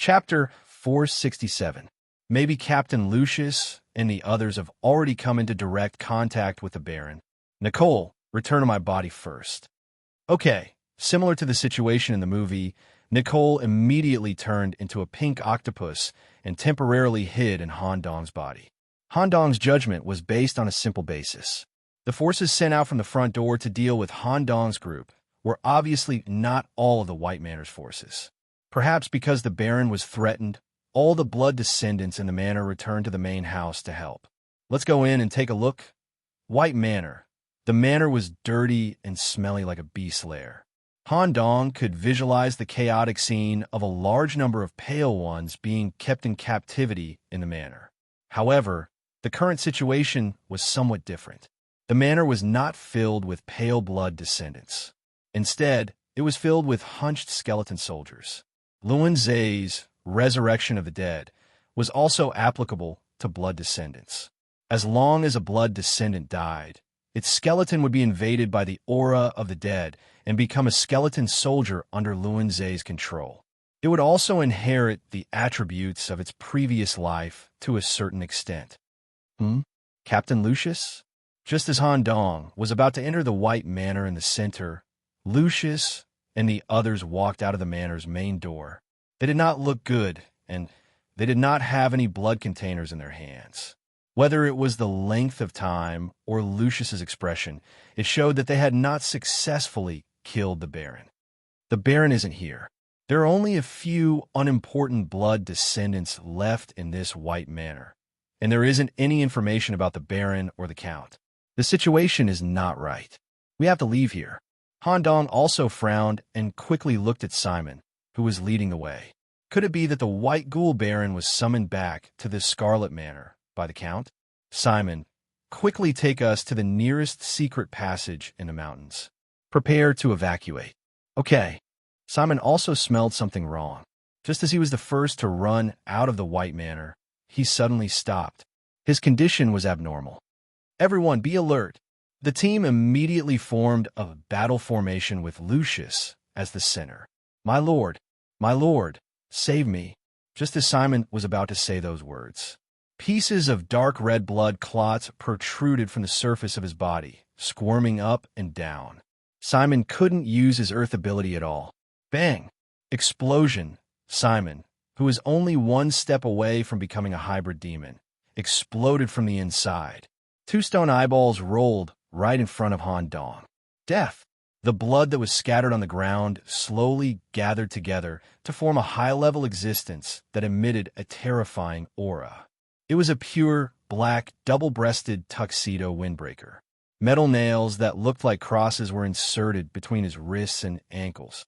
Chapter 467. Maybe Captain Lucius and the others have already come into direct contact with the Baron. Nicole, return to my body first. Okay, similar to the situation in the movie, Nicole immediately turned into a pink octopus and temporarily hid in Han Dong's body. Han Dong's judgment was based on a simple basis. The forces sent out from the front door to deal with Han Dong's group were obviously not all of the White Manor's forces. Perhaps because the Baron was threatened, all the blood descendants in the manor returned to the main house to help. Let's go in and take a look. White Manor. The manor was dirty and smelly like a beast lair. Han Dong could visualize the chaotic scene of a large number of pale ones being kept in captivity in the manor. However, the current situation was somewhat different. The manor was not filled with pale blood descendants. Instead, it was filled with hunched skeleton soldiers. Luan Zhe's resurrection of the dead was also applicable to blood descendants. As long as a blood descendant died, its skeleton would be invaded by the aura of the dead and become a skeleton soldier under Luan Zhe's control. It would also inherit the attributes of its previous life to a certain extent. Captain Lucius? Just as Han Dong was about to enter the White Manor in the center, Lucius and the others walked out of the manor's main door. They did not look good, and they did not have any blood containers in their hands. Whether it was the length of time or Lucius's expression, it showed that they had not successfully killed the Baron. The Baron isn't here. There are only a few unimportant blood descendants left in this White Manor, and there isn't any information about the Baron or the Count. The situation is not right. We have to leave here. Han Dong also frowned and quickly looked at Simon, who was leading the way. Could it be that the White Ghoul Baron was summoned back to this Scarlet Manor by the Count? Simon, quickly take us to the nearest secret passage in the mountains. Prepare to evacuate. Okay. Simon also smelled something wrong. Just as he was the first to run out of the White Manor, he suddenly stopped. His condition was abnormal. Everyone, be alert. The team immediately formed a battle formation with Lucius as the center. My lord, save me. Just as Simon was about to say those words, pieces of dark red blood clots protruded from the surface of his body, squirming up and down. Simon couldn't use his earth ability at all. Bang! Explosion. Simon, who was only one step away from becoming a hybrid demon, exploded from the inside. Two stone eyeballs rolled right in front of Han Dong. Death. The blood that was scattered on the ground slowly gathered together to form a high-level existence that emitted a terrifying aura. It was a pure, black, double-breasted tuxedo windbreaker. Metal nails that looked like crosses were inserted between his wrists and ankles.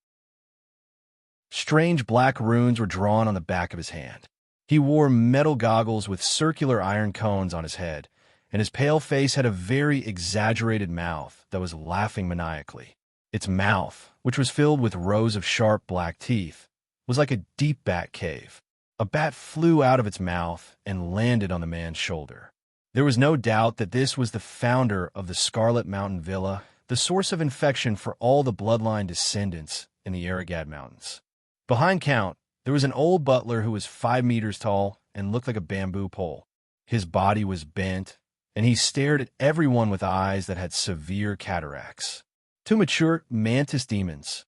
Strange black runes were drawn on the back of his hand. He wore metal goggles with circular iron cones on his head, and his pale face had a very exaggerated mouth that was laughing maniacally. Its mouth, which was filled with rows of sharp black teeth, was like a deep bat cave. A bat flew out of its mouth and landed on the man's shoulder. There was no doubt that this was the founder of the Scarlet Mountain Villa, the source of infection for all the bloodline descendants in the Aragad Mountains. Behind Count, there was an old butler who was 5 meters tall and looked like a bamboo pole. His body was bent, and he stared at everyone with eyes that had severe cataracts. Two mature mantis demons.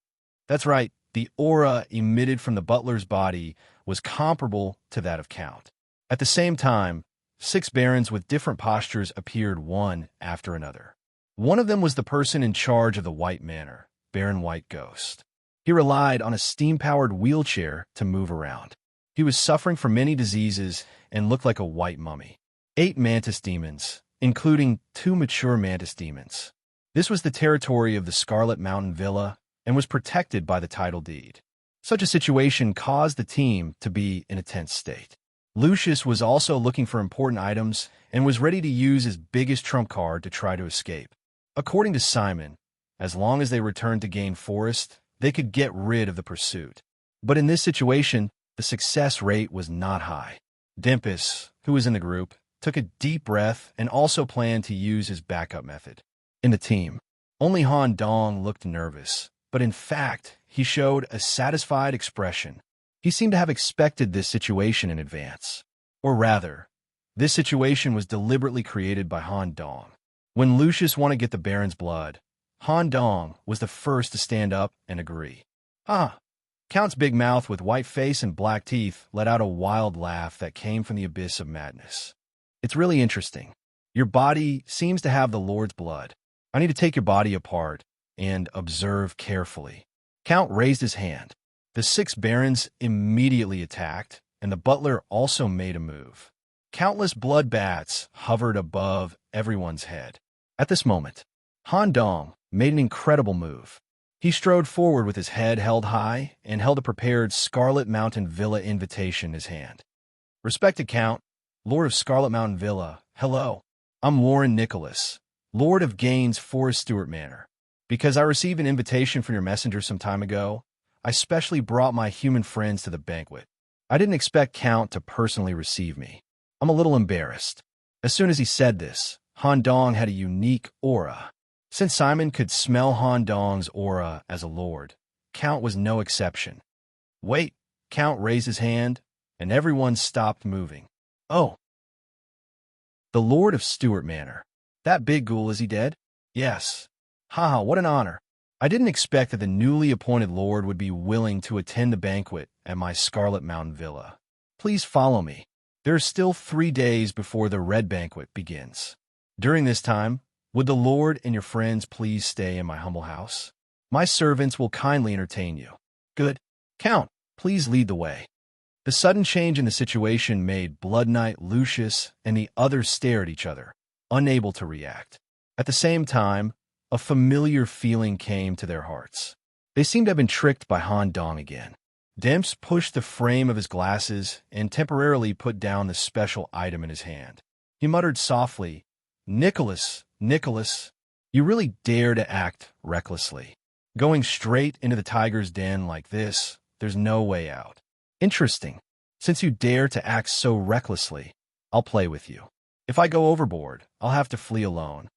That's right, the aura emitted from the butler's body was comparable to that of Count. At the same time, 6 barons with different postures appeared one after another. One of them was the person in charge of the White Manor, Baron White Ghost. He relied on a steam-powered wheelchair to move around. He was suffering from many diseases and looked like a white mummy. 8 mantis demons, including 2 mature mantis demons. This was the territory of the Scarlet Mountain Villa and was protected by the title deed. Such a situation caused the team to be in a tense state. Lucius was also looking for important items and was ready to use his biggest trump card to try to escape. According to Simon, as long as they returned to Gain Forest, they could get rid of the pursuit. But in this situation, the success rate was not high. Dimpus, who was in the group, took a deep breath and also planned to use his backup method. In the team, only Han Dong looked nervous, but in fact, he showed a satisfied expression. He seemed to have expected this situation in advance. Or rather, this situation was deliberately created by Han Dong. When Lucius wanted to get the Baron's blood, Han Dong was the first to stand up and agree. Ah! Count's big mouth with white face and black teeth let out a wild laugh that came from the abyss of madness. It's really interesting. Your body seems to have the Lord's blood. I need to take your body apart and observe carefully. Count raised his hand. The 6 barons immediately attacked, and the butler also made a move. Countless blood bats hovered above everyone's head. At this moment, Han Dong made an incredible move. He strode forward with his head held high and held a prepared Scarlet Mountain Villa invitation in his hand. Respected Count, Lord of Scarlet Mountain Villa, hello. I'm Warren Nicholas, Lord of Gaines Forest Stewart Manor. Because I received an invitation from your messenger some time ago, I specially brought my human friends to the banquet. I didn't expect Count to personally receive me. I'm a little embarrassed. As soon as he said this, Han Dong had a unique aura. Since Simon could smell Han Dong's aura as a lord, Count was no exception. Wait, Count raised his hand, and everyone stopped moving. Oh. The Lord of Stewart Manor. That big ghoul, is he dead? Yes. Haha, what an honor. I didn't expect that the newly appointed lord would be willing to attend the banquet at my Scarlet Mountain Villa. Please follow me. There are still 3 days before the Red Banquet begins. During this time, would the Lord and your friends please stay in my humble house? My servants will kindly entertain you. Good. Count, please lead the way. The sudden change in the situation made Blood Knight Lucius and the others stare at each other, unable to react. At the same time, a familiar feeling came to their hearts. They seemed to have been tricked by Han Dong again. Demps pushed the frame of his glasses and temporarily put down the special item in his hand. He muttered softly, Nicholas, you really dare to act recklessly. Going straight into the tiger's den like this, there's no way out. Interesting. Since you dare to act so recklessly, I'll play with you. If I go overboard, I'll have to flee alone.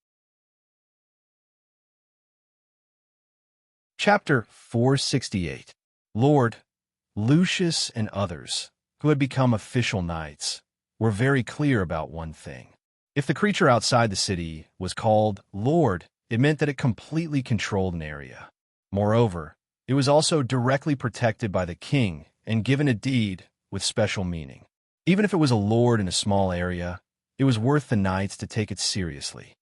Chapter 468. Lord, Lucius and others, who had become official knights, were very clear about one thing. If the creature outside the city was called Lord, it meant that it completely controlled an area. Moreover, it was also directly protected by the king and given a deed with special meaning. Even if it was a lord in a small area, it was worth the knights to take it seriously.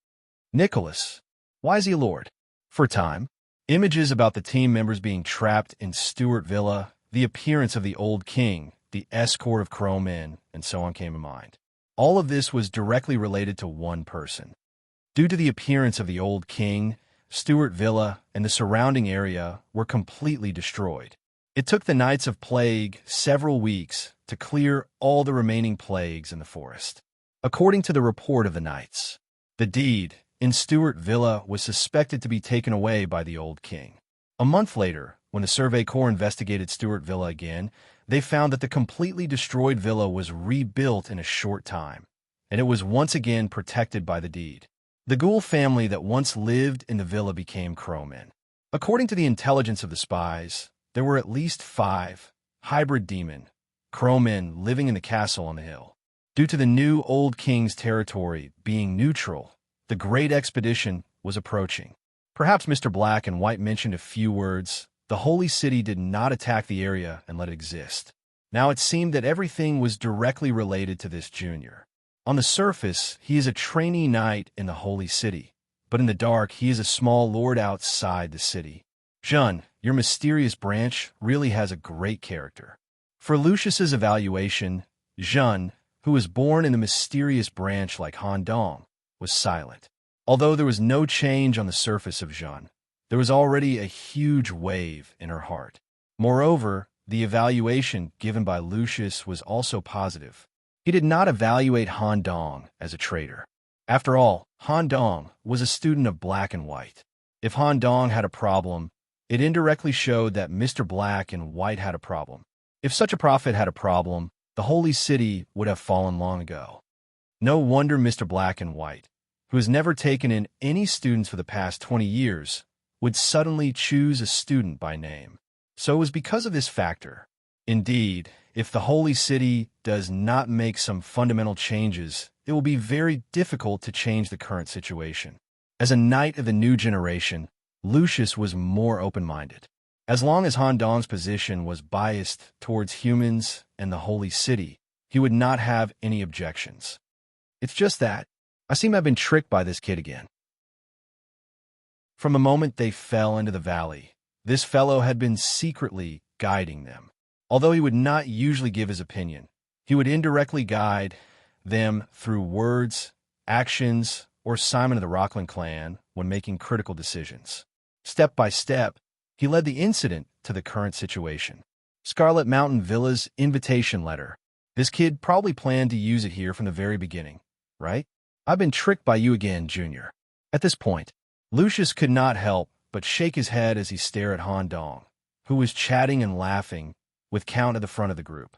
Nicholas, why is he a lord? For a time, images about the team members being trapped in Stewart Villa, the appearance of the old king, the escort of crow men, and so on came to mind. All of this was directly related to one person. Due to the appearance of the old king, Stewart Villa and the surrounding area were completely destroyed. It took the Knights of Plague several weeks to clear all the remaining plagues in the forest. According to the report of the knights, the deed in Stewart Villa was suspected to be taken away by the old king. A month later, when the Survey Corps investigated Stewart Villa again, they found that the completely destroyed villa was rebuilt in a short time, and it was once again protected by the deed. The ghoul family that once lived in the villa became crowmen. According to the intelligence of the spies, there were at least 5 hybrid demon crowmen living in the castle on the hill. Due to the new old king's territory being neutral, the great expedition was approaching. Perhaps Mr. Black and White mentioned a few words. The Holy City did not attack the area and let it exist. Now it seemed that everything was directly related to this junior. On the surface, he is a trainee knight in the Holy City, but in the dark, he is a small lord outside the city. Jun, your mysterious branch really has a great character. For Lucius's evaluation, Jun, who was born in the mysterious branch like Han Dong, was silent. Although there was no change on the surface of Jun, there was already a huge wave in her heart. Moreover, the evaluation given by Lucius was also positive. He did not evaluate Han Dong as a traitor. After all, Han Dong was a student of Black and White. If Han Dong had a problem, it indirectly showed that Mr. Black and White had a problem. If such a prophet had a problem, the Holy City would have fallen long ago. No wonder Mr. Black and White, who has never taken in any students for the past 20 years, would suddenly choose a student by name. So it was because of this factor. Indeed, if the holy city does not make some fundamental changes, it will be very difficult to change the current situation. As a knight of the new generation, Lucius was more open-minded. As long as Han Dong's position was biased towards humans and the holy city, he would not have any objections. It's just that I seem to have been tricked by this kid again. From the moment they fell into the valley, this fellow had been secretly guiding them. Although he would not usually give his opinion, he would indirectly guide them through words, actions, or Simon of the Rockland clan when making critical decisions. Step by step, he led the incident to the current situation. Scarlet Mountain Villa's invitation letter. This kid probably planned to use it here from the very beginning, right? I've been tricked by you again, Junior. At this point, Lucius could not help but shake his head as he stared at Han Dong, who was chatting and laughing with Count at the front of the group.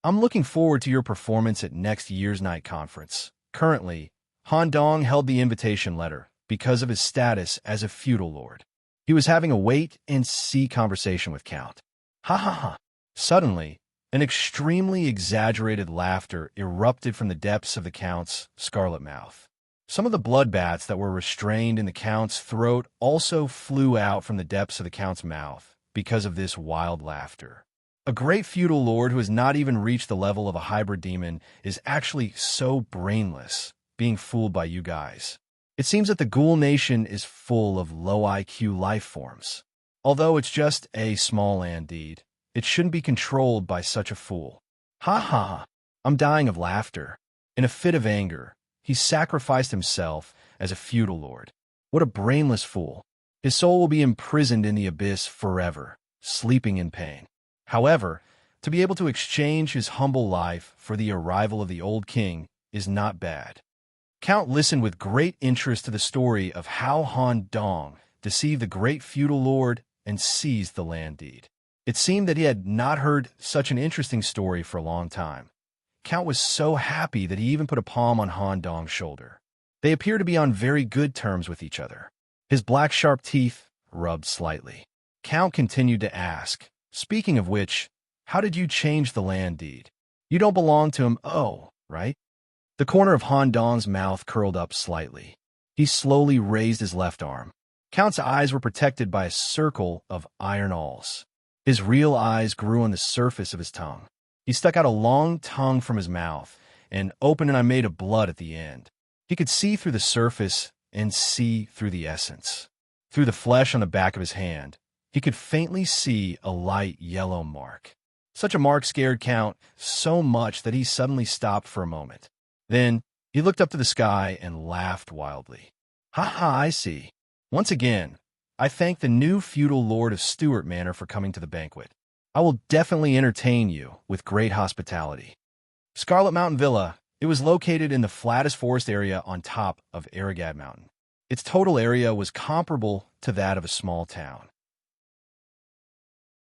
I'm looking forward to your performance at next year's night conference. Currently, Han Dong held the invitation letter because of his status as a feudal lord. He was having a wait-and-see conversation with Count. Ha ha ha. Suddenly, an extremely exaggerated laughter erupted from the depths of the Count's scarlet mouth. Some of the bloodbaths that were restrained in the Count's throat also flew out from the depths of the Count's mouth because of this wild laughter. A great feudal lord who has not even reached the level of a hybrid demon is actually so brainless, being fooled by you guys. It seems that the Ghoul Nation is full of low IQ life forms. Although it's just a small land deed, it shouldn't be controlled by such a fool. Ha ha ha. I'm dying of laughter. In a fit of anger, he sacrificed himself as a feudal lord. What a brainless fool. His soul will be imprisoned in the abyss forever, sleeping in pain. However, to be able to exchange his humble life for the arrival of the old king is not bad. Count listened with great interest to the story of how Han Dong deceived the great feudal lord and seized the land deed. It seemed that he had not heard such an interesting story for a long time. Count was so happy that he even put a palm on Han Dong's shoulder. They appeared to be on very good terms with each other. His black sharp teeth rubbed slightly. Count continued to ask, speaking of which, how did you change the land deed? You don't belong to him, right? The corner of Han Dong's mouth curled up slightly. He slowly raised his left arm. Count's eyes were protected by a circle of iron awls. His real eyes grew on the surface of his tongue. He stuck out a long tongue from his mouth and opened an eye made of blood at the end. He could see through the surface and see through the essence. Through the flesh on the back of his hand, he could faintly see a light yellow mark. Such a mark scared Count so much that he suddenly stopped for a moment. Then he looked up to the sky and laughed wildly. Ha ha, I see. Once again, I thank the new feudal lord of Stuart Manor for coming to the banquet. I will definitely entertain you with great hospitality. Scarlet Mountain Villa, it was located in the flattest forest area on top of Aragad Mountain. Its total area was comparable to that of a small town.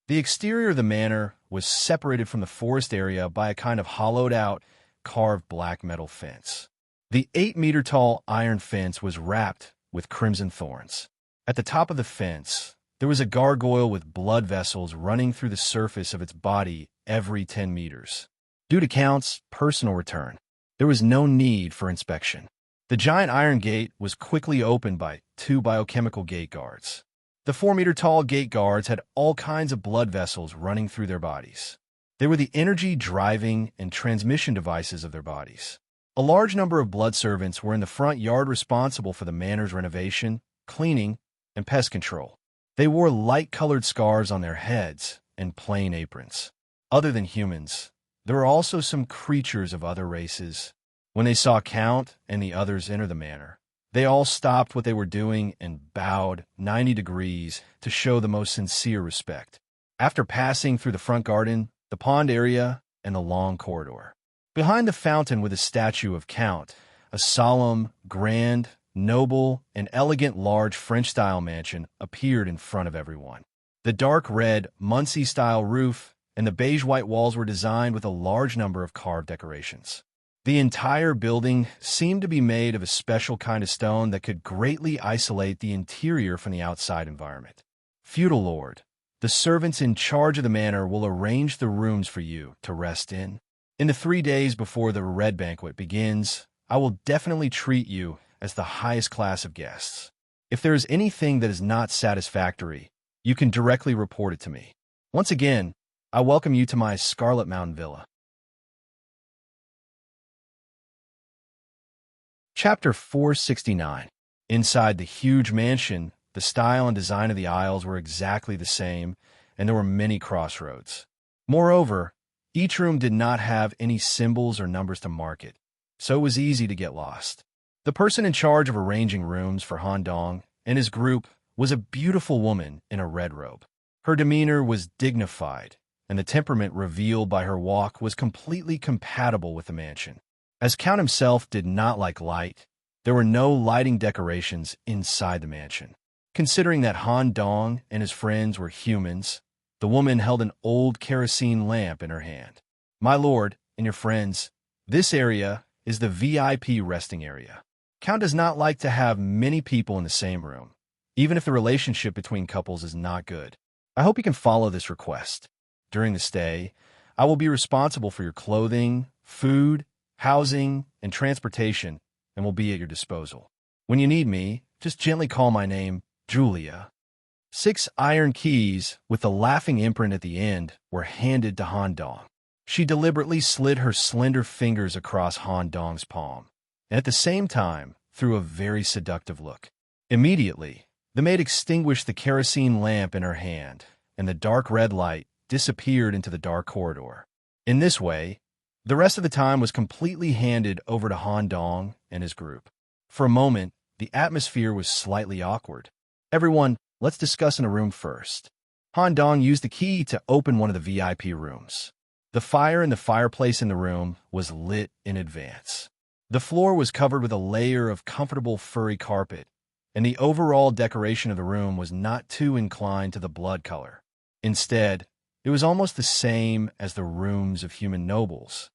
The exterior of the manor was separated from the forest area by a kind of hollowed-out, carved black metal fence. The 8-meter-tall iron fence was wrapped with crimson thorns. At the top of the fence, there was a gargoyle with blood vessels running through the surface of its body every 10 meters. Due to Count's personal return, there was no need for inspection. The giant iron gate was quickly opened by 2 biochemical gate guards. The 4-meter-tall gate guards had all kinds of blood vessels running through their bodies. They were the energy driving and transmission devices of their bodies. A large number of blood servants were in the front yard responsible for the manor's renovation, cleaning, and pest control. They wore light-colored scarves on their heads and plain aprons. Other than humans, there were also some creatures of other races. When they saw Count and the others enter the manor, they all stopped what they were doing and bowed 90 degrees to show the most sincere respect. After passing through the front garden, the pond area, and the long corridor, behind the fountain with a statue of Count, a solemn, grand, noble, and elegant large French-style mansion appeared in front of everyone. The dark red, Muncie-style roof and the beige-white walls were designed with a large number of carved decorations. The entire building seemed to be made of a special kind of stone that could greatly isolate the interior from the outside environment. Feudal Lord, The servants in charge of the manor will arrange the rooms for you to rest in. In the 3 days before the red banquet begins, I will definitely treat you as the highest class of guests. If there is anything that is not satisfactory, you can directly report it to me. Once again, I welcome you to my Scarlet Mountain Villa. Chapter 469. Inside the huge mansion, the style and design of the aisles were exactly the same, and there were many crossroads. Moreover, each room did not have any symbols or numbers to mark it, so it was easy to get lost. The person in charge of arranging rooms for Han Dong and his group was a beautiful woman in a red robe. Her demeanor was dignified, and the temperament revealed by her walk was completely compatible with the mansion. As Count himself did not like light, there were no lighting decorations inside the mansion. Considering that Han Dong and his friends were humans, the woman held an old kerosene lamp in her hand. "My lord and your friends, this area is the VIP resting area. Count does not like to have many people in the same room, even if the relationship between couples is not good. I hope you can follow this request. During the stay, I will be responsible for your clothing, food, housing, and transportation, and will be at your disposal. When you need me, just gently call my name, Julia." 6 iron keys with the laughing imprint at the end were handed to Han Dong. She deliberately slid her slender fingers across Han Dong's palm, and at the same time threw a very seductive look. Immediately, the maid extinguished the kerosene lamp in her hand, and the dark red light disappeared into the dark corridor. In this way, the rest of the time was completely handed over to Han Dong and his group. For a moment, the atmosphere was slightly awkward. "Everyone, let's discuss in a room first." Han Dong used the key to open one of the VIP rooms. The fire in the fireplace in the room was lit in advance. The floor was covered with a layer of comfortable furry carpet, and the overall decoration of the room was not too inclined to the blood color. Instead, it was almost the same as the rooms of human nobles.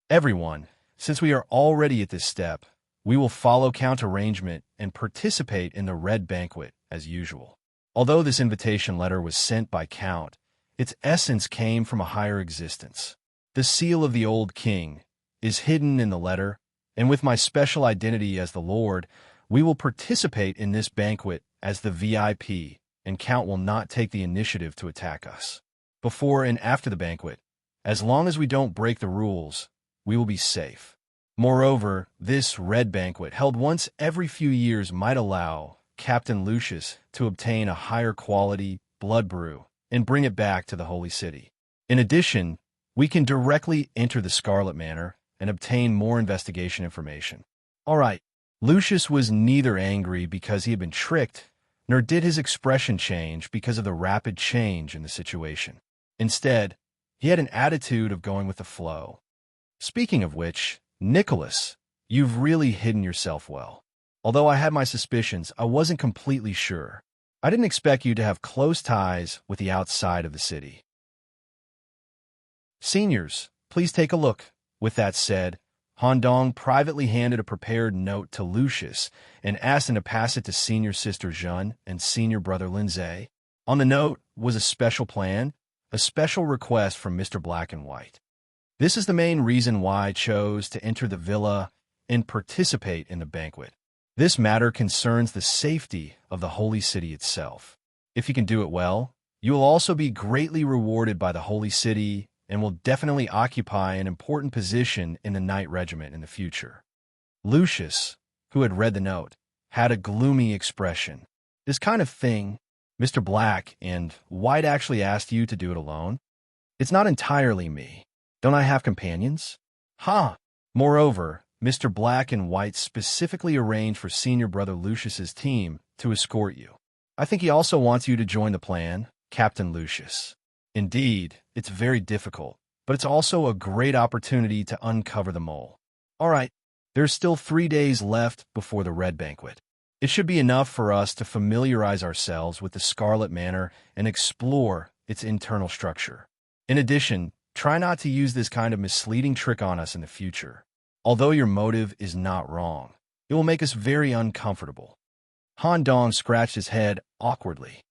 "Everyone, since we are already at this step, we will follow Count arrangement and participate in the red banquet as usual." Although this invitation letter was sent by Count, its essence came from a higher existence. The seal of the old king is hidden in the letter, and with my special identity as the Lord, we will participate in this banquet as the VIP, and Count will not take the initiative to attack us. Before and after the banquet, as long as we don't break the rules, we will be safe. Moreover, this red banquet held once every few years might allow Captain Lucius to obtain a higher quality blood brew and bring it back to the Holy City. In addition, we can directly enter the Scarlet Manor and obtain more investigation information. All right, Lucius was neither angry because he had been tricked, nor did his expression change because of the rapid change in the situation. Instead, he had an attitude of going with the flow. "Speaking of which, Nicholas, you've really hidden yourself well. Although I had my suspicions, I wasn't completely sure. I didn't expect you to have close ties with the outside of the city." "Seniors, please take a look." With that said, Han Dong privately handed a prepared note to Lucius and asked him to pass it to senior sister Jeanne and senior brother Lindsay. On the note was a special plan, a special request from Mr. Black and White. "This is the main reason why I chose to enter the villa and participate in the banquet. This matter concerns the safety of the Holy City itself. If you can do it well, you will also be greatly rewarded by the Holy City and will definitely occupy an important position in the Knight Regiment in the future." Lucius, who had read the note, had a gloomy expression. "This kind of thing, Mr. Black and White actually asked you to do it alone? It's not entirely me. Don't I have companions?" "Ha! Moreover, Mr. Black and White specifically arranged for senior brother Lucius's team to escort you. I think he also wants you to join the plan, Captain Lucius. Indeed, it's very difficult, but it's also a great opportunity to uncover the mole. All right, there's still 3 days left before the Red Banquet. It should be enough for us to familiarize ourselves with the Scarlet Manor and explore its internal structure. In addition, try not to use this kind of misleading trick on us in the future. Although your motive is not wrong, it will make us very uncomfortable." Han Dong scratched his head awkwardly.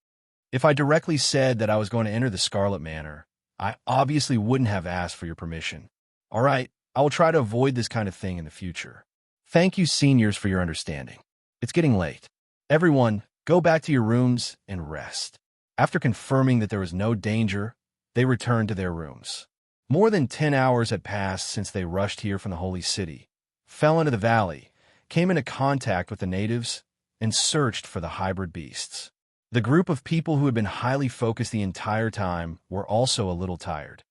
If I directly said that I was going to enter the Scarlet Manor, I obviously wouldn't have asked for your permission. All right, I will try to avoid this kind of thing in the future. Thank you, seniors, for your understanding. It's getting late. Everyone, go back to your rooms and rest. After confirming that there was no danger, they returned to their rooms. More than 10 hours had passed since they rushed here from the Holy City, fell into the valley, came into contact with the natives, and searched for the hybrid beasts. The group of people who had been highly focused the entire time were also a little tired.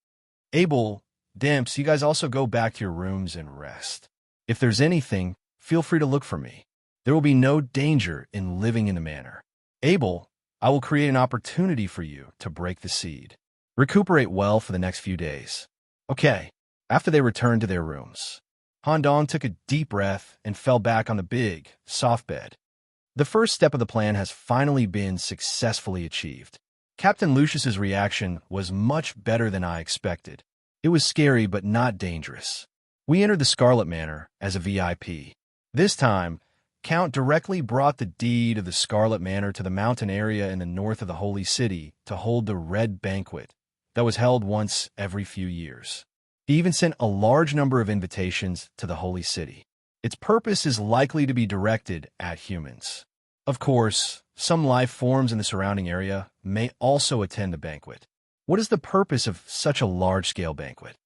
Abel, Dimps, you guys also go back to your rooms and rest. If there's anything, feel free to look for me. There will be no danger in living in the manor. Abel, I will create an opportunity for you to break the seed. Recuperate well for the next few days. Okay. After they returned to their rooms, Han Dong took a deep breath and fell back on the big, soft bed. The first step of the plan has finally been successfully achieved. Captain Lucius's reaction was much better than I expected. It was scary but not dangerous. We entered the Scarlet Manor as a VIP. This time, Count directly brought the deed of the Scarlet Manor to the mountain area in the north of the Holy City to hold the Red Banquet that was held once every few years. He even sent a large number of invitations to the Holy City. Its purpose is likely to be directed at humans. Of course, some life forms in the surrounding area may also attend the banquet. What is the purpose of such a large-scale banquet?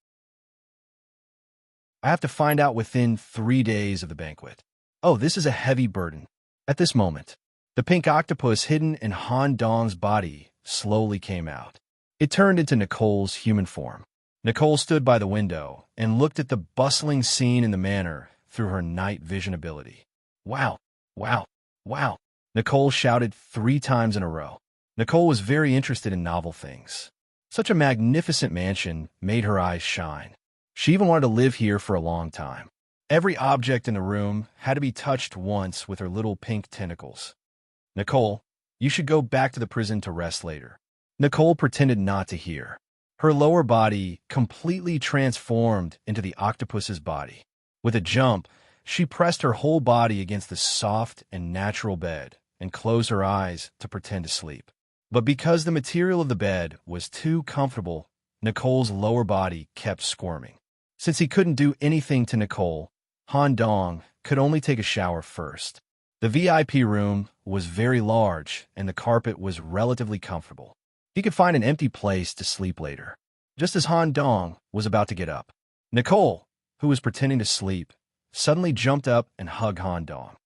I have to find out within 3 days of the banquet. Oh, this is a heavy burden. At this moment, the pink octopus hidden in Han Dong's body slowly came out. It turned into Nicole's human form. Nicole stood by the window and looked at the bustling scene in the manor through her night vision ability. Wow, wow, wow. Nicole shouted 3 times in a row. Nicole was very interested in novel things. Such a magnificent mansion made her eyes shine. She even wanted to live here for a long time. Every object in the room had to be touched once with her little pink tentacles. Nicole, you should go back to the prison to rest later. Nicole pretended not to hear. Her lower body completely transformed into the octopus's body. With a jump, she pressed her whole body against the soft and natural bed and closed her eyes to pretend to sleep. But because the material of the bed was too comfortable, Nicole's lower body kept squirming. Since he couldn't do anything to Nicole, Han Dong could only take a shower first. The VIP room was very large and the carpet was relatively comfortable. He could find an empty place to sleep later. Just as Han Dong was about to get up, Nicole, who was pretending to sleep, suddenly jumped up and hugged Han Dong.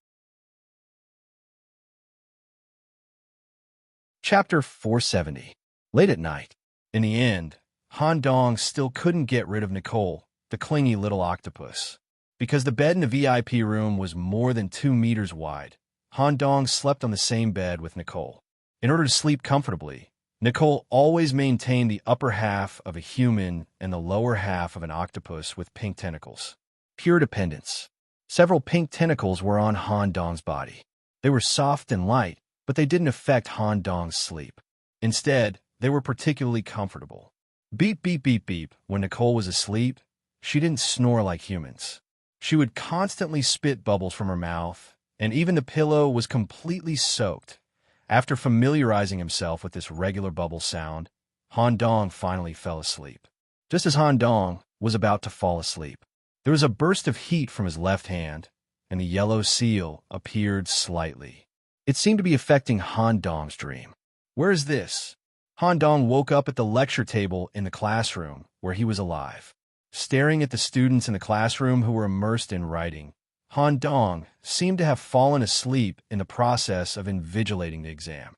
Chapter 470. Late at night. In the end, Han Dong still couldn't get rid of Nicole, the clingy little octopus. Because the bed in the VIP room was more than 2 meters wide, Han Dong slept on the same bed with Nicole. In order to sleep comfortably, Nicole always maintained the upper half of a human and the lower half of an octopus with pink tentacles. Pure dependence. Several pink tentacles were on Han Dong's body. They were soft and light, but they didn't affect Han Dong's sleep. Instead, they were particularly comfortable. Beep, beep, beep, beep. When Nicole was asleep, she didn't snore like humans. She would constantly spit bubbles from her mouth, and even the pillow was completely soaked. After familiarizing himself with this regular bubble sound, Han Dong finally fell asleep. Just as Han Dong was about to fall asleep, there was a burst of heat from his left hand, and the yellow seal appeared slightly. It seemed to be affecting Han Dong's dream. Where is this? Han Dong woke up at the lecture table in the classroom where he was alive. Staring at the students in the classroom who were immersed in writing, Han Dong seemed to have fallen asleep in the process of invigilating the exam.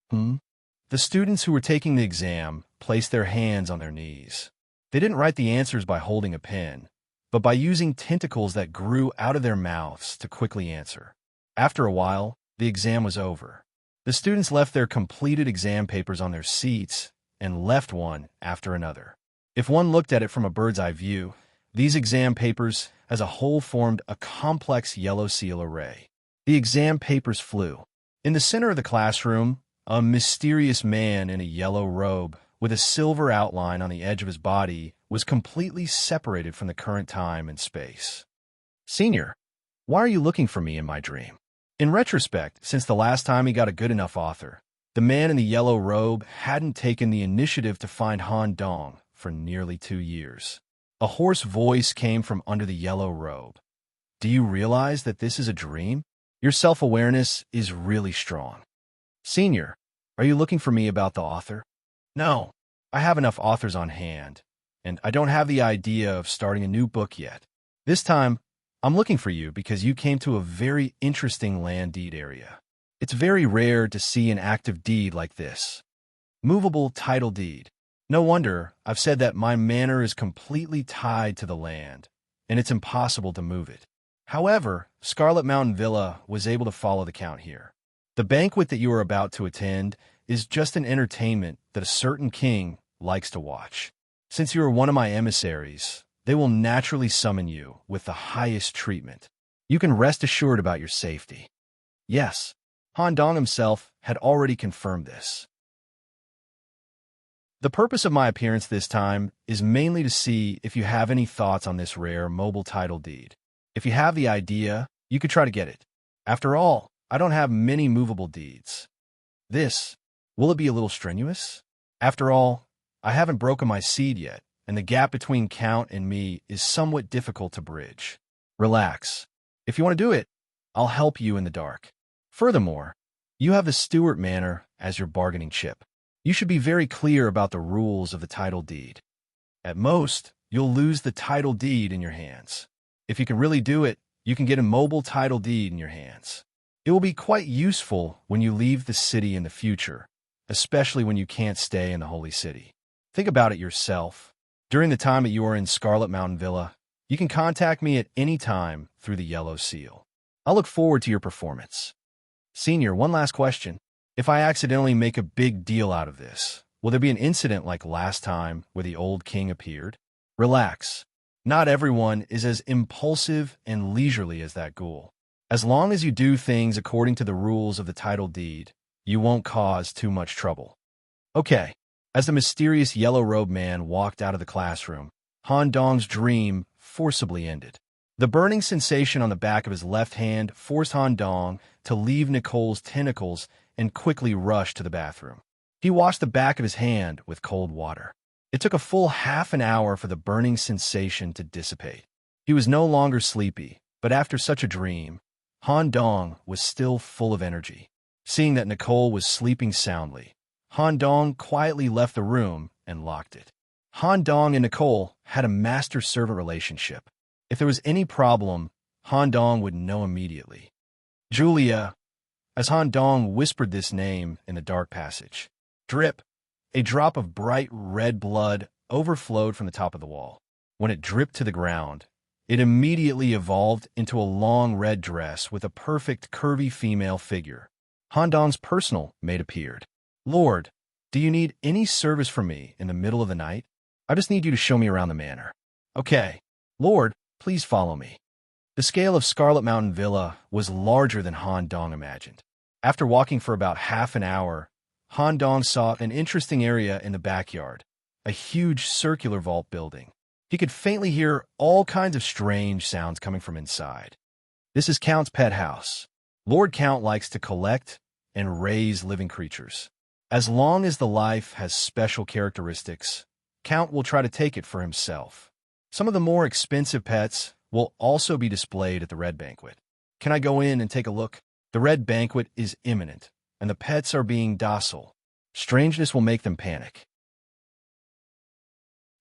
The students who were taking the exam placed their hands on their knees. They didn't write the answers by holding a pen, but by using tentacles that grew out of their mouths to quickly answer. After a while, the exam was over. The students left their completed exam papers on their seats and left one after another. If one looked at it from a bird's eye view, these exam papers as a whole formed a complex yellow seal array. The exam papers flew. In the center of the classroom, a mysterious man in a yellow robe with a silver outline on the edge of his body was completely separated from the current time and space. Senior, why are you looking for me in my dream? In retrospect, since the last time he got a good enough author, The man in the yellow robe hadn't taken the initiative to find Han Dong for nearly 2 years. A hoarse voice came from under the yellow robe. Do you realize that this is a dream? Your self-awareness is really strong. Senior, are you looking for me about the author? No, I have enough authors on hand, and I don't have the idea of starting a new book yet. This time, I'm looking for you because you came to a very interesting land deed area. It's very rare to see an active deed like this. Movable title deed. No wonder I've said that my manor is completely tied to the land, and it's impossible to move it. However, Scarlet Mountain Villa was able to follow the count here. The banquet that you are about to attend is just an entertainment that a certain king likes to watch. Since you are one of my emissaries, they will naturally summon you with the highest treatment. You can rest assured about your safety. Yes, Han Dong himself had already confirmed this. The purpose of my appearance this time is mainly to see if you have any thoughts on this rare mobile title deed. If you have the idea, you could try to get it. After all, I don't have many movable deeds. Will it be a little strenuous? After all, I haven't broken my seed yet, and the gap between Count and me is somewhat difficult to bridge. Relax. If you want to do it, I'll help you in the dark. Furthermore, you have the Stewart Manor as your bargaining chip. You should be very clear about the rules of the title deed. At most, you'll lose the title deed in your hands. If you can really do it, you can get a mobile title deed in your hands. It will be quite useful when you leave the city in the future, especially when you can't stay in the Holy City. Think about it yourself. During the time that you are in Scarlet Mountain Villa, you can contact me at any time through the yellow seal. I'll look forward to your performance. Senior, one last question. If I accidentally make a big deal out of this, will there be an incident like last time where the old king appeared? Relax. Not everyone is as impulsive and leisurely as that ghoul. As long as you do things according to the rules of the title deed, you won't cause too much trouble. Okay. As the mysterious yellow-robed man walked out of the classroom, Han Dong's dream forcibly ended. The burning sensation on the back of his left hand forced Han Dong to leave Nicole's tentacles and quickly rush to the bathroom. He washed the back of his hand with cold water. It took a full half an hour for the burning sensation to dissipate. He was no longer sleepy, but after such a dream, Han Dong was still full of energy. Seeing that Nicole was sleeping soundly, Han Dong quietly left the room and locked it. Han Dong and Nicole had a master-servant relationship. If there was any problem, Han Dong would know immediately. Julia, as Han Dong whispered this name in the dark passage. Drip. A drop of bright red blood overflowed from the top of the wall. When it dripped to the ground, it immediately evolved into a long red dress with a perfect curvy female figure. Han Dong's personal maid appeared. Lord, do you need any service from me in the middle of the night? I just need you to show me around the manor. Okay. Lord, please follow me. The scale of Scarlet Mountain Villa was larger than Han Dong imagined. After walking for about half an hour, Han Dong saw an interesting area in the backyard, a huge circular vault building. He could faintly hear all kinds of strange sounds coming from inside. This is Count's pet house. Lord Count likes to collect and raise living creatures. As long as the life has special characteristics, Count will try to take it for himself. Some of the more expensive pets will also be displayed at the Red Banquet. Can I go in and take a look? The Red Banquet is imminent, and the pets are being docile. Strangeness will make them panic.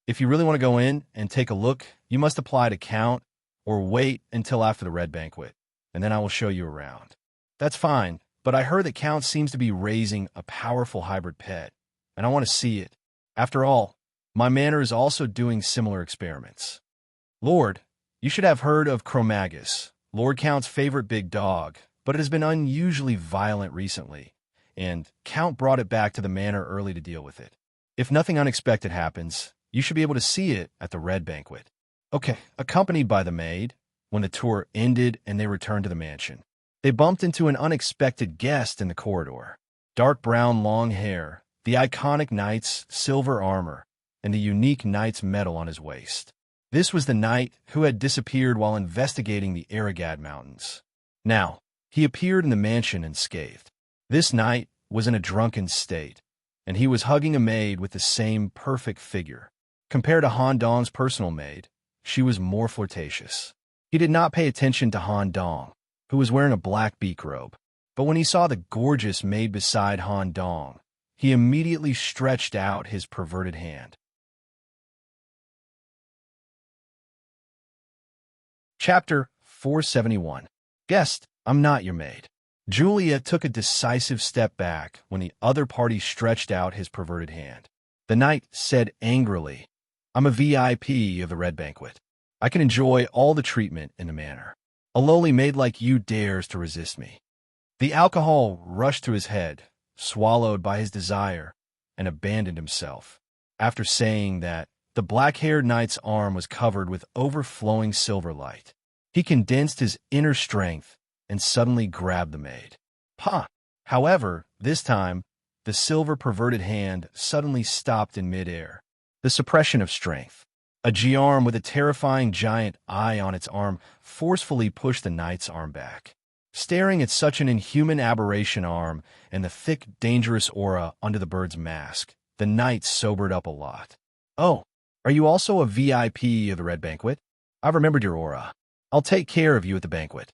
If you really want to go in and take a look, you must apply to Count or wait until after the Red Banquet, and then I will show you around. That's fine, but I heard that Count seems to be raising a powerful hybrid pet, and I want to see it. After all, my manor is also doing similar experiments. Lord, you should have heard of Chromagus, Lord Count's favorite big dog, but it has been unusually violent recently, and Count brought it back to the manor early to deal with it. If nothing unexpected happens, you should be able to see it at the Red Banquet. Okay, accompanied by the maid, when the tour ended and they returned to the mansion, they bumped into an unexpected guest in the corridor. Dark brown long hair, the iconic knight's silver armor, and the unique knight's medal on his waist. This was the knight who had disappeared while investigating the Aragad Mountains. Now, he appeared in the mansion unscathed. This knight was in a drunken state, and he was hugging a maid with the same perfect figure. Compared to Han Dong's personal maid, she was more flirtatious. He did not pay attention to Han Dong, who was wearing a black beak robe. But when he saw the gorgeous maid beside Han Dong, he immediately stretched out his perverted hand. Chapter 471. Guest, I'm not your maid. Julia took a decisive step back when the other party stretched out his perverted hand. The knight said angrily, I'm a VIP of the Red Banquet. I can enjoy all the treatment in the manor. A lowly maid like you dares to resist me. The alcohol rushed to his head, swallowed by his desire, and abandoned himself. After saying that, the black-haired knight's arm was covered with overflowing silver light. He condensed his inner strength and suddenly grabbed the maid. Pah! However, this time, the silver perverted hand suddenly stopped in midair. The suppression of strength. A G-arm with a terrifying giant eye on its arm forcefully pushed the knight's arm back. Staring at such an inhuman aberration arm and the thick, dangerous aura under the bird's mask, the knight sobered up a lot. Oh, are you also a VIP of the Red Banquet? I've remembered your aura. I'll take care of you at the banquet.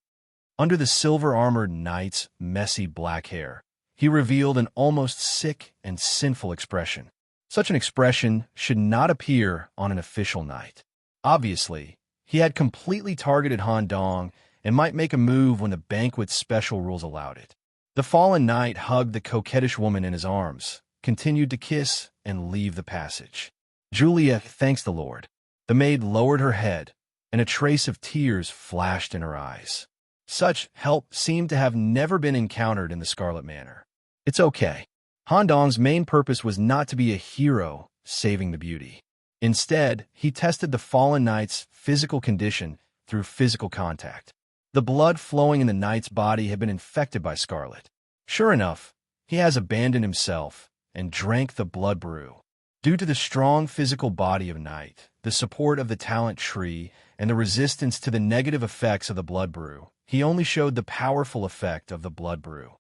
Under the silver-armored knight's messy black hair, he revealed an almost sick and sinful expression. Such an expression should not appear on an official knight. Obviously, he had completely targeted Han Dong and might make a move when the banquet's special rules allowed it. The fallen knight hugged the coquettish woman in his arms, continued to kiss, and leave the passage. Julia thanks the Lord. The maid lowered her head, and a trace of tears flashed in her eyes. Such help seemed to have never been encountered in the Scarlet Manor. It's okay. Han Dong's main purpose was not to be a hero saving the beauty. Instead, he tested the fallen knight's physical condition through physical contact. The blood flowing in the knight's body had been infected by scarlet. Sure enough, he has abandoned himself and drank the blood brew. Due to the strong physical body of Knight, the support of the talent tree, and the resistance to the negative effects of the blood brew, he only showed the powerful effect of the blood brew.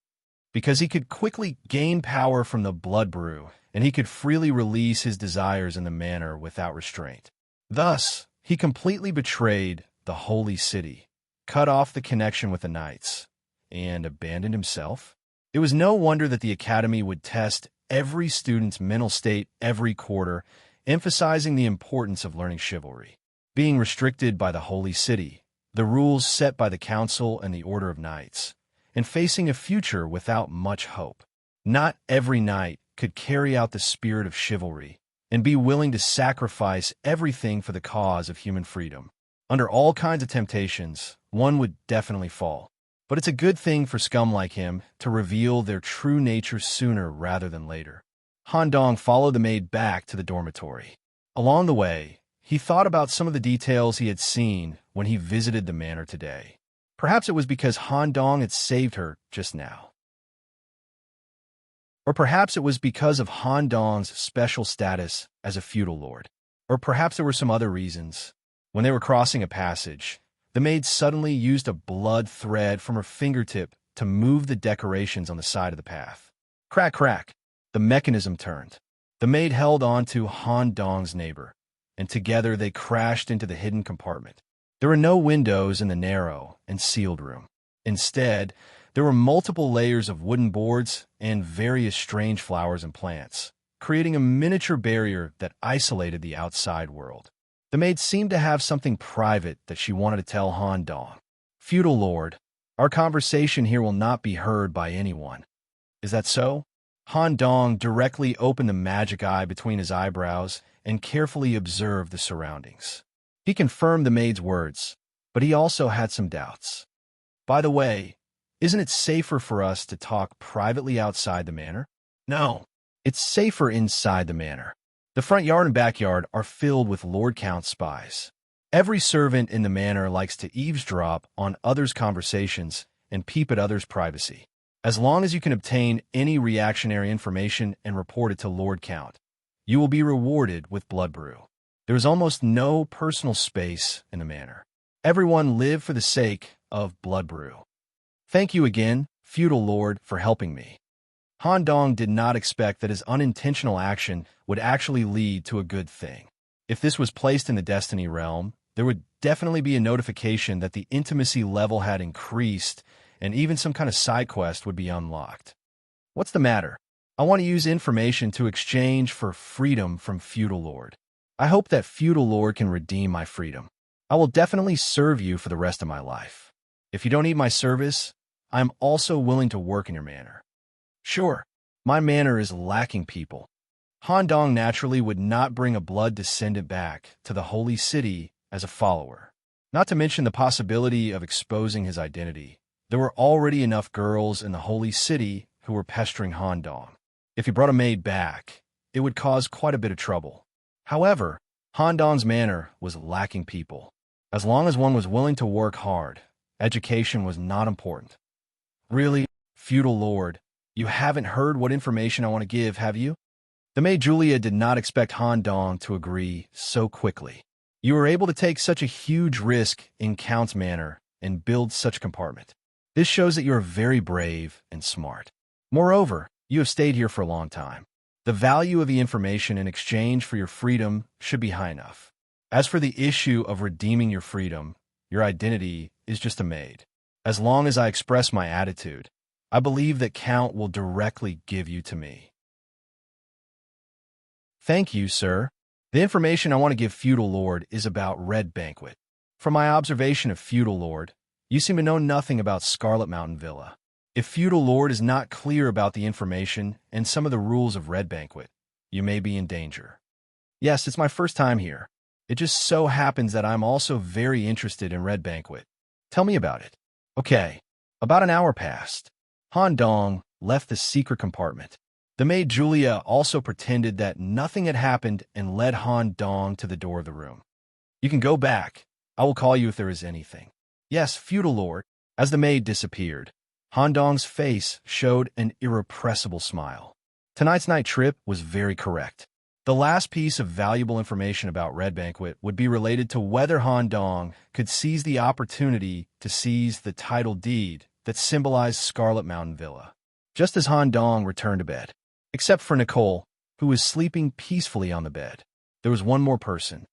Because he could quickly gain power from the blood brew, and he could freely release his desires in the manor without restraint. Thus, he completely betrayed the holy city, cut off the connection with the knights, and abandoned himself. It was no wonder that the academy would test every student's mental state every quarter, emphasizing the importance of learning chivalry. Being restricted by the holy city, the rules set by the council and the order of knights, and facing a future without much hope. Not every knight could carry out the spirit of chivalry and be willing to sacrifice everything for the cause of human freedom. Under all kinds of temptations, one would definitely fall. But it's a good thing for scum like him to reveal their true nature sooner rather than later. Han Dong followed the maid back to the dormitory. Along the way, he thought about some of the details he had seen when he visited the manor today. Perhaps it was because Han Dong had saved her just now. Or perhaps it was because of Han Dong's special status as a feudal lord. Or perhaps there were some other reasons. When they were crossing a passage, the maid suddenly used a blood thread from her fingertip to move the decorations on the side of the path. Crack, crack. The mechanism turned. The maid held on to Han Dong's neighbor, and together they crashed into the hidden compartment. There were no windows in the narrow and sealed room. Instead, there were multiple layers of wooden boards and various strange flowers and plants, creating a miniature barrier that isolated the outside world. The maid seemed to have something private that she wanted to tell Han Dong. Feudal Lord, our conversation here will not be heard by anyone. Is that so? Han Dong directly opened the magic eye between his eyebrows and carefully observed the surroundings. He confirmed the maid's words, but he also had some doubts. By the way, isn't it safer for us to talk privately outside the manor? No, it's safer inside the manor. The front yard and backyard are filled with Lord Count spies. Every servant in the manor likes to eavesdrop on others' conversations and peep at others' privacy. As long as you can obtain any reactionary information and report it to Lord Count, you will be rewarded with blood brew. There is almost no personal space in the manor. Everyone lived for the sake of blood brew. Thank you again, feudal lord, for helping me. Han Dong did not expect that his unintentional action would actually lead to a good thing. If this was placed in the Destiny realm, there would definitely be a notification that the intimacy level had increased, and even some kind of side quest would be unlocked. What's the matter? I want to use information to exchange for freedom from Feudal Lord. I hope that Feudal Lord can redeem my freedom. I will definitely serve you for the rest of my life. If you don't need my service, I am also willing to work in your manor. Sure, my manor is lacking people. Han Dong naturally would not bring a blood descendant back to the holy city as a follower. Not to mention the possibility of exposing his identity. There were already enough girls in the holy city who were pestering Han Dong. If he brought a maid back, it would cause quite a bit of trouble. However, Han Dong's manor was lacking people. As long as one was willing to work hard, education was not important. Really, Feudal Lord, you haven't heard what information I want to give, have you? The maid Julia did not expect Han Dong to agree so quickly. You were able to take such a huge risk in Count's manor and build such a compartment. This shows that you are very brave and smart. Moreover, you have stayed here for a long time. The value of the information in exchange for your freedom should be high enough. As for the issue of redeeming your freedom, your identity is just a maid. As long as I express my attitude, I believe that Count will directly give you to me. Thank you, sir. The information I want to give Feudal Lord is about Red Banquet. From my observation of Feudal Lord, you seem to know nothing about Scarlet Mountain Villa. If Feudal Lord is not clear about the information and some of the rules of Red Banquet, you may be in danger. Yes, it's my first time here. It just so happens that I'm also very interested in Red Banquet. Tell me about it. Okay, about an hour passed. Han Dong left the secret compartment. The maid Julia also pretended that nothing had happened and led Han Dong to the door of the room. You can go back. I will call you if there is anything. Yes, Feudal Lord. As the maid disappeared, Han Dong's face showed an irrepressible smile. Tonight's night trip was very correct. The last piece of valuable information about Red Banquet would be related to whether Han Dong could seize the opportunity to seize the title deed that symbolized Scarlet Mountain Villa. Just as Han Dong returned to bed, except for Nicole, who was sleeping peacefully on the bed, there was one more person.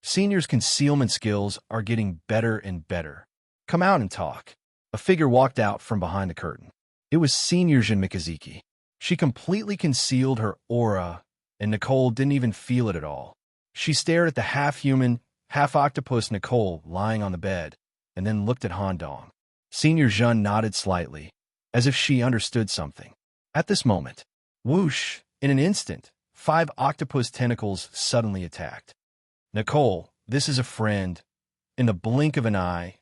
Senior's concealment skills are getting better and better. Come out and talk. A figure walked out from behind the curtain. It was Senior Jin Mikazuki. She completely concealed her aura, and Nicole didn't even feel it at all. She stared at the half-human, half-octopus Nicole lying on the bed, and then looked at Han Dong. Senior Jun nodded slightly, as if she understood something. At this moment, whoosh, in an instant, 5 octopus tentacles suddenly attacked. Nicole, this is a friend. In the blink of an eye,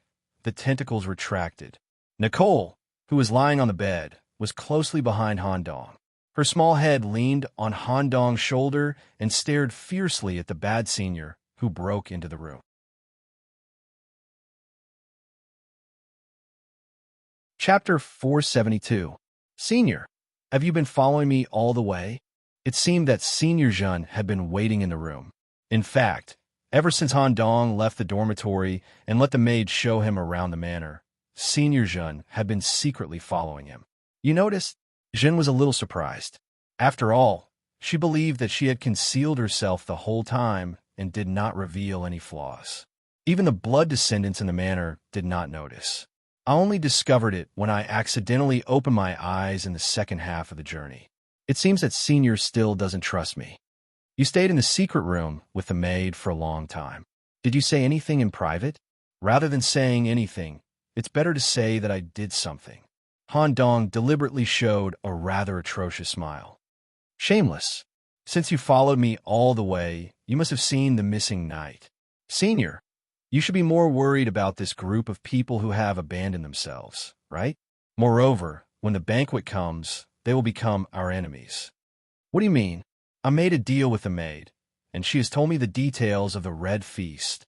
the tentacles retracted. Nicole, who was lying on the bed, was closely behind Han Dong. Her small head leaned on Han Dong's shoulder and stared fiercely at the bad senior who broke into the room. Chapter 472. Senior, have you been following me all the way? It seemed that Senior Jun had been waiting in the room. In fact, ever since Han Dong left the dormitory and let the maid show him around the manor, Senior Jun had been secretly following him. You noticed? Jin was a little surprised. After all, she believed that she had concealed herself the whole time and did not reveal any flaws. Even the blood descendants in the manor did not notice. I only discovered it when I accidentally opened my eyes in the second half of the journey. It seems that Senior still doesn't trust me. You stayed in the secret room with the maid for a long time. Did you say anything in private? Rather than saying anything, it's better to say that I did something. Han Dong deliberately showed a rather atrocious smile. Shameless. Since you followed me all the way, you must have seen the missing knight. Senior, you should be more worried about this group of people who have abandoned themselves, right? Moreover, when the banquet comes, they will become our enemies. What do you mean? I made a deal with the maid, and she has told me the details of the Red Feast.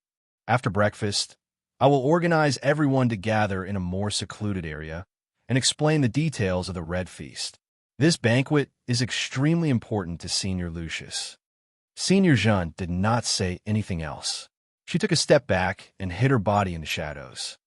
After breakfast, I will organize everyone to gather in a more secluded area and explain the details of the Red Feast. This banquet is extremely important to Senior Lucius. Senior Jean did not say anything else. She took a step back and hid her body in the shadows.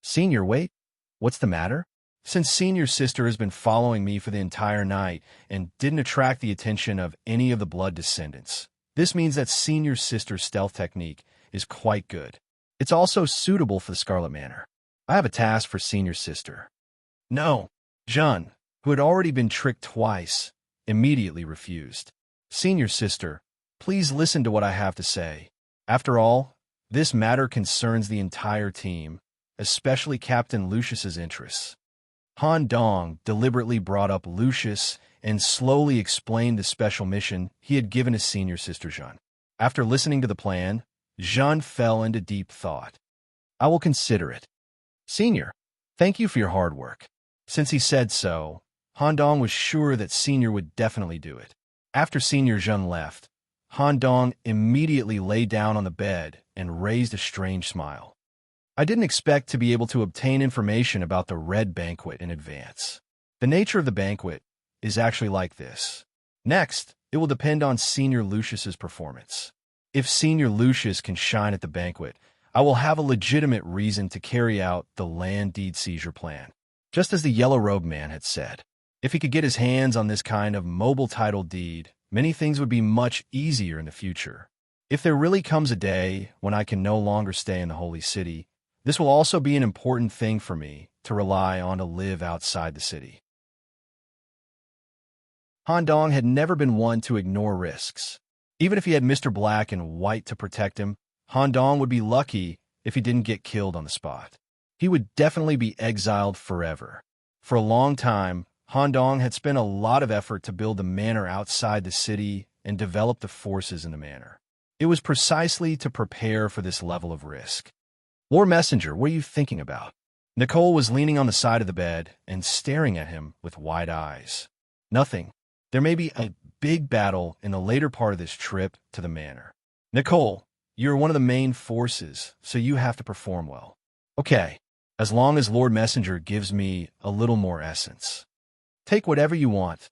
Senior, wait. What's the matter? Since Senior's sister has been following me for the entire night and didn't attract the attention of any of the blood descendants, this means that Senior's sister's stealth technique is quite good. It's also suitable for the Scarlet Manor. I have a task for Senior's sister. No, Jeanne, who had already been tricked twice, immediately refused. Senior's sister, please listen to what I have to say. After all, this matter concerns the entire team, especially Captain Lucius's interests. Han Dong deliberately brought up Lucius and slowly explained the special mission he had given his senior sister Jeanne. After listening to the plan, Jeanne fell into deep thought. I will consider it. Senior, thank you for your hard work. Since he said so, Han Dong was sure that Senior would definitely do it. After Senior Jeanne left, Han Dong immediately lay down on the bed and raised a strange smile. I didn't expect to be able to obtain information about the Red Banquet in advance. The nature of the banquet is actually like this. Next, it will depend on Senior Lucius's performance. If Senior Lucius can shine at the banquet, I will have a legitimate reason to carry out the land deed seizure plan. Just as the Yellow Robe Man had said, if he could get his hands on this kind of mobile title deed, many things would be much easier in the future. If there really comes a day when I can no longer stay in the Holy City, this will also be an important thing for me to rely on to live outside the city. Han Dong had never been one to ignore risks. Even if he had Mr. Black and White to protect him, Han Dong would be lucky if he didn't get killed on the spot. He would definitely be exiled forever. For a long time, Han Dong had spent a lot of effort to build the manor outside the city and develop the forces in the manor. It was precisely to prepare for this level of risk. War Messenger, what are you thinking about? Nicole was leaning on the side of the bed and staring at him with wide eyes. Nothing. There may be a big battle in the later part of this trip to the manor. Nicole, you're one of the main forces, so you have to perform well. Okay, as long as Lord Messenger gives me a little more essence. Take whatever you want.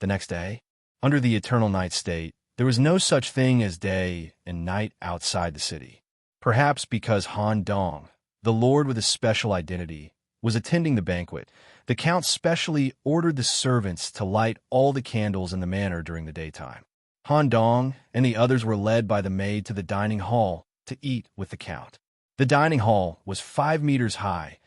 The next day, under the eternal night state, there was no such thing as day and night outside the city. Perhaps because Han Dong, the lord with a special identity, was attending the banquet, the Count specially ordered the servants to light all the candles in the manor during the daytime. Han Dong and the others were led by the maid to the dining hall to eat with the Count. The dining hall was 5 meters high,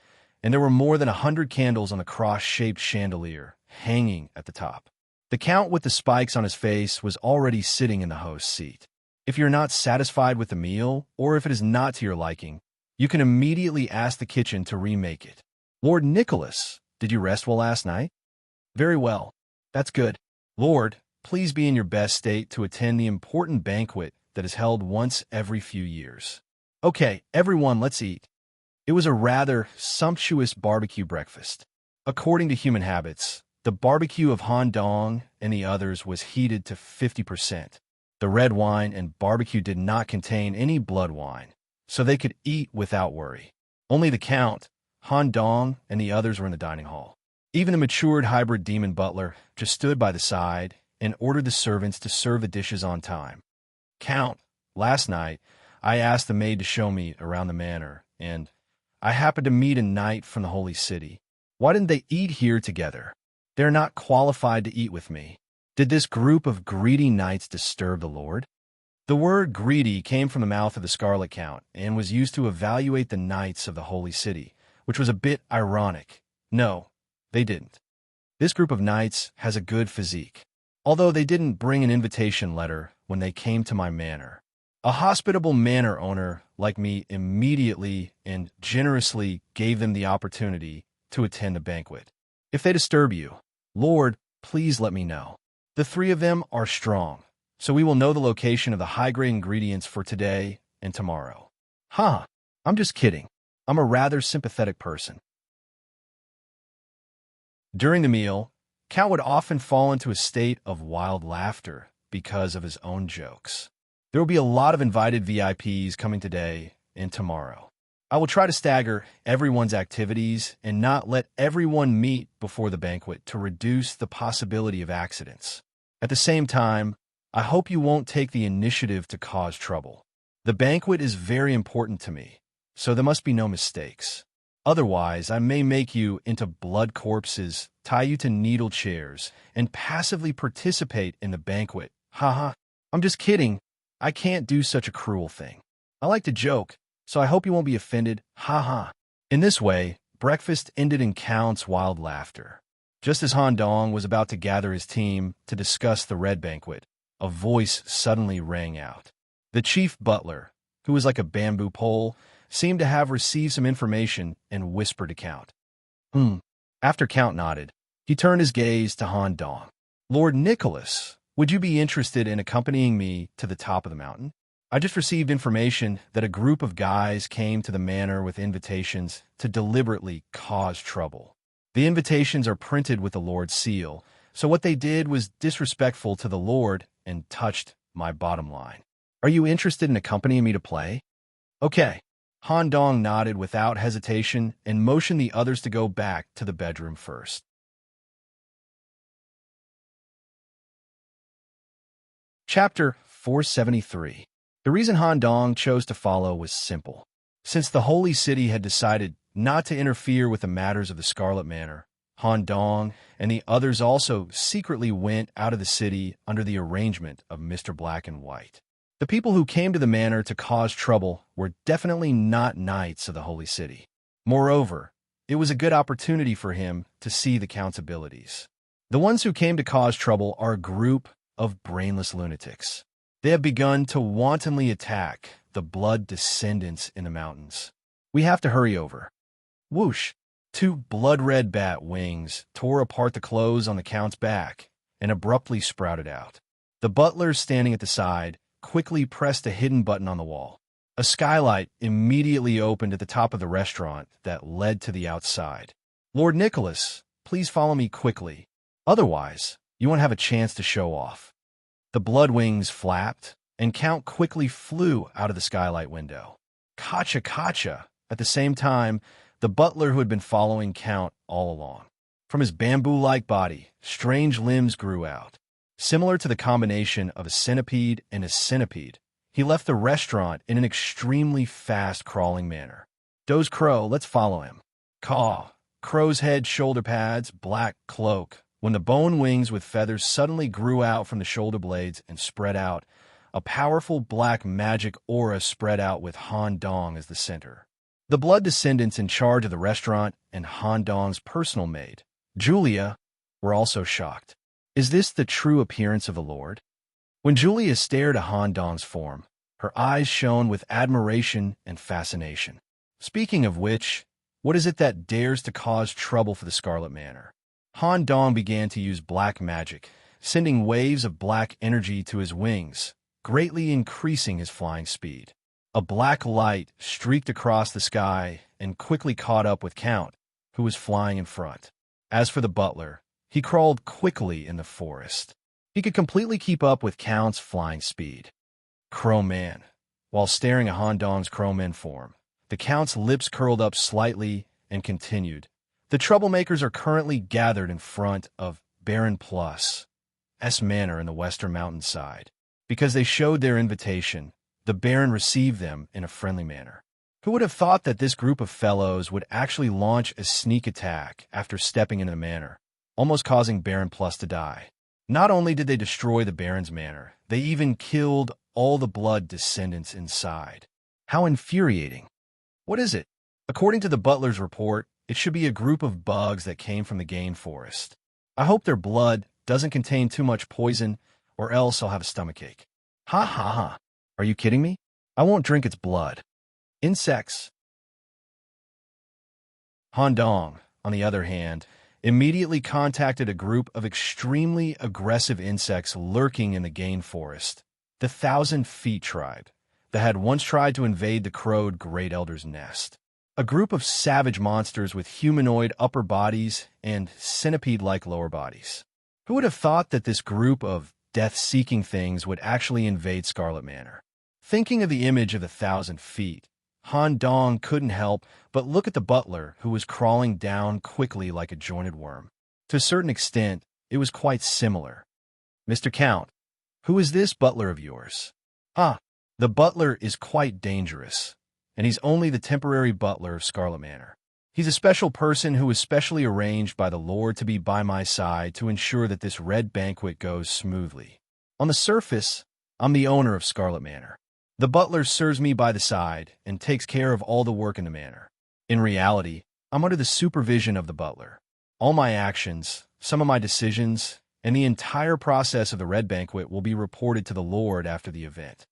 and there were more than 100 candles on a cross-shaped chandelier hanging at the top. The Count with the spikes on his face was already sitting in the host's seat. If you're not satisfied with the meal, or if it is not to your liking, you can immediately ask the kitchen to remake it. Lord Nicholas, did you rest well last night? Very well. That's good. Lord, please be in your best state to attend the important banquet that is held once every few years. Okay, everyone, let's eat. It was a rather sumptuous barbecue breakfast. According to human habits, the barbecue of Han Dong and the others was heated to 50%. The red wine and barbecue did not contain any blood wine, so they could eat without worry. Only the Count, Han Dong, and the others were in the dining hall. Even the matured hybrid demon butler just stood by the side and ordered the servants to serve the dishes on time. Count, last night, I asked the maid to show me around the manor, and I happened to meet a knight from the Holy City. Why didn't they eat here together? They're not qualified to eat with me. Did this group of greedy knights disturb the Lord? The word greedy came from the mouth of the Scarlet Count and was used to evaluate the knights of the Holy City, which was a bit ironic. No, they didn't. This group of knights has a good physique, although they didn't bring an invitation letter when they came to my manor. A hospitable manor owner like me immediately and generously gave them the opportunity to attend the banquet. If they disturb you, Lord, please let me know. The 3 of them are strong, so we will know the location of the high-grade ingredients for today and tomorrow. I'm just kidding. I'm a rather sympathetic person. During the meal, Count would often fall into a state of wild laughter because of his own jokes. There will be a lot of invited VIPs coming today and tomorrow. I will try to stagger everyone's activities and not let everyone meet before the banquet to reduce the possibility of accidents. At the same time, I hope you won't take the initiative to cause trouble. The banquet is very important to me, so there must be no mistakes. Otherwise, I may make you into blood corpses, tie you to needle chairs, and passively participate in the banquet. Haha. I'm just kidding. I can't do such a cruel thing. I like to joke, so I hope you won't be offended. Haha. In this way, breakfast ended in Count's wild laughter. Just as Han Dong was about to gather his team to discuss the red banquet, a voice suddenly rang out. The chief butler, who was like a bamboo pole, seemed to have received some information and whispered to Count. After Count nodded, he turned his gaze to Han Dong. Lord Nicholas, would you be interested in accompanying me to the top of the mountain? I just received information that a group of guys came to the manor with invitations to deliberately cause trouble. The invitations are printed with the Lord's seal, so what they did was disrespectful to the Lord and touched my bottom line. Are you interested in accompanying me to play? Okay. Han Dong nodded without hesitation and motioned the others to go back to the bedroom first. Chapter 473. The reason Han Dong chose to follow was simple. Since the Holy City had decided not to interfere with the matters of the Scarlet Manor, Han Dong and the others also secretly went out of the city under the arrangement of Mr. Black and White. The people who came to the manor to cause trouble were definitely not knights of the Holy City. Moreover, it was a good opportunity for him to see the Count's abilities. The ones who came to cause trouble are a group of brainless lunatics. They have begun to wantonly attack the blood descendants in the mountains. We have to hurry over. Whoosh! Two blood-red bat wings tore apart the clothes on the Count's back and abruptly sprouted out. The butler standing at the side quickly pressed a hidden button on the wall. A skylight immediately opened at the top of the restaurant that led to the outside. Lord Nicholas, please follow me quickly. Otherwise, you won't have a chance to show off. The blood wings flapped, and Count quickly flew out of the skylight window. Kacha kacha! At the same time, the butler who had been following Count all along. From his bamboo-like body, strange limbs grew out. Similar to the combination of a centipede and a centipede, he left the restaurant in an extremely fast crawling manner. Doze Crow, let's follow him. Caw. Crow's head, shoulder pads, black cloak. When the bone wings with feathers suddenly grew out from the shoulder blades and spread out, a powerful black magic aura spread out with Han Dong as the center. The blood descendants in charge of the restaurant and Han Dong's personal maid, Julia, were also shocked. Is this the true appearance of the Lord? When Julia stared at Han Dong's form, her eyes shone with admiration and fascination. Speaking of which, what is it that dares to cause trouble for the Scarlet Manor? Han Dong began to use black magic, sending waves of black energy to his wings, greatly increasing his flying speed. A black light streaked across the sky and quickly caught up with Count, who was flying in front. As for the butler, he crawled quickly in the forest. He could completely keep up with Count's flying speed. Crowman. While staring at Han Dong's crowman form, the Count's lips curled up slightly and continued. The troublemakers are currently gathered in front of Baron Plus S Manor in the western mountainside. Because they showed their invitation, the Baron received them in a friendly manner. Who would have thought that this group of fellows would actually launch a sneak attack after stepping into the manor, almost causing Baron Plus to die? Not only did they destroy the Baron's manor, they even killed all the blood descendants inside. How infuriating. What is it? According to the butler's report, it should be a group of bugs that came from the Gain Forest. I hope their blood doesn't contain too much poison, or else I'll have a stomachache. Ha ha ha. Are you kidding me? I won't drink its blood. Insects. Han Dong, on the other hand, immediately contacted a group of extremely aggressive insects lurking in the Gain Forest, the 1,000 Feet tribe, that had once tried to invade the crowed Great Elder's nest. A group of savage monsters with humanoid upper bodies and centipede-like lower bodies. Who would have thought that this group of death-seeking things would actually invade Scarlet Manor? Thinking of the image of the 1,000 Feet, Han Dong couldn't help but look at the butler, who was crawling down quickly like a jointed worm. To a certain extent, it was quite similar. Mr. Count, who is this butler of yours? Ah, the butler is quite dangerous, and he's only the temporary butler of Scarlet Manor. He's a special person who was specially arranged by the Lord to be by my side to ensure that this red banquet goes smoothly. On the surface, I'm the owner of Scarlet Manor. The butler serves me by the side and takes care of all the work in the manor. In reality, I'm under the supervision of the butler. All my actions, some of my decisions, and the entire process of the red banquet will be reported to the Lord after the event.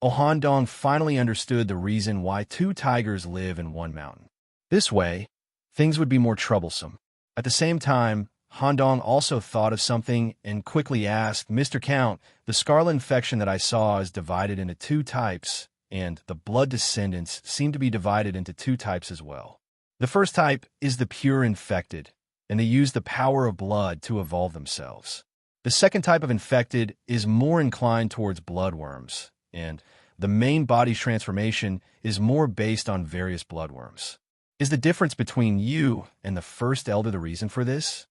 Ohandong finally understood the reason why two tigers live in one mountain. This way, things would be more troublesome. At the same time, Handong also thought of something and quickly asked, "Mr. Count, the scarlet infection that I saw is divided into two types, and the blood descendants seem to be divided into two types as well. The first type is the pure infected, and they use the power of blood to evolve themselves. The second type of infected is more inclined towards bloodworms, and the main body's transformation is more based on various bloodworms. Is the difference between you and the first elder the reason for this?"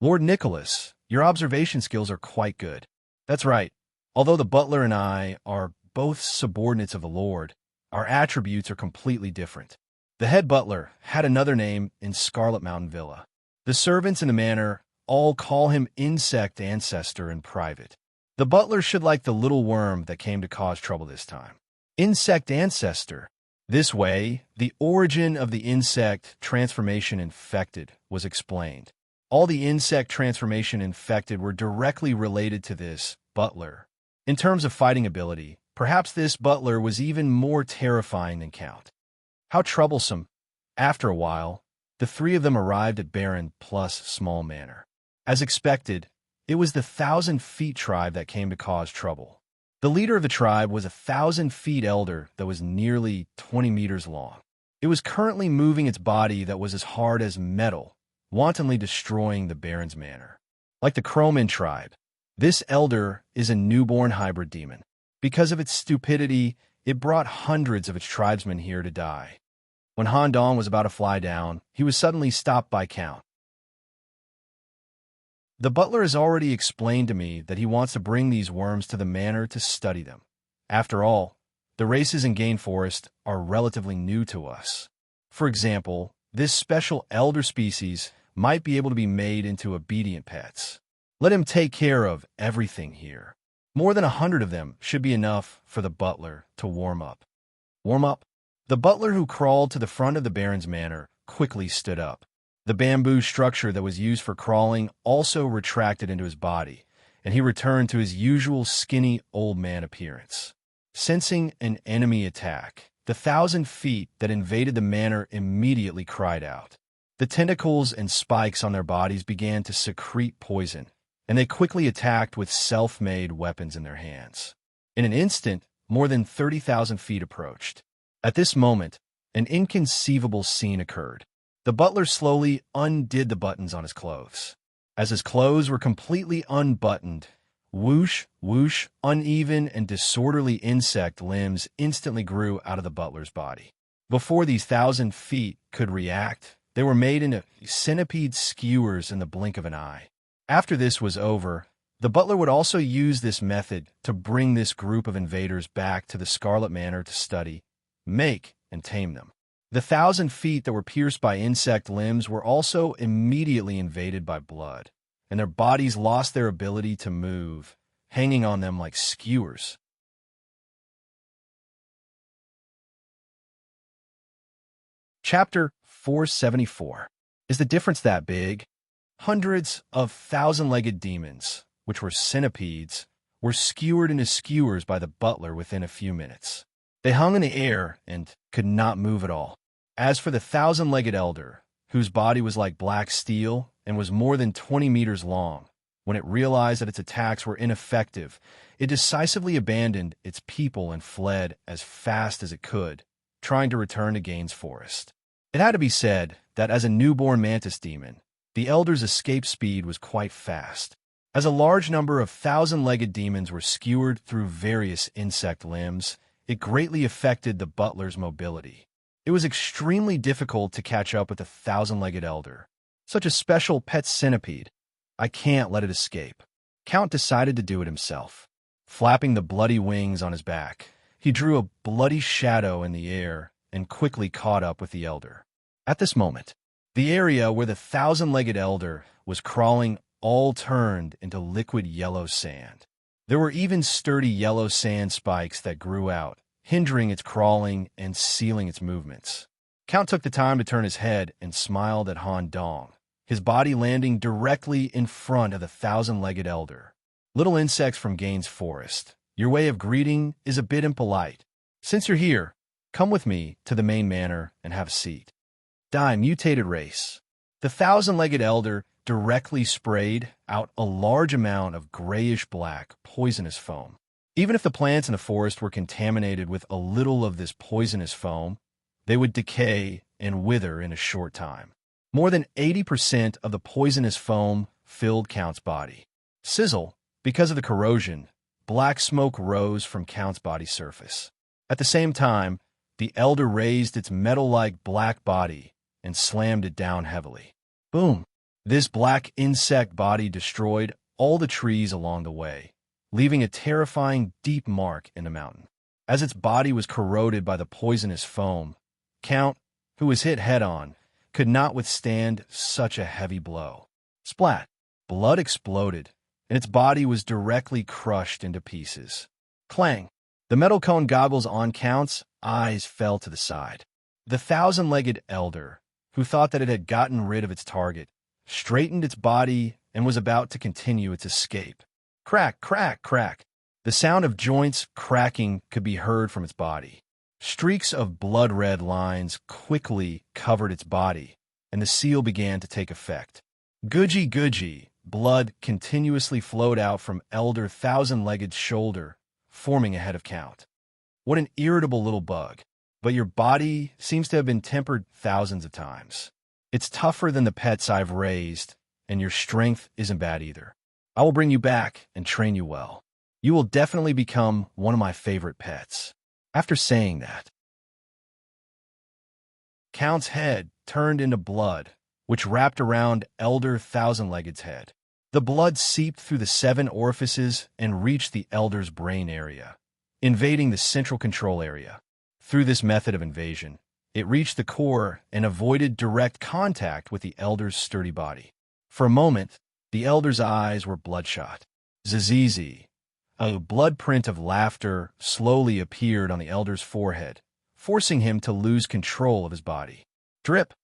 Lord Nicholas, your observation skills are quite good. That's right. Although the butler and I are both subordinates of the Lord, our attributes are completely different. The head butler had another name in Scarlet Mountain Villa. The servants in the manor all call him Insect Ancestor in private. The butler should like the little worm that came to cause trouble this time. Insect Ancestor. This way, the origin of the insect transformation infected was explained. All the insect transformation infected were directly related to this butler. In terms of fighting ability, perhaps this butler was even more terrifying than Count. How troublesome. After a while, the three of them arrived at Baron plus Small Manor. As expected, it was the 1,000 Feet tribe that came to cause trouble. The leader of the tribe was a 1,000 feet elder that was nearly 20 meters long. It was currently moving its body that was as hard as metal, wantonly destroying the Baron's manor. Like the Croman tribe, this elder is a newborn hybrid demon. Because of its stupidity, it brought hundreds of its tribesmen here to die. When Handong was about to fly down, he was suddenly stopped by Count. The butler has already explained to me that he wants to bring these worms to the manor to study them. After all, the races in Gain Forest are relatively new to us. For example, this special elder species might be able to be made into obedient pets. Let him take care of everything here. More than 100 of them should be enough for the butler to warm up. Warm up? The butler who crawled to the front of the Baron's manor quickly stood up. The bamboo structure that was used for crawling also retracted into his body, and he returned to his usual skinny old man appearance. Sensing an enemy attack, the 1,000 feet that invaded the manor immediately cried out. The tentacles and spikes on their bodies began to secrete poison, and they quickly attacked with self-made weapons in their hands. In an instant, more than 30,000 feet approached. At this moment, an inconceivable scene occurred. The butler slowly undid the buttons on his clothes. As his clothes were completely unbuttoned, whoosh, whoosh, uneven and disorderly insect limbs instantly grew out of the butler's body. Before these 1,000 feet could react, they were made into centipede skewers in the blink of an eye. After this was over, the butler would also use this method to bring this group of invaders back to the Scarlet Manor to study, make, and tame them. The 1,000 feet that were pierced by insect limbs were also immediately invaded by blood, and their bodies lost their ability to move, hanging on them like skewers. Chapter 474. Is the difference that big? Hundreds of 1,000-legged demons, which were centipedes, were skewered into skewers by the butler within a few minutes. They hung in the air and could not move at all. As for the 1,000-legged elder, whose body was like black steel and was more than 20 meters long, when it realized that its attacks were ineffective, it decisively abandoned its people and fled as fast as it could, trying to return to Gaines Forest. It had to be said that as a newborn mantis demon, the elder's escape speed was quite fast. As a large number of 1,000-legged demons were skewered through various insect limbs, it greatly affected the butler's mobility. It was extremely difficult to catch up with the 1,000-legged elder. Such a special pet centipede. I can't let it escape. Count decided to do it himself. Flapping the bloody wings on his back, he drew a bloody shadow in the air and quickly caught up with the elder. At this moment, the area where the thousand-legged elder was crawling all turned into liquid yellow sand. There were even sturdy yellow sand spikes that grew out, hindering its crawling and sealing its movements. Count took the time to turn his head and smiled at Han Dong, his body landing directly in front of the thousand-legged elder. Little insects from Gaines Forest, your way of greeting is a bit impolite. Since you're here, come with me to the main manor and have a seat. Die, mutated race. The thousand-legged elder directly sprayed out a large amount of grayish-black, poisonous foam. Even if the plants in the forest were contaminated with a little of this poisonous foam, they would decay and wither in a short time. More than 80% of the poisonous foam filled Count's body. Sizzle, because of the corrosion, black smoke rose from Count's body surface. At the same time, the elder raised its metal-like black body and slammed it down heavily. Boom! This black insect body destroyed all the trees along the way, leaving a terrifying deep mark in the mountain. As its body was corroded by the poisonous foam, Count, who was hit head-on, could not withstand such a heavy blow. Splat! Blood exploded, and its body was directly crushed into pieces. Clang! The metal cone goggles on Count's eyes fell to the side. The thousand-legged elder, who thought that it had gotten rid of its target, straightened its body and was about to continue its escape. Crack, crack, crack. The sound of joints cracking could be heard from its body. Streaks of blood-red lines quickly covered its body, and the seal began to take effect. Goodgy, goodgy, blood continuously flowed out from Elder Thousand-Legged's shoulder, forming a head of Count. What an irritable little bug. But your body seems to have been tempered thousands of times. It's tougher than the pets I've raised, and your strength isn't bad either. I will bring you back and train you well. You will definitely become one of my favorite pets. After saying that, Count's head turned into blood, which wrapped around Elder Thousand-Legged's head. The blood seeped through the 7 orifices and reached the Elder's brain area, invading the central control area. Through this method of invasion, it reached the core and avoided direct contact with the Elder's sturdy body. For a moment, the Elder's eyes were bloodshot. Zizizi. A blood print of laughter slowly appeared on the Elder's forehead, forcing him to lose control of his body. Drip.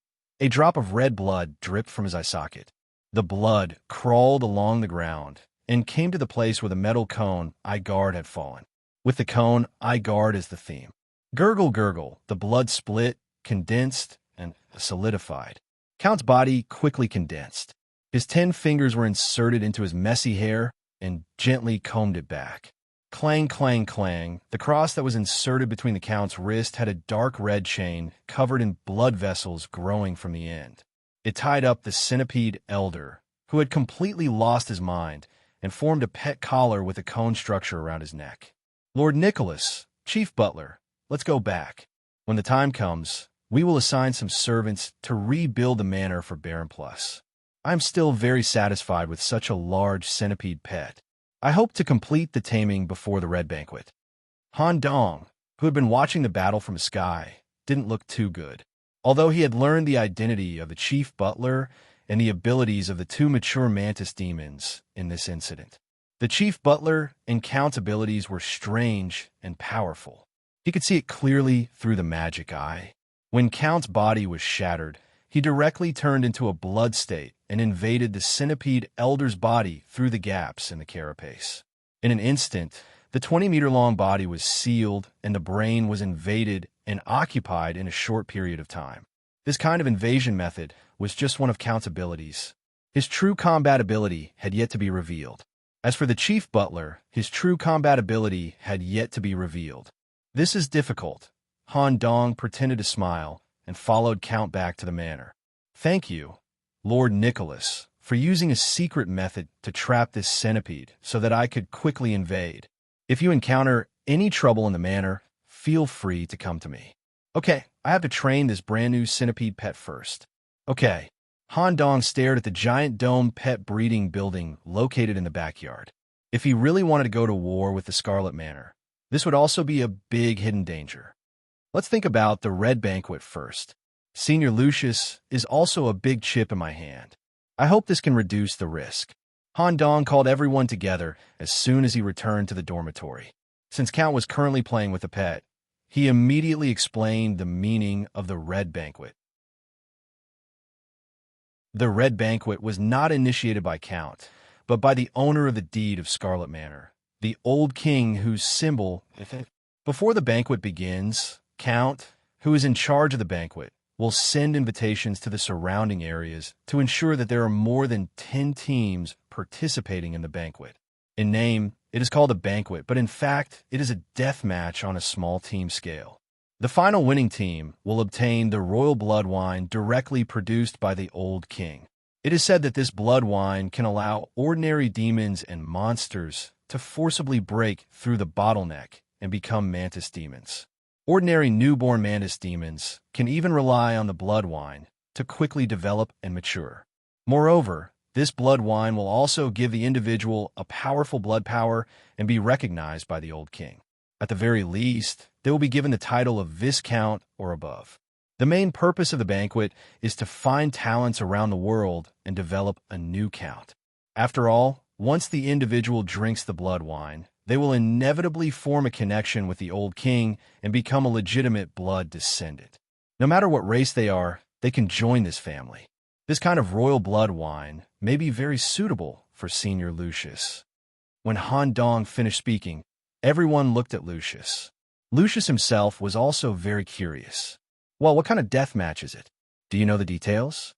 A drop of red blood dripped from his eye socket. The blood crawled along the ground and came to the place where the metal cone eye guard had fallen, with the cone eye guard as the theme. Gurgle, gurgle, the blood split, condensed, and solidified. Count's body quickly condensed. His 10 fingers were inserted into his messy hair and gently combed it back. Clang, clang, clang. The cross that was inserted between the Count's wrist had a dark red chain covered in blood vessels growing from the end. It tied up the centipede elder, who had completely lost his mind, and formed a pet collar with a cone structure around his neck. Lord Nicholas, Chief Butler, let's go back. When the time comes, we will assign some servants to rebuild the manor for Baron Plus. I'm still very satisfied with such a large centipede pet. I hope to complete the taming before the Red Banquet. Han Dong, who had been watching the battle from the sky, didn't look too good. Although he had learned the identity of the Chief Butler and the abilities of the 2 mature mantis demons in this incident. The Chief Butler and Count's abilities were strange and powerful. He could see it clearly through the magic eye. When Count's body was shattered, he directly turned into a blood state and invaded the centipede elder's body through the gaps in the carapace. In an instant, the 20-meter-long body was sealed and the brain was invaded and occupied in a short period of time. This kind of invasion method was just one of Count's abilities. His true combat ability had yet to be revealed. As for the Chief Butler, his true combat ability had yet to be revealed. This is difficult. Han Dong pretended to smile and followed Count back to the manor. Thank you, Lord Nicholas, for using a secret method to trap this centipede so that I could quickly invade. If you encounter any trouble in the manor, feel free to come to me. Okay, I have to train this brand new centipede pet first. Okay. Han Dong stared at the giant dome pet breeding building located in the backyard. If he really wanted to go to war with the Scarlet Manor, this would also be a big hidden danger. Let's think about the Red Banquet first. Senior Lucius is also a big chip in my hand. I hope this can reduce the risk. Han Dong called everyone together as soon as he returned to the dormitory. Since Count was currently playing with a pet, he immediately explained the meaning of the Red Banquet. The Red Banquet was not initiated by Count, but by the owner of the deed of Scarlet Manor, the old king whose symbol... Before the banquet begins, Count, who is in charge of the banquet, will send invitations to the surrounding areas to ensure that there are more than 10 teams participating in the banquet. In name, it is called a banquet, but in fact, it is a death match on a small team scale. The final winning team will obtain the royal blood wine directly produced by the old king. It is said that this blood wine can allow ordinary demons and monsters to forcibly break through the bottleneck and become mantis demons. Ordinary newborn mantis demons can even rely on the blood wine to quickly develop and mature. Moreover, this blood wine will also give the individual a powerful blood power and be recognized by the old king. At the very least, they will be given the title of Viscount or above. The main purpose of the banquet is to find talents around the world and develop a new count. After all, once the individual drinks the blood wine, they will inevitably form a connection with the old king and become a legitimate blood descendant. No matter what race they are, they can join this family. This kind of royal blood wine may be very suitable for Senior Lucius. When Han Dong finished speaking, everyone looked at Lucius. Lucius himself was also very curious. Well, what kind of death match is it? Do you know the details?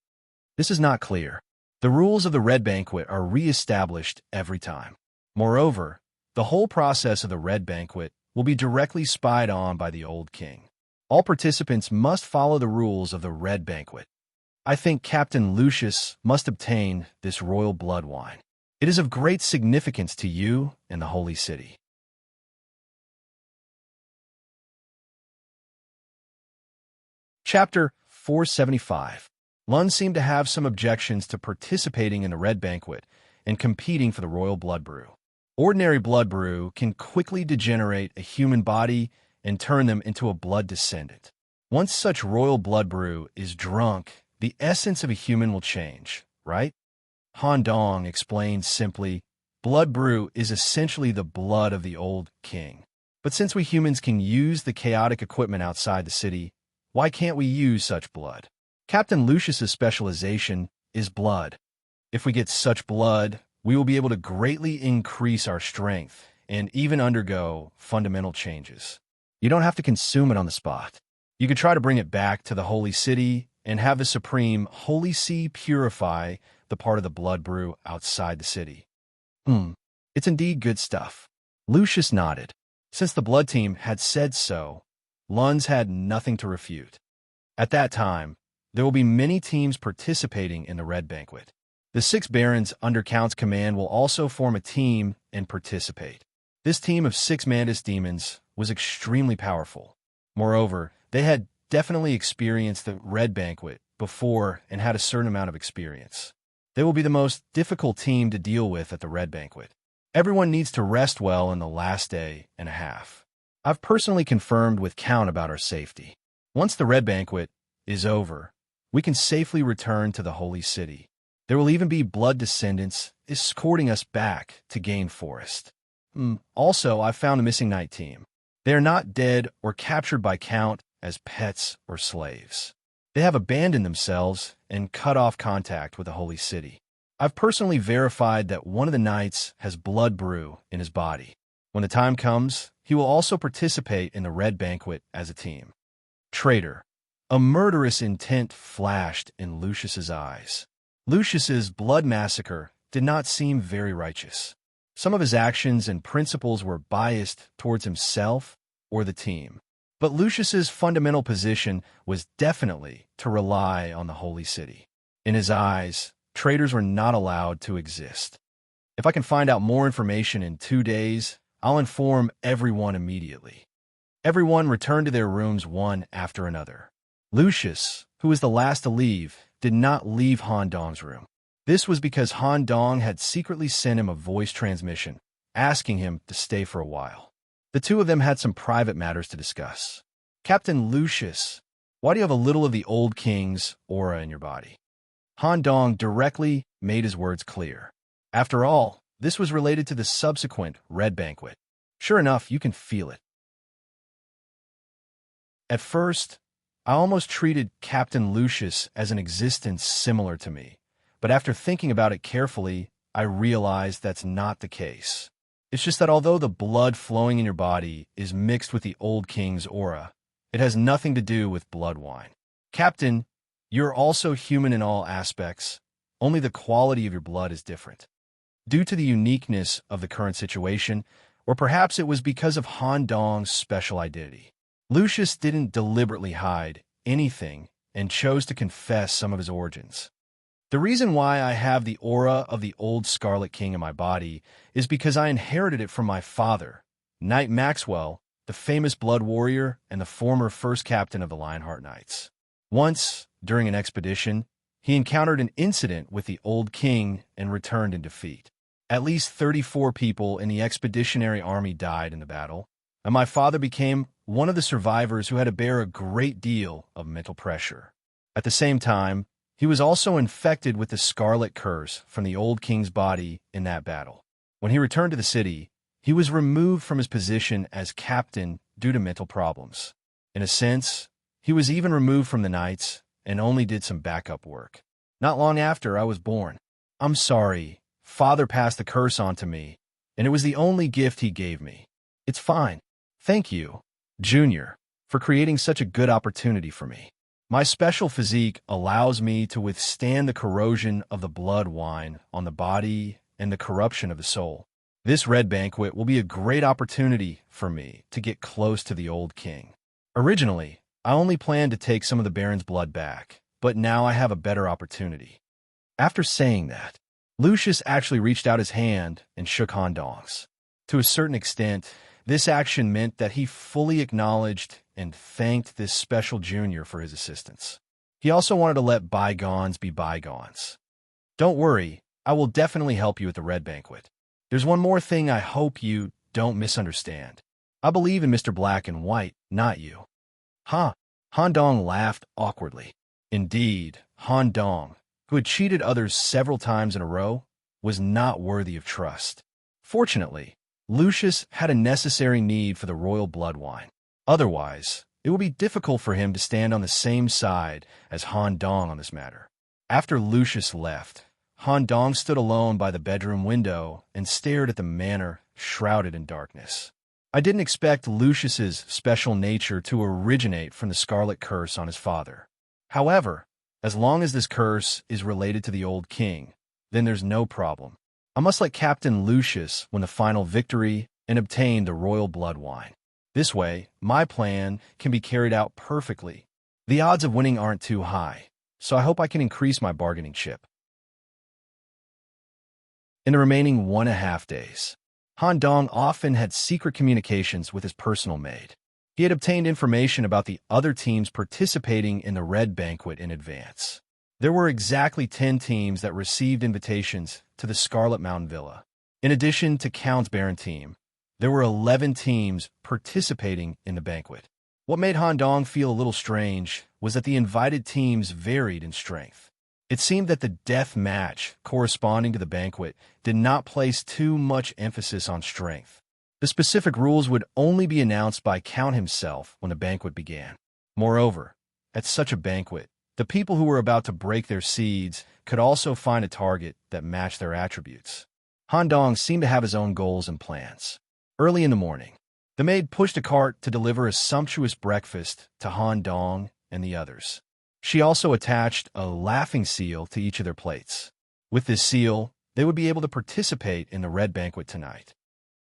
This is not clear. The rules of the Red Banquet are re-established every time. Moreover, the whole process of the Red Banquet will be directly spied on by the old king. All participants must follow the rules of the Red Banquet. I think Captain Lucius must obtain this royal blood wine. It is of great significance to you and the Holy City. Chapter 475. Lun seemed to have some objections to participating in the Red Banquet and competing for the royal blood brew. Ordinary blood brew can quickly degenerate a human body and turn them into a blood descendant. Once such royal blood brew is drunk, the essence of a human will change, right? Han Dong explained simply, blood brew is essentially the blood of the old king. But since we humans can use the chaotic equipment outside the city, why can't we use such blood? Captain Lucius's specialization is blood. If we get such blood, we will be able to greatly increase our strength and even undergo fundamental changes. You don't have to consume it on the spot. You could try to bring it back to the Holy City and have the Supreme Holy See purify the part of the blood brew outside the city. It's indeed good stuff. Lucius nodded. Since the blood team had said so, Lun's had nothing to refute. At that time, there will be many teams participating in the Red Banquet. The 6 barons under Count's command will also form a team and participate. This team of 6 mantis demons was extremely powerful. Moreover, they had definitely experienced the Red Banquet before and had a certain amount of experience. They will be the most difficult team to deal with at the Red Banquet. Everyone needs to rest well in the last day and a half. I've personally confirmed with Count about our safety. Once the Red Banquet is over, we can safely return to the Holy City. There will even be blood descendants escorting us back to Gain Forest. Also, I found the missing night team. They are not dead or captured by Count as pets or slaves. They have abandoned themselves and cut off contact with the Holy City. I've personally verified that one of the knights has blood brew in his body. When the time comes, he will also participate in the Red Banquet as a team. Traitor. A murderous intent flashed in Lucius's eyes. Lucius's blood massacre did not seem very righteous. Some of his actions and principles were biased towards himself or the team. But Lucius's fundamental position was definitely to rely on the Holy City. In his eyes, traitors were not allowed to exist. If I can find out more information in 2 days, I'll inform everyone immediately. Everyone returned to their rooms one after another. Lucius, who was the last to leave, did not leave Han Dong's room. This was because Han Dong had secretly sent him a voice transmission, asking him to stay for a while. The two of them had some private matters to discuss. Captain Lucius, Why do you have a little of the old king's aura in your body? Han Dong directly made his words clear. After all, this was related to the subsequent Red Banquet. Sure enough, you can feel it. At first, I almost treated Captain Lucius as an existence similar to me, but after thinking about it carefully, I realized that's not the case. It's just that although the blood flowing in your body is mixed with the old king's aura, it has nothing to do with blood wine. Captain, you're also human in all aspects, only the quality of your blood is different. Due to the uniqueness of the current situation, or perhaps it was because of Han Dong's special identity. Lucius didn't deliberately hide anything and chose to confess some of his origins. The reason why I have the aura of the old Scarlet King in my body is because I inherited it from my father, Knight Maxwell, the famous blood warrior and the former first captain of the Lionheart Knights. Once, during an expedition, he encountered an incident with the old king and returned in defeat. At least 34 people in the expeditionary army died in the battle, and my father became one of the survivors who had to bear a great deal of mental pressure. At the same time, he was also infected with the Scarlet Curse from the old king's body in that battle. When he returned to the city, he was removed from his position as captain due to mental problems. In a sense, he was even removed from the knights and only did some backup work. Not long after I was born. I'm sorry, Father passed the curse on to me, and it was the only gift he gave me. It's fine. Thank you, Junior, for creating such a good opportunity for me. My special physique allows me to withstand the corrosion of the blood wine on the body and the corruption of the soul. This Red Banquet will be a great opportunity for me to get close to the old king. Originally, I only planned to take some of the Baron's blood back, but now I have a better opportunity. After saying that, Lucius actually reached out his hand and shook Han Dong's. To a certain extent, this action meant that he fully acknowledged and thanked this special junior for his assistance. He also wanted to let bygones be bygones. Don't worry, I will definitely help you at the Red Banquet. There's one more thing I hope you don't misunderstand. I believe in Mr. Black and White, not you. Huh? Han Dong laughed awkwardly. Indeed, Han Dong, who had cheated others several times in a row, was not worthy of trust. Fortunately, Lucius had a necessary need for the royal blood wine. Otherwise, it would be difficult for him to stand on the same side as Han Dong on this matter. After Lucius left, Han Dong stood alone by the bedroom window and stared at the manor shrouded in darkness. I didn't expect Lucius's special nature to originate from the Scarlet Curse on his father. However, as long as this curse is related to the old king, then there's no problem. I must let Captain Lucius win the final victory and obtain the royal blood wine. This way, my plan can be carried out perfectly. The odds of winning aren't too high, so I hope I can increase my bargaining chip. In the remaining 1.5 days, Han Dong often had secret communications with his personal maid. He had obtained information about the other teams participating in the Red Banquet in advance. There were exactly 10 teams that received invitations to the Scarlet Mountain Villa. In addition to Count's Baron team, there were 11 teams participating in the banquet. What made Han Dong feel a little strange was that the invited teams varied in strength. It seemed that the death match corresponding to the banquet did not place too much emphasis on strength. The specific rules would only be announced by Count himself when the banquet began. Moreover, at such a banquet, the people who were about to break their seeds could also find a target that matched their attributes. Han Dong seemed to have his own goals and plans. Early in the morning, the maid pushed a cart to deliver a sumptuous breakfast to Han Dong and the others. She also attached a laughing seal to each of their plates. With this seal, they would be able to participate in the Red Banquet tonight.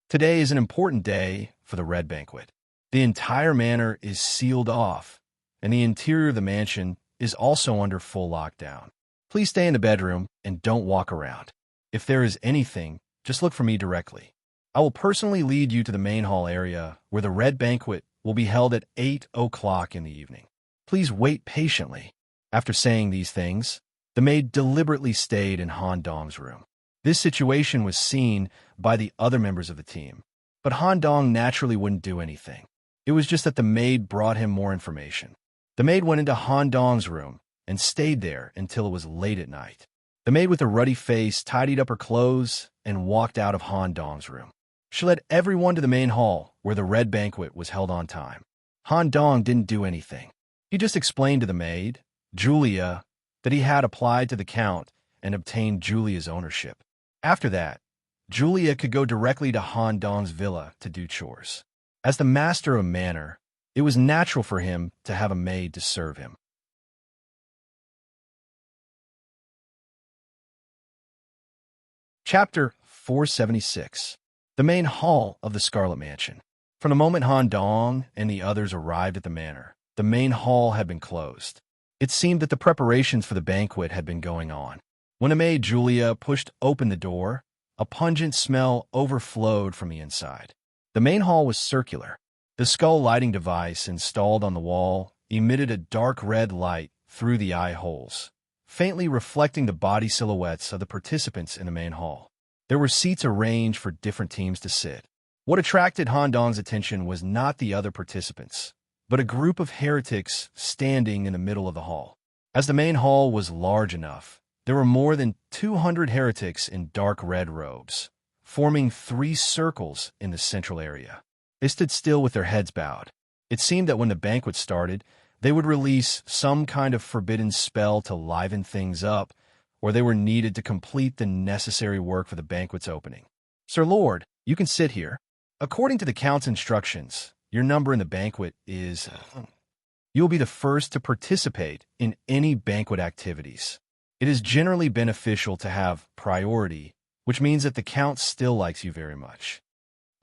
Today is an important day for the Red Banquet. The entire manor is sealed off, and the interior of the mansion is also under full lockdown. Please stay in the bedroom and don't walk around. If there is anything, just look for me directly. I will personally lead you to the main hall area where the Red Banquet will be held at 8 o'clock in the evening. Please wait patiently. After saying these things, the maid deliberately stayed in Han Dong's room. This situation was seen by the other members of the team, but Han Dong naturally wouldn't do anything. It was just that the maid brought him more information. The maid went into Han Dong's room and stayed there until it was late at night. The maid with a ruddy face tidied up her clothes and walked out of Han Dong's room. She led everyone to the main hall where the red banquet was held on time. Han Dong didn't do anything. He just explained to the maid, Julia, that he had applied to the Count and obtained Julia's ownership. After that, Julia could go directly to Han Dong's villa to do chores. As the master of a manor, it was natural for him to have a maid to serve him. Chapter 476. The main hall of the Scarlet Mansion. From the moment Han Dong and the others arrived at the manor, the main hall had been closed. It seemed that the preparations for the banquet had been going on. When the maid Julia pushed open the door, a pungent smell overflowed from the inside. The main hall was circular. The skull lighting device installed on the wall emitted a dark red light through the eye holes, faintly reflecting the body silhouettes of the participants in the main hall. There were seats arranged for different teams to sit. What attracted Han Dong's attention was not the other participants, but a group of heretics standing in the middle of the hall. As the main hall was large enough, there were more than 200 heretics in dark red robes, forming 3 circles in the central area. They stood still with their heads bowed. It seemed that when the banquet started, they would release some kind of forbidden spell to liven things up, or they were needed to complete the necessary work for the banquet's opening. Sir Lord, you can sit here. According to the Count's instructions, your number in the banquet is... You will be the first to participate in any banquet activities. It is generally beneficial to have priority, which means that the Count still likes you very much.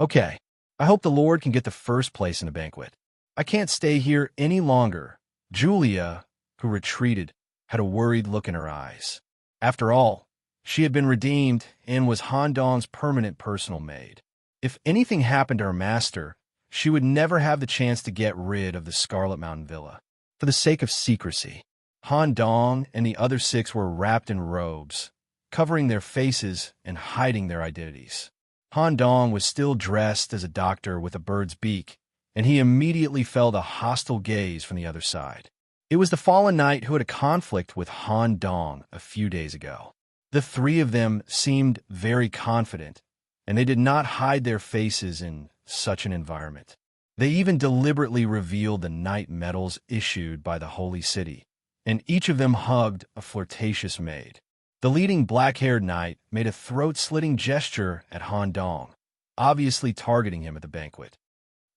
Okay, I hope the Lord can get the first place in the banquet. I can't stay here any longer. Julia, who retreated, had a worried look in her eyes. After all, she had been redeemed and was Han Dong's permanent personal maid. If anything happened to her master, she would never have the chance to get rid of the Scarlet Mountain Villa. For the sake of secrecy, Han Dong and the other 6 were wrapped in robes, covering their faces and hiding their identities. Han Dong was still dressed as a doctor with a bird's beak, and he immediately felt a hostile gaze from the other side. It was the fallen knight who had a conflict with Han Dong a few days ago. The 3 of them seemed very confident, and they did not hide their faces in such an environment. They even deliberately revealed the knight medals issued by the Holy City, and each of them hugged a flirtatious maid. The leading black-haired knight made a throat-slitting gesture at Han Dong, obviously targeting him at the banquet.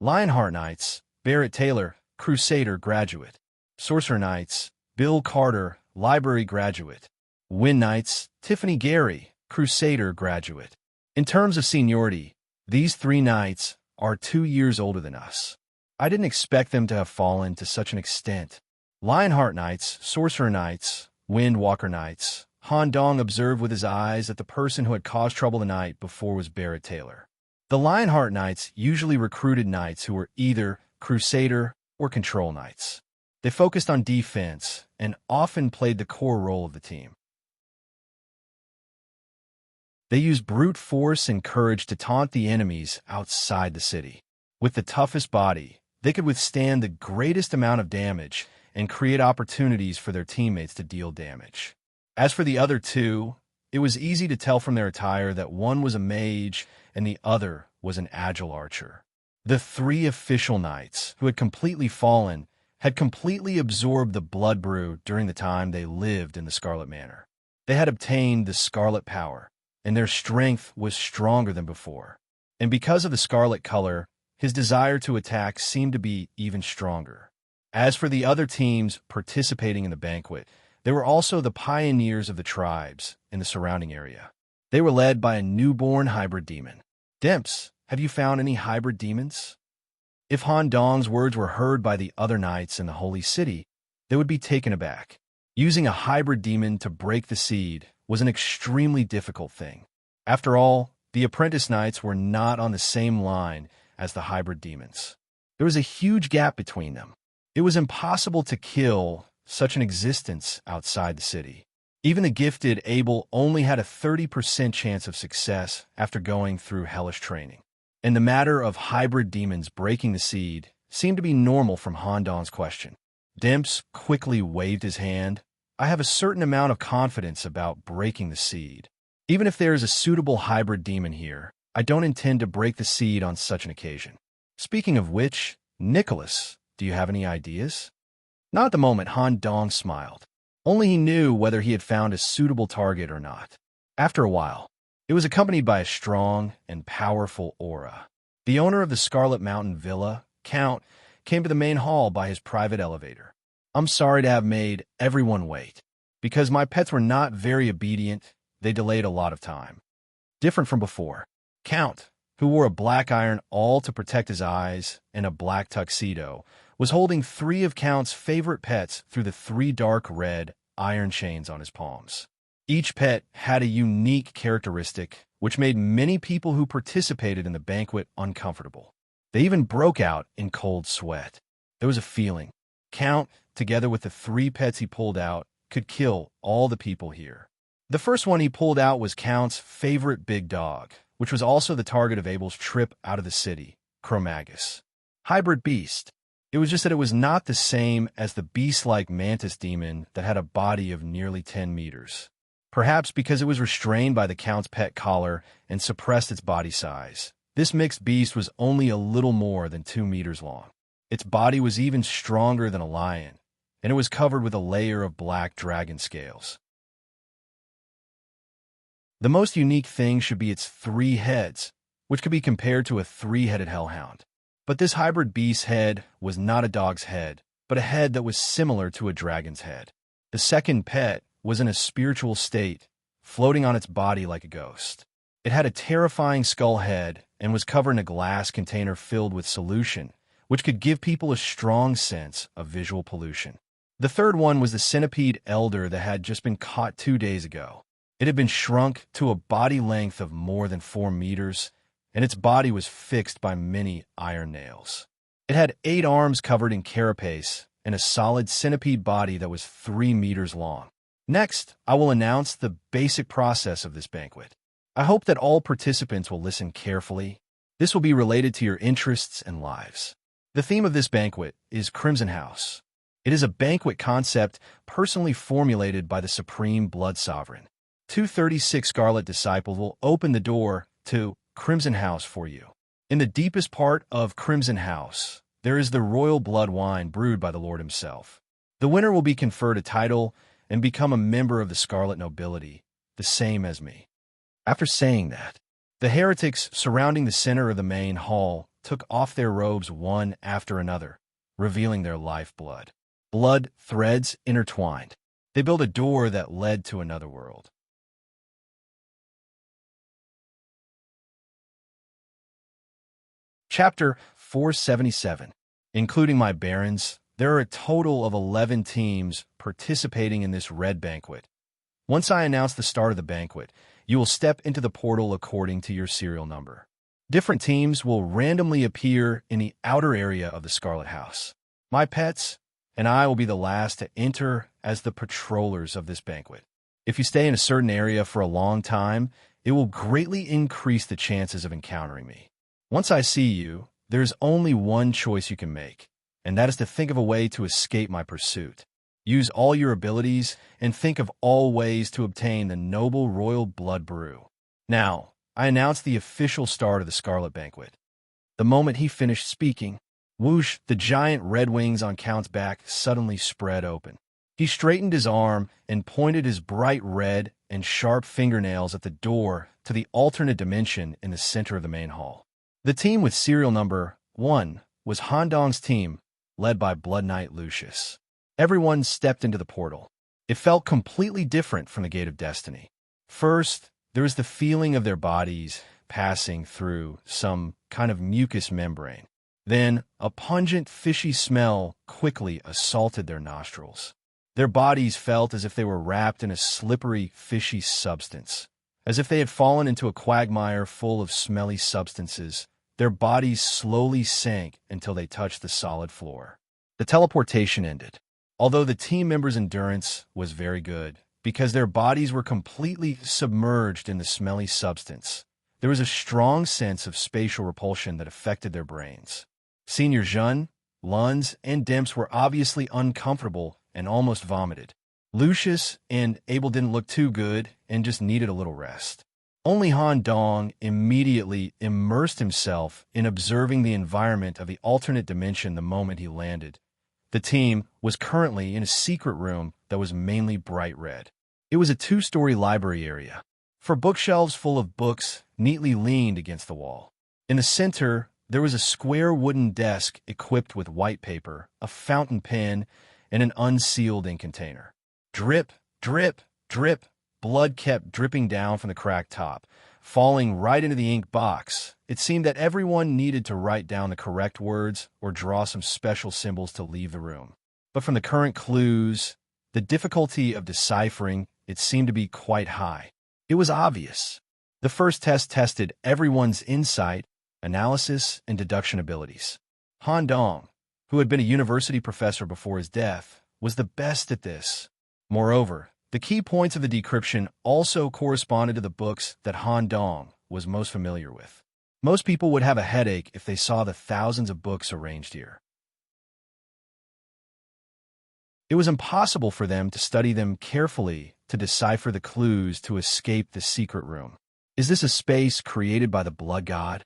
Lionheart Knights, Barrett Taylor, Crusader graduate. Sorcerer Knights, Bill Carter, library graduate. Wind Knights, Tiffany Gary, Crusader graduate. In terms of seniority, these 3 knights are 2 years older than us. I didn't expect them to have fallen to such an extent. Lionheart Knights, Sorcerer Knights, Windwalker Knights. Han Dong observed with his eyes that the person who had caused trouble the night before was Barrett Taylor. The Lionheart Knights usually recruited knights who were either Crusader or Control Knights. They focused on defense and often played the core role of the team. They used brute force and courage to taunt the enemies outside the city. With the toughest body, they could withstand the greatest amount of damage and create opportunities for their teammates to deal damage. As for the other 2, it was easy to tell from their attire that one was a mage and the other was an agile archer. The 3 official knights, who had completely fallen, had completely absorbed the blood brew during the time they lived in the Scarlet Manor. They had obtained the Scarlet Power, and their strength was stronger than before. And because of the scarlet color, his desire to attack seemed to be even stronger. As for the other teams participating in the banquet, they were also the pioneers of the tribes in the surrounding area. They were led by a newborn hybrid demon. Demps, have you found any hybrid demons? If Han Dong's words were heard by the other knights in the Holy City, they would be taken aback. Using a hybrid demon to break the seed was an extremely difficult thing. After all, the apprentice knights were not on the same line as the hybrid demons. There was a huge gap between them. It was impossible to kill such an existence outside the city. Even the gifted Abel only had a 30% chance of success after going through hellish training. And the matter of hybrid demons breaking the seed seemed to be normal from Han Dong's question. Dimps quickly waved his hand. I have a certain amount of confidence about breaking the seed. Even if there is a suitable hybrid demon here, I don't intend to break the seed on such an occasion. Speaking of which, Nicholas, do you have any ideas? Not at the moment, Han Dong smiled. Only he knew whether he had found a suitable target or not. After a while, it was accompanied by a strong and powerful aura. The owner of the Scarlet Mountain Villa, Count, came to the main hall by his private elevator. I'm sorry to have made everyone wait. Because my pets were not very obedient, they delayed a lot of time. Different from before, Count, who wore a black iron all to protect his eyes and a black tuxedo, was holding 3 of Count's favorite pets through the 3 dark red iron chains on his palms. Each pet had a unique characteristic, which made many people who participated in the banquet uncomfortable. They even broke out in cold sweat. There was a feeling. Count, together with the 3 pets he pulled out, could kill all the people here. The first one he pulled out was Count's favorite big dog, which was also the target of Abel's trip out of the city, Chromagus. Hybrid beast. It was just that it was not the same as the beast-like mantis demon that had a body of nearly 10 meters. Perhaps because it was restrained by the Count's pet collar and suppressed its body size, this mixed beast was only a little more than 2 meters long. Its body was even stronger than a lion, and it was covered with a layer of black dragon scales. The most unique thing should be its 3 heads, which could be compared to a 3-headed hellhound. But this hybrid beast's head was not a dog's head, but a head that was similar to a dragon's head. The second pet was in a spiritual state, floating on its body like a ghost. It had a terrifying skull head and was covered in a glass container filled with solution, which could give people a strong sense of visual pollution. The third one was the centipede elder that had just been caught 2 days ago. It had been shrunk to a body length of more than 4 meters, and its body was fixed by many iron nails. It had 8 arms covered in carapace and a solid centipede body that was 3 meters long. Next, I will announce the basic process of this banquet. I hope that all participants will listen carefully. This will be related to your interests and lives. The theme of this banquet is Crimson House. It is a banquet concept personally formulated by the Supreme Blood Sovereign. 236 Scarlet Disciples will open the door to Crimson House for you. In the deepest part of Crimson House, there is the royal blood wine brewed by the Lord himself. The winner will be conferred a title and become a member of the Scarlet Nobility, the same as me. After saying that, the heretics surrounding the center of the main hall took off their robes one after another, revealing their lifeblood. Blood threads intertwined. They built a door that led to another world. Chapter 477. Including my barons, there are a total of 11 teams participating in this red banquet. Once I announce the start of the banquet, you will step into the portal according to your serial number. Different teams will randomly appear in the outer area of the Scarlet House. My pets and I will be the last to enter as the patrollers of this banquet. If you stay in a certain area for a long time, it will greatly increase the chances of encountering me. Once I see you, there is only one choice you can make, and that is to think of a way to escape my pursuit. Use all your abilities and think of all ways to obtain the noble royal blood brew. Now, I announce the official start of the Scarlet Banquet. The moment he finished speaking, whoosh, the giant red wings on Count's back suddenly spread open. He straightened his arm and pointed his bright red and sharp fingernails at the door to the alternate dimension in the center of the main hall. The team with serial number 1 was Han Dong's team, led by Blood Knight Lucius. Everyone stepped into the portal. It felt completely different from the Gate of Destiny. First, there was the feeling of their bodies passing through some kind of mucous membrane. Then, a pungent, fishy smell quickly assaulted their nostrils. Their bodies felt as if they were wrapped in a slippery, fishy substance. As if they had fallen into a quagmire full of smelly substances, their bodies slowly sank until they touched the solid floor. The teleportation ended. Although the team members' endurance was very good, because their bodies were completely submerged in the smelly substance, there was a strong sense of spatial repulsion that affected their brains. Senior Jun, Luns and Dimps were obviously uncomfortable and almost vomited. Lucius and Abel didn't look too good and just needed a little rest. Only Han Dong immediately immersed himself in observing the environment of the alternate dimension the moment he landed. The team was currently in a secret room that was mainly bright red. It was a two-story library area. For bookshelves full of books neatly leaned against the wall. In the center, there was a square wooden desk equipped with white paper, a fountain pen, and an unsealed ink container. Drip, drip, drip. Blood kept dripping down from the cracked top, falling right into the ink box. It seemed that everyone needed to write down the correct words or draw some special symbols to leave the room. But from the current clues, the difficulty of deciphering, it seemed to be quite high. It was obvious. The first test tested everyone's insight, analysis, and deduction abilities. Han Dong, who had been a university professor before his death, was the best at this. Moreover, the key points of the decryption also corresponded to the books that Han Dong was most familiar with. Most people would have a headache if they saw the thousands of books arranged here. It was impossible for them to study them carefully to decipher the clues to escape the secret room. Is this a space created by the blood god?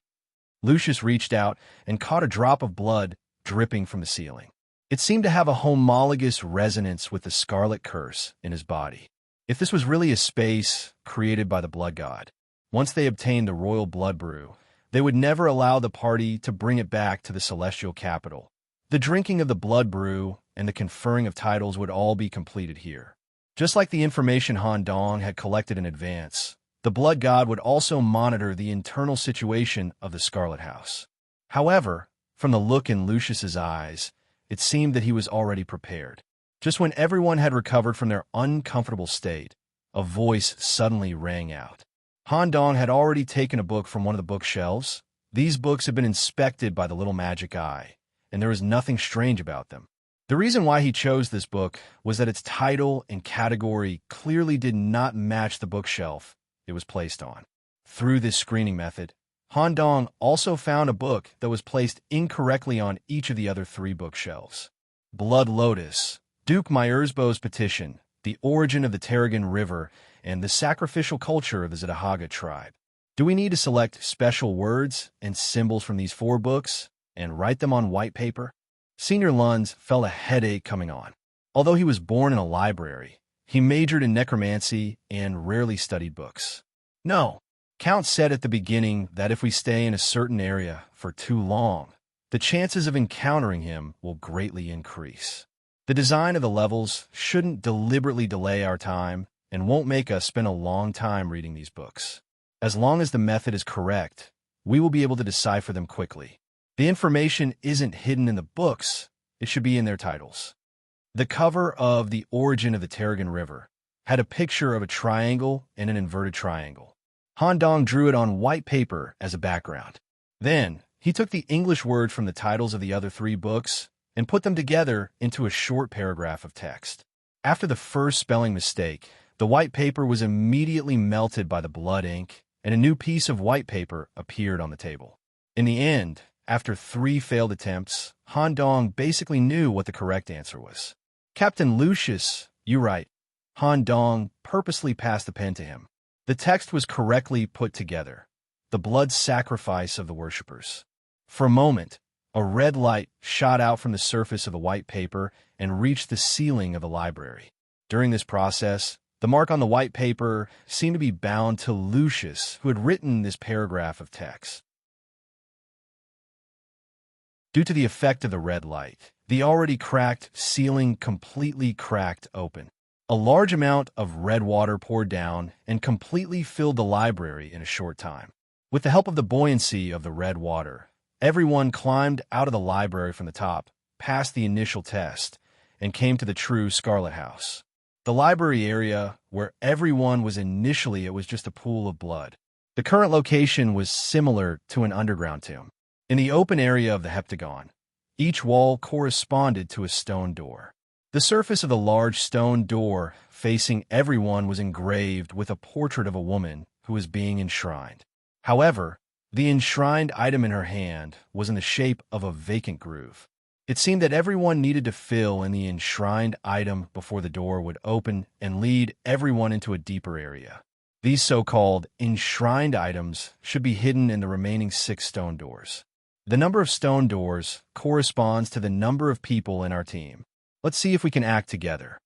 Lucius reached out and caught a drop of blood dripping from the ceiling. It seemed to have a homologous resonance with the scarlet curse in his body. If this was really a space created by the blood god, once they obtained the royal blood brew, they would never allow the party to bring it back to the celestial capital. The drinking of the blood brew and the conferring of titles would all be completed here. Just like the information Han Dong had collected in advance, the blood god would also monitor the internal situation of the Scarlet House. However, from the look in Lucius's eyes, it seemed that he was already prepared. Just when everyone had recovered from their uncomfortable state, a voice suddenly rang out. Han Dong had already taken a book from one of the bookshelves. These books had been inspected by the little magic eye, and there was nothing strange about them. The reason why he chose this book was that its title and category clearly did not match the bookshelf it was placed on. Through this screening method, Han Dong also found a book that was placed incorrectly on each of the other three bookshelves. Blood Lotus, Duke Myersbo's Petition, The Origin of the Tarragon River, and The Sacrificial Culture of the Zetahaga Tribe. Do we need to select special words and symbols from these four books and write them on white paper? Senior Lunds felt a headache coming on. Although he was born in a library, he majored in necromancy and rarely studied books. No. Count said at the beginning that if we stay in a certain area for too long, the chances of encountering him will greatly increase. The design of the levels shouldn't deliberately delay our time and won't make us spend a long time reading these books. As long as the method is correct, we will be able to decipher them quickly. The information isn't hidden in the books, it should be in their titles. The cover of The Origin of the Tarragon River had a picture of a triangle and an inverted triangle. Han Dong drew it on white paper as a background. Then, he took the English word from the titles of the other three books and put them together into a short paragraph of text. After the first spelling mistake, the white paper was immediately melted by the blood ink, and a new piece of white paper appeared on the table. In the end, after 3 failed attempts, Han Dong basically knew what the correct answer was. Captain Lucius, you right. Han Dong purposely passed the pen to him. The text was correctly put together. The blood sacrifice of the worshippers. For a moment, a red light shot out from the surface of the white paper and reached the ceiling of the library. During this process, the mark on the white paper seemed to be bound to Lucius, who had written this paragraph of text. Due to the effect of the red light, the already cracked ceiling completely cracked open. A large amount of red water poured down and completely filled the library in a short time. With the help of the buoyancy of the red water, everyone climbed out of the library from the top, passed the initial test, and came to the true Scarlet House. The library area where everyone was initially, it was just a pool of blood. The current location was similar to an underground tomb. In the open area of the heptagon, each wall corresponded to a stone door. The surface of the large stone door facing everyone was engraved with a portrait of a woman who was being enshrined. However, the enshrined item in her hand was in the shape of a vacant groove. It seemed that everyone needed to fill in the enshrined item before the door would open and lead everyone into a deeper area. These so-called enshrined items should be hidden in the remaining 6 stone doors. The number of stone doors corresponds to the number of people in our team. Let's see if we can act together.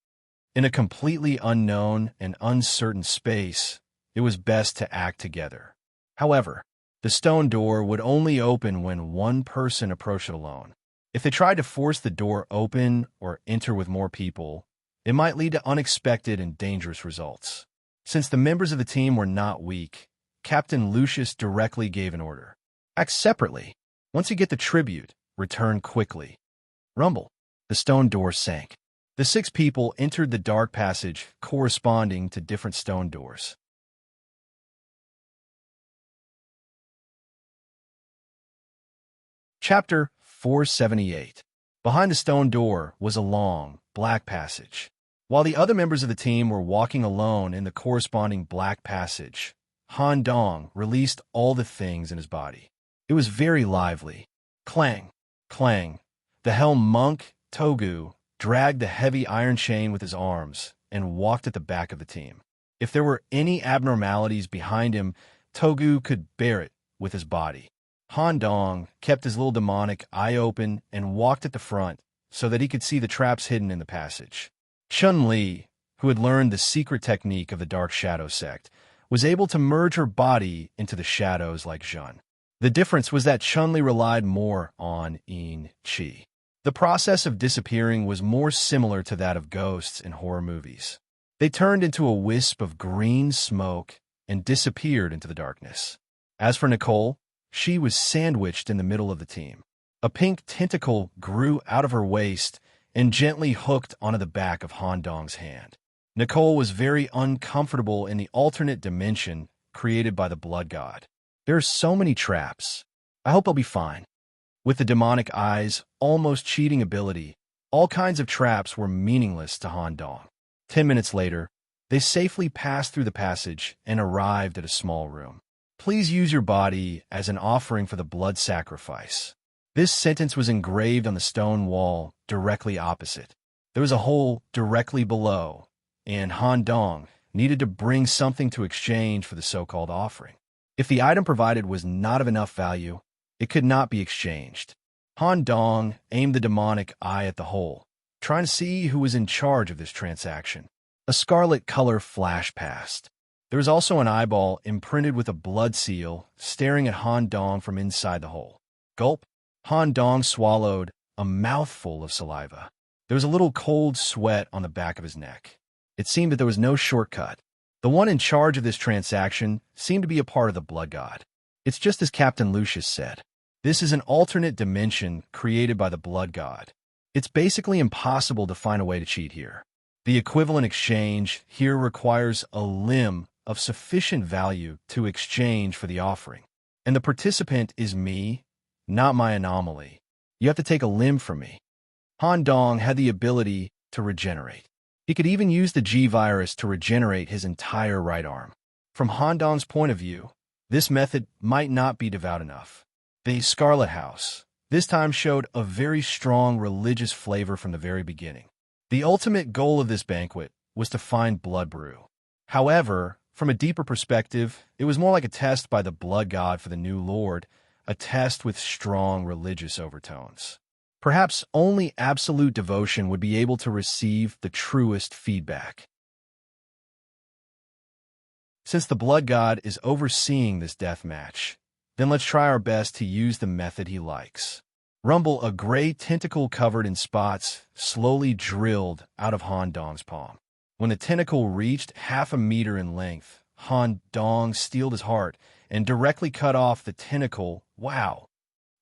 In a completely unknown and uncertain space, it was best to act together. However, the stone door would only open when one person approached it alone. If they tried to force the door open or enter with more people, it might lead to unexpected and dangerous results. Since the members of the team were not weak, Captain Lucius directly gave an order. Act separately. Once you get the tribute, return quickly. Rumble. The stone door sank. The 6 people entered the dark passage corresponding to different stone doors. Chapter 478. Behind the stone door was a long, black passage. While the other members of the team were walking alone in the corresponding black passage, Han Dong released all the things in his body. It was very lively. Clang, clang. The helm monk, Togu, dragged the heavy iron chain with his arms and walked at the back of the team. If there were any abnormalities behind him, Togu could bear it with his body. Han Dong kept his little demonic eye open and walked at the front so that he could see the traps hidden in the passage. Chun-Li, who had learned the secret technique of the Dark Shadow sect, was able to merge her body into the shadows like Jun. The difference was that Chun-Li relied more on Yin Qi. The process of disappearing was more similar to that of ghosts in horror movies. They turned into a wisp of green smoke and disappeared into the darkness. As for Nicole, she was sandwiched in the middle of the team. A pink tentacle grew out of her waist and gently hooked onto the back of Han Dong's hand. Nicole was very uncomfortable in the alternate dimension created by the blood god. There are so many traps. I hope I'll be fine. With the demonic eyes, almost cheating ability, all kinds of traps were meaningless to Han Dong. 10 minutes later, they safely passed through the passage and arrived at a small room. Please use your body as an offering for the blood sacrifice. This sentence was engraved on the stone wall directly opposite. There was a hole directly below, and Han Dong needed to bring something to exchange for the so-called offering. If the item provided was not of enough value, it could not be exchanged. Han Dong aimed the demonic eye at the hole, trying to see who was in charge of this transaction. A scarlet color flashed past. There was also an eyeball imprinted with a blood seal staring at Han Dong from inside the hole. Gulp. Han Dong swallowed a mouthful of saliva. There was a little cold sweat on the back of his neck. It seemed that there was no shortcut. The one in charge of this transaction seemed to be a part of the blood god. It's just as Captain Lucius said. This is an alternate dimension created by the blood god. It's basically impossible to find a way to cheat here. The equivalent exchange here requires a limb of sufficient value to exchange for the offering. And the participant is me, not my anomaly. You have to take a limb from me. Han Dong had the ability to regenerate. He could even use the G-Virus to regenerate his entire right arm. From Han Dong's point of view, this method might not be devout enough. The Scarlet House this time showed a very strong religious flavor from the very beginning. The ultimate goal of this banquet was to find blood brew. However, from a deeper perspective, it was more like a test by the blood god for the new lord, a test with strong religious overtones. Perhaps only absolute devotion would be able to receive the truest feedback. Since the blood god is overseeing this death match, then let's try our best to use the method he likes. Rumble, a gray tentacle covered in spots, slowly drilled out of Han Dong's palm. When the tentacle reached 0.5 meters in length, Han Dong steeled his heart and directly cut off the tentacle. Wow!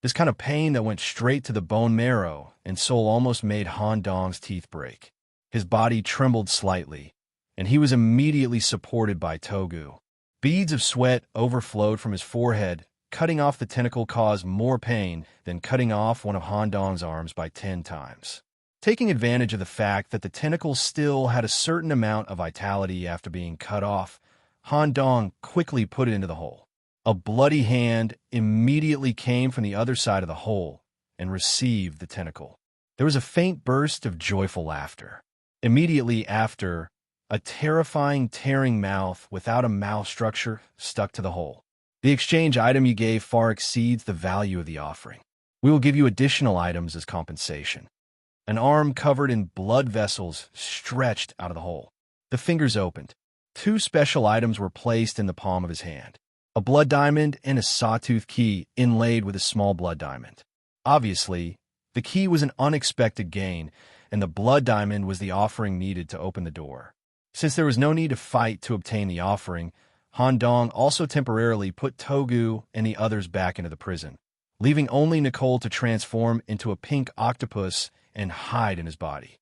This kind of pain that went straight to the bone marrow and soul almost made Han Dong's teeth break. His body trembled slightly, and he was immediately supported by Togu. Beads of sweat overflowed from his forehead. Cutting off the tentacle caused more pain than cutting off one of Han Dong's arms by 10 times. Taking advantage of the fact that the tentacle still had a certain amount of vitality after being cut off, Han Dong quickly put it into the hole. A bloody hand immediately came from the other side of the hole and received the tentacle. There was a faint burst of joyful laughter. Immediately after, a terrifying tearing mouth without a mouth structure stuck to the hole. The exchange item you gave far exceeds the value of the offering. We will give you additional items as compensation. An arm covered in blood vessels stretched out of the hole. The fingers opened. 2 special items were placed in the palm of his hand. A blood diamond and a sawtooth key inlaid with a small blood diamond. Obviously, the key was an unexpected gain, and the blood diamond was the offering needed to open the door. Since there was no need to fight to obtain the offering, Han Dong also temporarily put Togu and the others back into the prison, leaving only Nicole to transform into a pink octopus and hide in his body.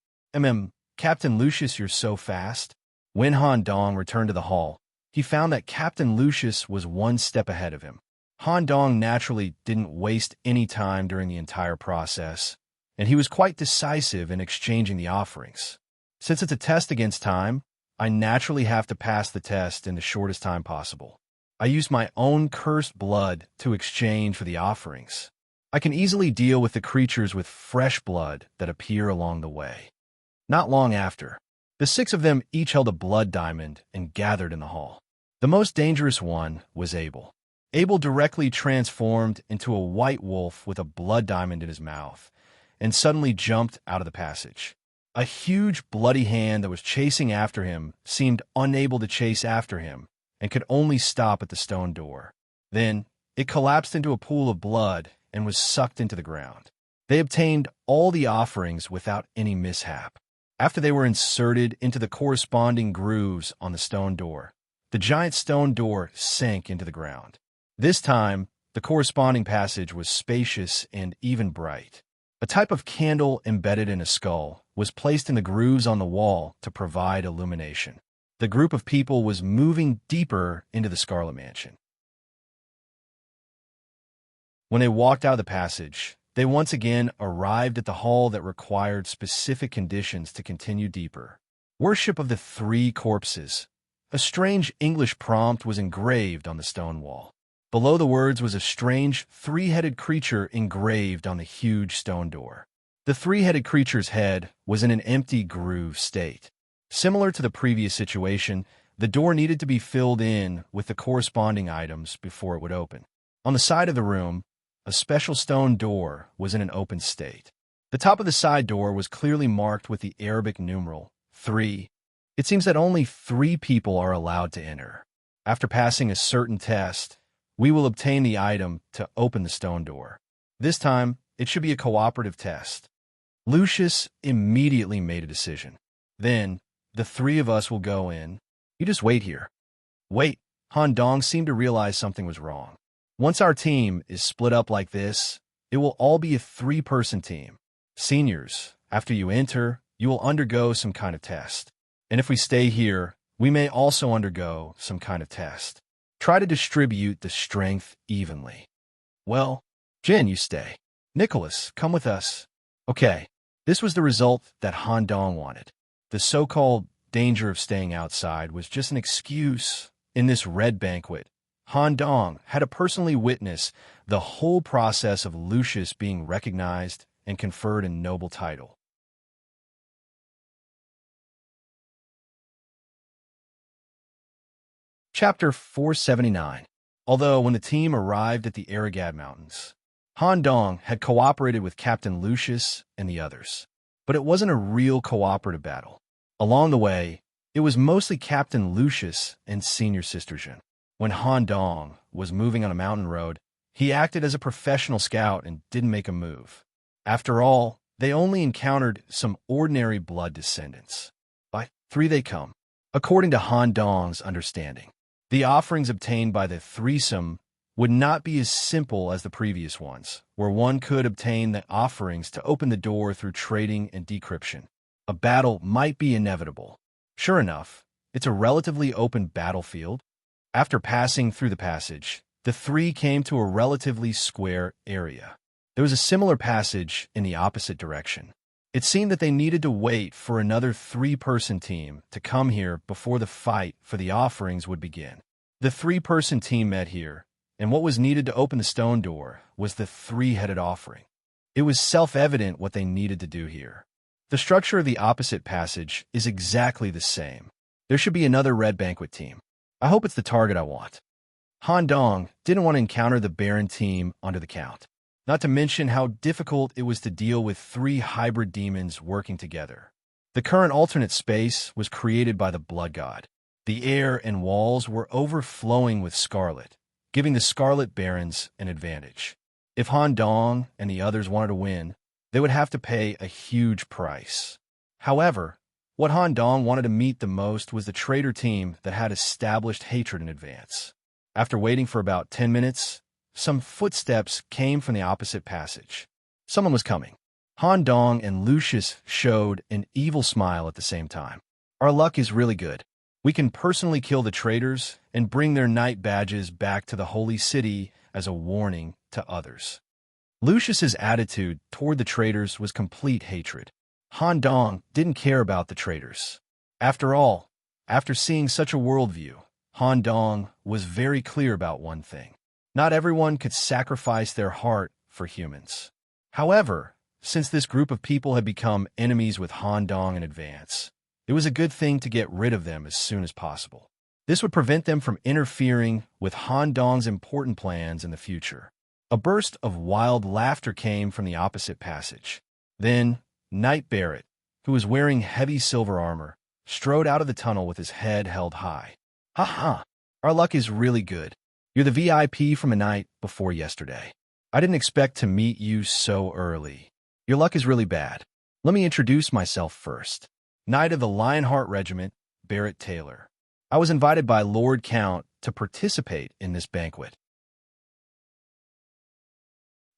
Captain Lucius, you're so fast. When Han Dong returned to the hall, he found that Captain Lucius was 1 step ahead of him. Han Dong naturally didn't waste any time during the entire process, and he was quite decisive in exchanging the offerings. Since it's a test against time, I naturally have to pass the test in the shortest time possible. I use my own cursed blood to exchange for the offerings. I can easily deal with the creatures with fresh blood that appear along the way. Not long after, the 6 of them each held a blood diamond and gathered in the hall. The most dangerous one was Abel. Abel directly transformed into a white wolf with a blood diamond in his mouth and suddenly jumped out of the passage. A huge bloody hand that was chasing after him seemed unable to chase after him and could only stop at the stone door. Then it collapsed into a pool of blood and was sucked into the ground. They obtained all the offerings without any mishap. After they were inserted into the corresponding grooves on the stone door, the giant stone door sank into the ground. This time, the corresponding passage was spacious and even bright. A type of candle embedded in a skull was placed in the grooves on the wall to provide illumination. The group of people was moving deeper into the Scarlet Mansion. When they walked out of the passage, they once again arrived at the hall that required specific conditions to continue deeper. Worship of the 3 corpses. A strange English prompt was engraved on the stone wall. Below the words was a strange 3-headed creature engraved on the huge stone door. The 3-headed creature's head was in an empty groove state. Similar to the previous situation, the door needed to be filled in with the corresponding items before it would open. On the side of the room, a special stone door was in an open state. The top of the side door was clearly marked with the Arabic numeral 3. It seems that only 3 people are allowed to enter. After passing a certain test, we will obtain the item to open the stone door. This time, it should be a cooperative test. Lucius immediately made a decision. Then, the 3 of us will go in. You just wait here. Wait, Han Dong seemed to realize something was wrong. Once our team is split up like this, it will all be a 3-person team. Seniors, after you enter, you will undergo some kind of test. And if we stay here, we may also undergo some kind of test. Try to distribute the strength evenly. Well, Jin, you stay. Nicholas, come with us. Okay, this was the result that Han Dong wanted. The so-called danger of staying outside was just an excuse. In this red banquet, Han Dong had to personally witness the whole process of Lucius being recognized and conferred a noble title. Chapter 479. Although when the team arrived at the Aragad Mountains, Han Dong had cooperated with Captain Lucius and the others. But it wasn't a real cooperative battle. Along the way, it was mostly Captain Lucius and Senior Sister Jin. When Han Dong was moving on a mountain road, he acted as a professional scout and didn't make a move. After all, they only encountered some ordinary blood descendants. By 3 they come. According to Han Dong's understanding, the offerings obtained by the threesome would not be as simple as the previous ones, where one could obtain the offerings to open the door through trading and decryption. A battle might be inevitable. Sure enough, it's a relatively open battlefield. After passing through the passage, the 3 came to a relatively square area. There was a similar passage in the opposite direction. It seemed that they needed to wait for another 3-person team to come here before the fight for the offerings would begin. The 3-person team met here, and what was needed to open the stone door was the 3-headed offering. It was self-evident what they needed to do here. The structure of the opposite passage is exactly the same. There should be another red banquet team. I hope it's the target I want. Han Dong didn't want to encounter the Baron team under the count. Not to mention how difficult it was to deal with 3 hybrid demons working together. The current alternate space was created by the Blood God. The air and walls were overflowing with scarlet, giving the Scarlet Barons an advantage. If Han Dong and the others wanted to win, they would have to pay a huge price. However, what Han Dong wanted to meet the most was the traitor team that had established hatred in advance. After waiting for about 10 minutes, some footsteps came from the opposite passage. Someone was coming. Han Dong and Lucius showed an evil smile at the same time. Our luck is really good. We can personally kill the traitors and bring their knight badges back to the Holy City as a warning to others. Lucius's attitude toward the traitors was complete hatred. Han Dong didn't care about the traitors. After all, after seeing such a worldview, Han Dong was very clear about one thing. Not everyone could sacrifice their heart for humans. However, since this group of people had become enemies with Han Dong in advance, it was a good thing to get rid of them as soon as possible. This would prevent them from interfering with Han Dong's important plans in the future. A burst of wild laughter came from the opposite passage. Then, Knight Barrett, who was wearing heavy silver armor, strode out of the tunnel with his head held high. "Ha ha! Our luck is really good. You're the VIP from a night before yesterday. I didn't expect to meet you so early. Your luck is really bad. Let me introduce myself first. Knight of the Lionheart Regiment, Barrett Taylor. I was invited by Lord Count to participate in this banquet.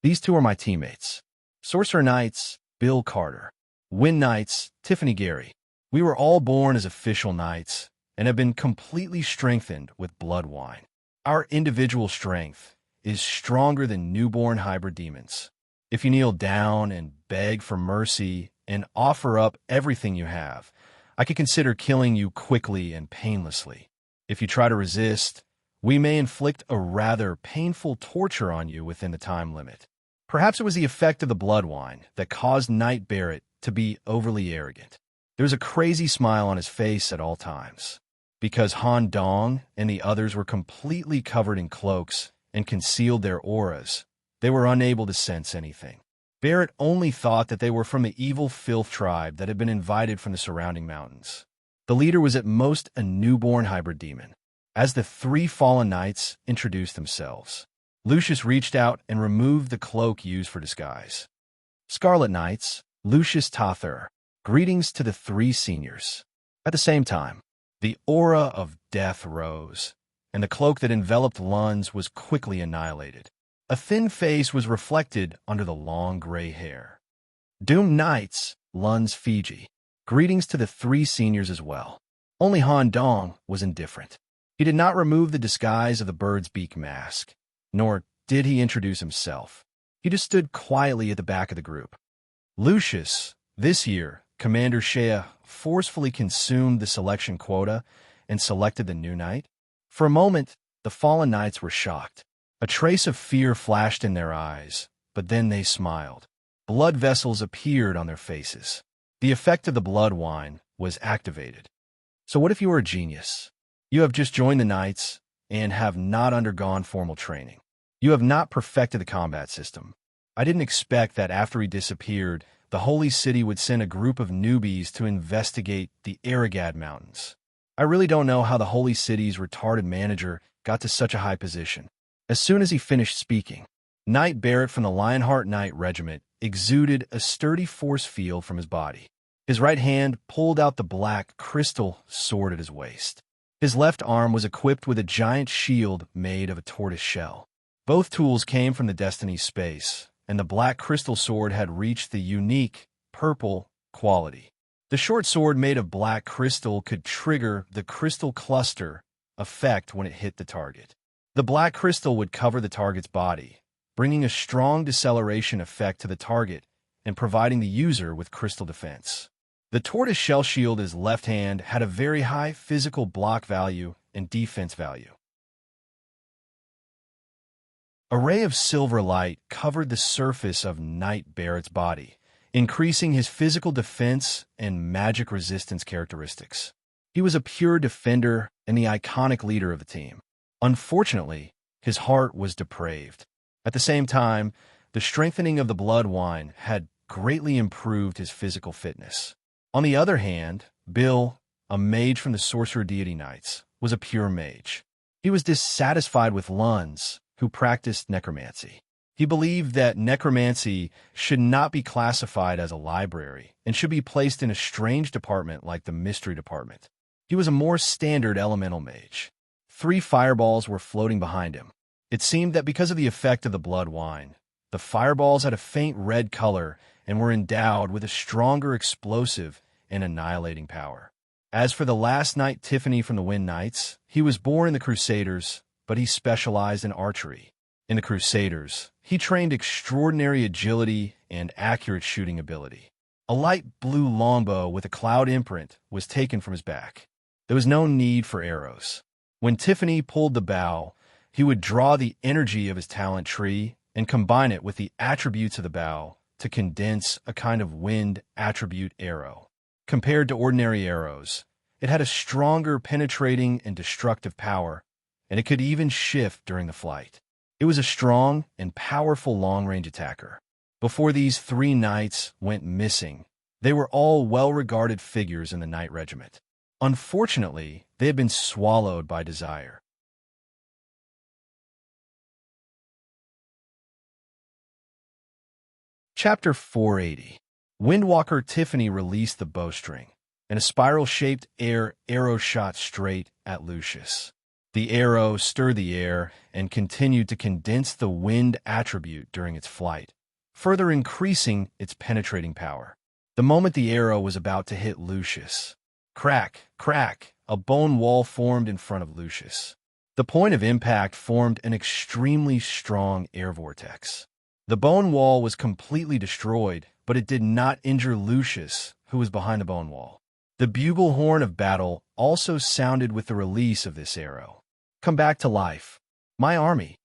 These 2 are my teammates. Sorcerer Knights, Bill Carter. Wind Knights, Tiffany Gary. We were all born as official knights and have been completely strengthened with blood wine. Our individual strength is stronger than newborn hybrid demons. If you kneel down and beg for mercy and offer up everything you have, I could consider killing you quickly and painlessly. If you try to resist, we may inflict a rather painful torture on you within the time limit. Perhaps it was the effect of the blood wine that caused Knight Barrett to be overly arrogant. There was a crazy smile on his face at all times. Because Han Dong and the others were completely covered in cloaks and concealed their auras, they were unable to sense anything. Barrett only thought that they were from the evil filth tribe that had been invited from the surrounding mountains. The leader was at most a newborn hybrid demon. As the 3 fallen knights introduced themselves, Lucius reached out and removed the cloak used for disguise. Scarlet Knights, Lucius Tather, greetings to the 3 seniors. At the same time, the aura of death rose, and the cloak that enveloped Lunds was quickly annihilated. A thin face was reflected under the long gray hair. Doomed Knights, Lunds Fiji. Greetings to the 3 seniors as well. Only Han Dong was indifferent. He did not remove the disguise of the bird's beak mask, nor did he introduce himself. He just stood quietly at the back of the group. Lucius, this year, Commander Shea forcefully consumed the selection quota and selected the new knight. For a moment, the fallen knights were shocked. A trace of fear flashed in their eyes, but then they smiled. Blood vessels appeared on their faces. The effect of the blood wine was activated. So what if you were a genius? You have just joined the knights and have not undergone formal training. You have not perfected the combat system. I didn't expect that after he disappeared, the Holy City would send a group of newbies to investigate the Aragad Mountains. I really don't know how the Holy City's retarded manager got to such a high position. As soon as he finished speaking, Knight Barrett from the Lionheart Knight Regiment exuded a sturdy force field from his body. His right hand pulled out the black crystal sword at his waist. His left arm was equipped with a giant shield made of a tortoise shell. Both tools came from the Destiny space, and the black crystal sword had reached the unique purple quality. The short sword made of black crystal could trigger the crystal cluster effect when it hit the target. The black crystal would cover the target's body, bringing a strong deceleration effect to the target and providing the user with crystal defense. The tortoise shell shield in his left hand had a very high physical block value and defense value. A ray of silver light covered the surface of Knight Barrett's body, increasing his physical defense and magic resistance characteristics. He was a pure defender and the iconic leader of the team. Unfortunately, his heart was depraved. At the same time, the strengthening of the blood wine had greatly improved his physical fitness. On the other hand, Bill, a mage from the Sorcerer Deity Knights, was a pure mage. He was dissatisfied with Luns, who practiced necromancy. He believed that necromancy should not be classified as a library and should be placed in a strange department like the mystery department. He was a more standard elemental mage. 3 fireballs were floating behind him. It seemed that because of the effect of the blood wine, the fireballs had a faint red color and were endowed with a stronger explosive and annihilating power. As for the last knight Tiffany from the Wind Knights, he was born in the Crusaders, but he specialized in archery. In the Crusaders, he trained extraordinary agility and accurate shooting ability. A light blue longbow with a cloud imprint was taken from his back. There was no need for arrows. When Tiffany pulled the bow, he would draw the energy of his talent tree and combine it with the attributes of the bow to condense a kind of wind attribute arrow. Compared to ordinary arrows, it had a stronger penetrating and destructive power, and it could even shift during the flight. It was a strong and powerful long-range attacker. Before these 3 knights went missing, they were all well-regarded figures in the knight regiment. Unfortunately, they had been swallowed by desire. Chapter 480. Windwalker Tiffany released the bowstring, and a spiral-shaped arrow shot straight at Lucius. The arrow stirred the air and continued to condense the wind attribute during its flight, further increasing its penetrating power. The moment the arrow was about to hit Lucius, crack, crack, a bone wall formed in front of Lucius. The point of impact formed an extremely strong air vortex. The bone wall was completely destroyed, but it did not injure Lucius, who was behind the bone wall. The bugle horn of battle also sounded with the release of this arrow. Come back to life, my army.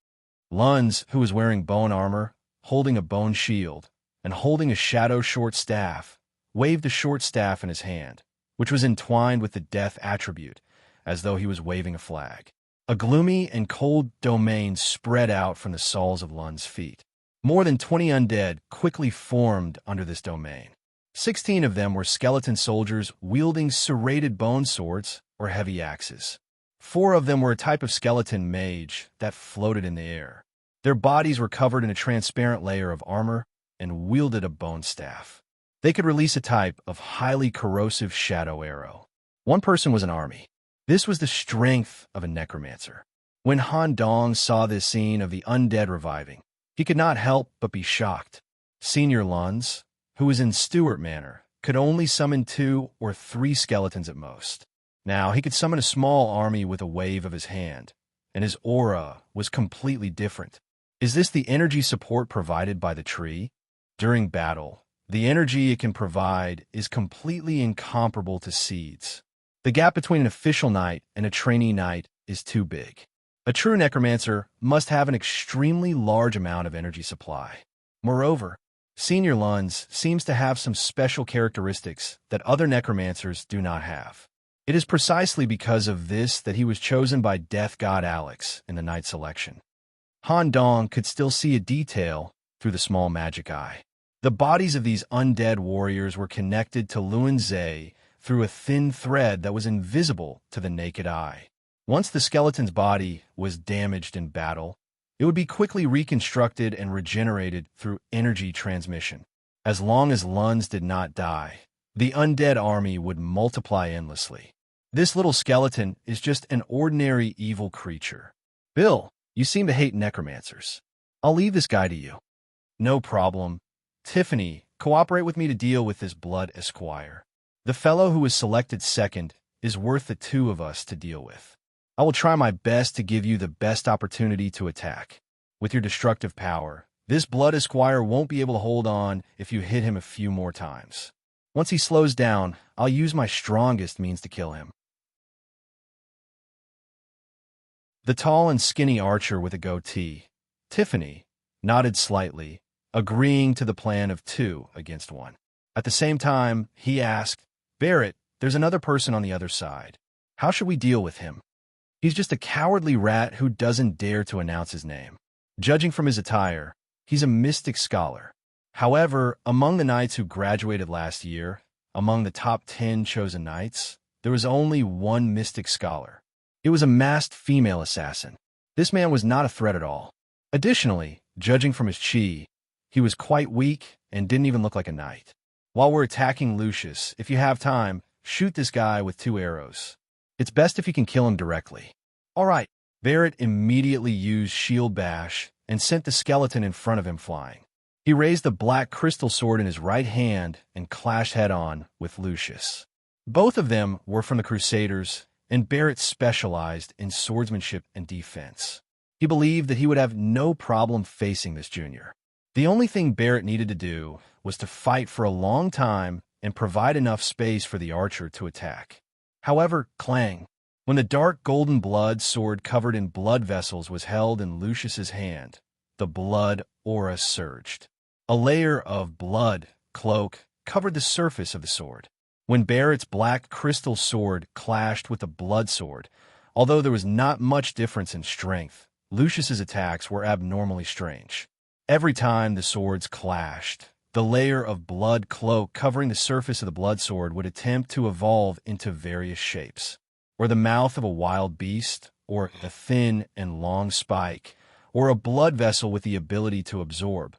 Luns, who was wearing bone armor, holding a bone shield, and holding a shadow short staff, waved the short staff in his hand, which was entwined with the death attribute, as though he was waving a flag. A gloomy and cold domain spread out from the soles of Lun's feet. More than 20 undead quickly formed under this domain. 16 of them were skeleton soldiers wielding serrated bone swords or heavy axes. 4 of them were a type of skeleton mage that floated in the air. Their bodies were covered in a transparent layer of armor and wielded a bone staff. They could release a type of highly corrosive shadow arrow. One person was an army. This was the strength of a necromancer. When Han Dong saw this scene of the undead reviving, he could not help but be shocked. Senior Luns, who was in Stuart Manor, could only summon 2 or 3 skeletons at most. Now he could summon a small army with a wave of his hand, and his aura was completely different. Is this the energy support provided by the tree? During battle, the energy it can provide is completely incomparable to seeds. The gap between an official knight and a trainee knight is too big. A true necromancer must have an extremely large amount of energy supply. Moreover, Senior Luns seems to have some special characteristics that other necromancers do not have. It is precisely because of this that he was chosen by Death God Alex in the knight selection. Han Dong could still see a detail through the small magic eye. The bodies of these undead warriors were connected to Luan Zhe through a thin thread that was invisible to the naked eye. Once the skeleton's body was damaged in battle, it would be quickly reconstructed and regenerated through energy transmission. As long as Luns did not die, the undead army would multiply endlessly. This little skeleton is just an ordinary evil creature. Bill, you seem to hate necromancers. I'll leave this guy to you. No problem. Tiffany, cooperate with me to deal with this blood esquire. The fellow who was selected second is worth the 2 of us to deal with. I will try my best to give you the best opportunity to attack. With your destructive power, this blood esquire won't be able to hold on if you hit him a few more times. Once he slows down, I'll use my strongest means to kill him. The tall and skinny archer with a goatee, Tiffany nodded slightly, agreeing to the plan of 2 against 1. At the same time, he asked, Barrett, there's another person on the other side. How should we deal with him? He's just a cowardly rat who doesn't dare to announce his name. Judging from his attire, he's a mystic scholar. However, among the knights who graduated last year, among the top 10 chosen knights, there was only one mystic scholar. It was a masked female assassin. This man was not a threat at all. Additionally, judging from his chi, he was quite weak and didn't even look like a knight. While we're attacking Lucius, if you have time, shoot this guy with 2 arrows. It's best if you can kill him directly. All right. Barrett immediately used shield bash and sent the skeleton in front of him flying. He raised the black crystal sword in his right hand and clashed head-on with Lucius. Both of them were from the Crusaders, and Barrett specialized in swordsmanship and defense. He believed that he would have no problem facing this junior. The only thing Barrett needed to do was to fight for a long time and provide enough space for the archer to attack. However, clang. When the dark golden blood sword covered in blood vessels was held in Lucius's hand, the blood aura surged. A layer of blood cloak covered the surface of the sword. When Barrett's black crystal sword clashed with the blood sword, although there was not much difference in strength, Lucius's attacks were abnormally strange. Every time the swords clashed, the layer of blood cloak covering the surface of the blood sword would attempt to evolve into various shapes, or the mouth of a wild beast, or a thin and long spike, or a blood vessel with the ability to absorb.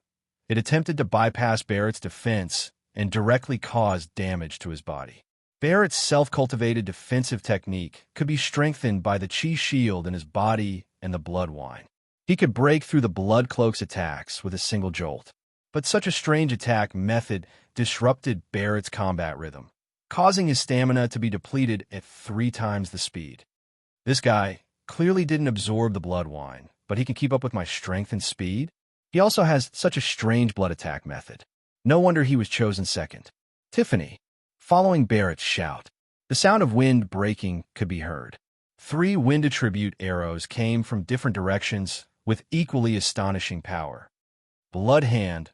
It attempted to bypass Barrett's defense and directly caused damage to his body. Barrett's self-cultivated defensive technique could be strengthened by the chi shield in his body and the blood wine. He could break through the blood cloak's attacks with a single jolt. But such a strange attack method disrupted Barrett's combat rhythm, causing his stamina to be depleted at 3 times the speed. This guy clearly didn't absorb the blood wine, but he can keep up with my strength and speed? He also has such a strange blood attack method. No wonder he was chosen second. Tiffany, following Barrett's shout. The sound of wind breaking could be heard. 3 wind attribute arrows came from different directions with equally astonishing power. Blood hand.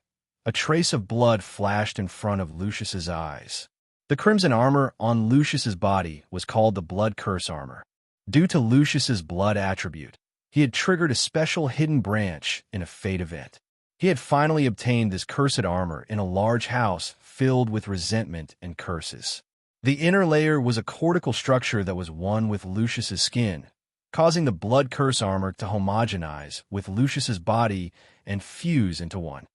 A trace of blood flashed in front of Lucius's eyes. The crimson armor on Lucius's body was called the Blood Curse armor. Due to Lucius's blood attribute, he had triggered a special hidden branch in a fate event. He had finally obtained this cursed armor in a large house filled with resentment and curses. The inner layer was a cortical structure that was one with Lucius's skin, causing the Blood Curse armor to homogenize with Lucius's body and fuse into one.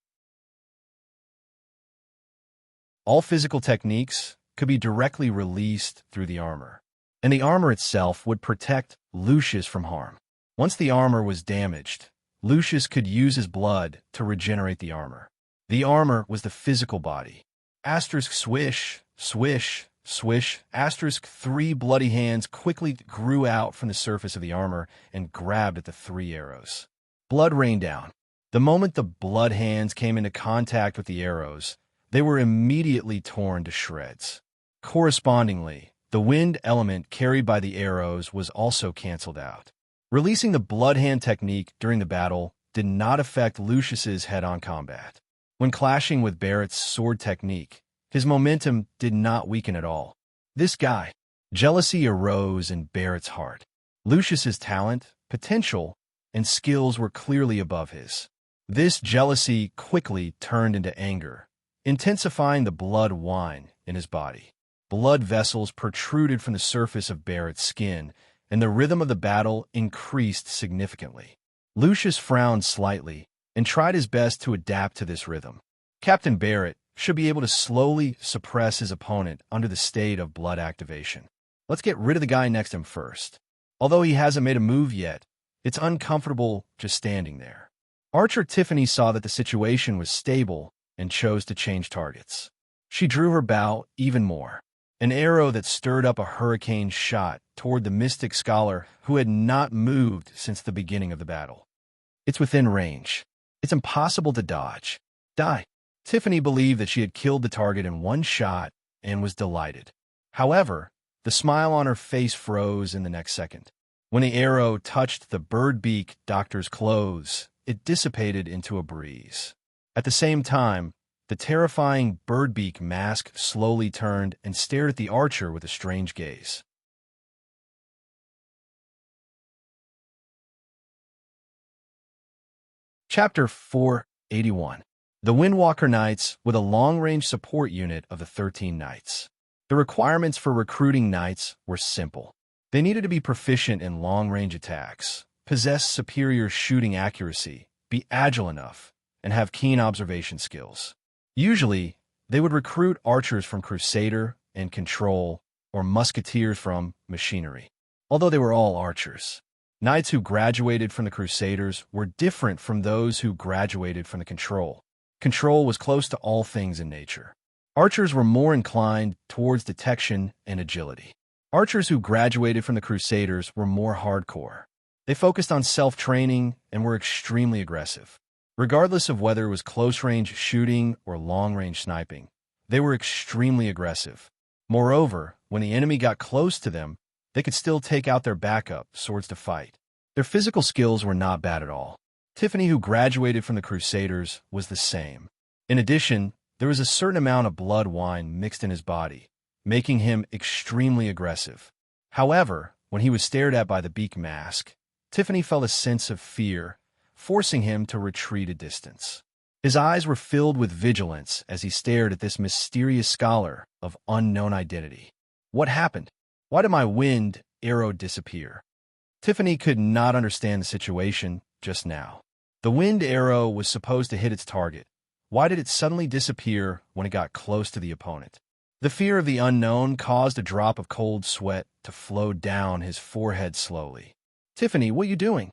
All physical techniques could be directly released through the armor, and the armor itself would protect Lucius from harm. Once the armor was damaged, Lucius could use his blood to regenerate the armor. The armor was the physical body. Asterisk swish, swish, swish, asterisk 3 bloody hands quickly grew out from the surface of the armor and grabbed at the 3 arrows. Blood rained down. The moment the blood hands came into contact with the arrows, they were immediately torn to shreds. Correspondingly, the wind element carried by the arrows was also canceled out. Releasing the blood hand technique during the battle did not affect Lucius's head-on combat. When clashing with Barrett's sword technique, his momentum did not weaken at all. This guy. Jealousy arose in Barrett's heart. Lucius's talent, potential, and skills were clearly above his. This jealousy quickly turned into anger, intensifying the blood wine in his body. Blood vessels protruded from the surface of Barrett's skin, and the rhythm of the battle increased significantly. Lucius frowned slightly and tried his best to adapt to this rhythm. Captain Barrett should be able to slowly suppress his opponent under the state of blood activation. Let's get rid of the guy next to him first. Although he hasn't made a move yet, it's uncomfortable just standing there. Archer Tiffany saw that the situation was stable and chose to change targets. She drew her bow even more. An arrow that stirred up a hurricane shot toward the mystic scholar who had not moved since the beginning of the battle. It's within range. It's impossible to dodge. Die. Tiffany believed that she had killed the target in one shot and was delighted. However, the smile on her face froze in the next second. When the arrow touched the bird beak doctor's clothes, it dissipated into a breeze. At the same time, the terrifying birdbeak mask slowly turned and stared at the archer with a strange gaze. Chapter 481. The Windwalker Knights with a long-range support unit of the 13 Knights. The requirements for recruiting Knights were simple. They needed to be proficient in long-range attacks, possess superior shooting accuracy, be agile enough, and have keen observation skills. Usually, they would recruit archers from Crusader and Control, or musketeers from Machinery, although they were all archers. Knights who graduated from the Crusaders were different from those who graduated from the Control. Control was close to all things in nature. Archers were more inclined towards detection and agility. Archers who graduated from the Crusaders were more hardcore. They focused on self-training and were extremely aggressive. Regardless of whether it was close-range shooting or long-range sniping, they were extremely aggressive. Moreover, when the enemy got close to them, they could still take out their backup swords to fight. Their physical skills were not bad at all. Tiffany, who graduated from the Crusaders, was the same. In addition, there was a certain amount of blood wine mixed in his body, making him extremely aggressive. However, when he was stared at by the beak mask, Tiffany felt a sense of fear, forcing him to retreat a distance. His eyes were filled with vigilance as he stared at this mysterious scholar of unknown identity. What happened? Why did my wind arrow disappear? Tiffany could not understand the situation just now. The wind arrow was supposed to hit its target. Why did it suddenly disappear when it got close to the opponent? The fear of the unknown caused a drop of cold sweat to flow down his forehead slowly. Tiffany, what are you doing?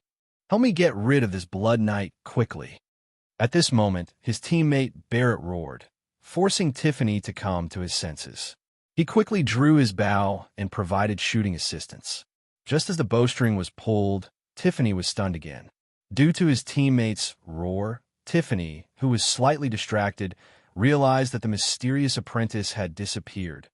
Help me get rid of this blood knight quickly. At this moment, his teammate Barrett roared, forcing Tiffany to come to his senses. He quickly drew his bow and provided shooting assistance. Just as the bowstring was pulled, Tiffany was stunned again. Due to his teammate's roar, Tiffany, who was slightly distracted, realized that the mysterious apprentice had disappeared.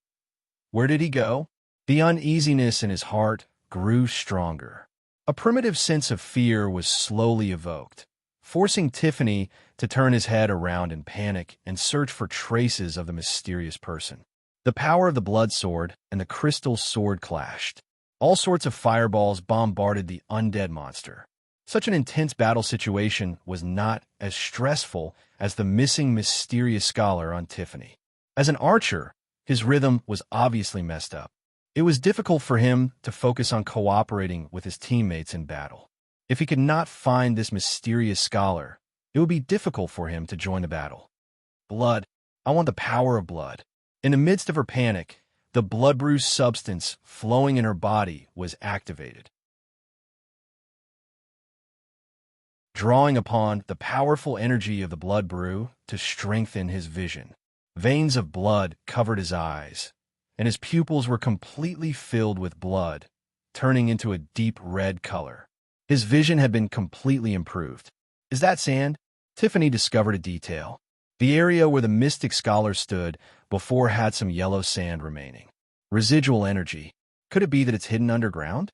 Where did he go? The uneasiness in his heart grew stronger. A primitive sense of fear was slowly evoked, forcing Tiffany to turn his head around in panic and search for traces of the mysterious person. The power of the blood sword and the crystal sword clashed. All sorts of fireballs bombarded the undead monster. Such an intense battle situation was not as stressful as the missing mysterious scholar on Tiffany. As an archer, his rhythm was obviously messed up. It was difficult for him to focus on cooperating with his teammates in battle. If he could not find this mysterious scholar, it would be difficult for him to join the battle. Blood. I want the power of blood. In the midst of her panic, the blood-brew substance flowing in her body was activated, drawing upon the powerful energy of the blood brew to strengthen his vision. Veins of blood covered his eyes, and his pupils were completely filled with blood, turning into a deep red color. His vision had been completely improved. Is that sand? Tiffany discovered a detail. The area where the mystic scholar stood before had some yellow sand remaining. Residual energy. Could it be that it's hidden underground?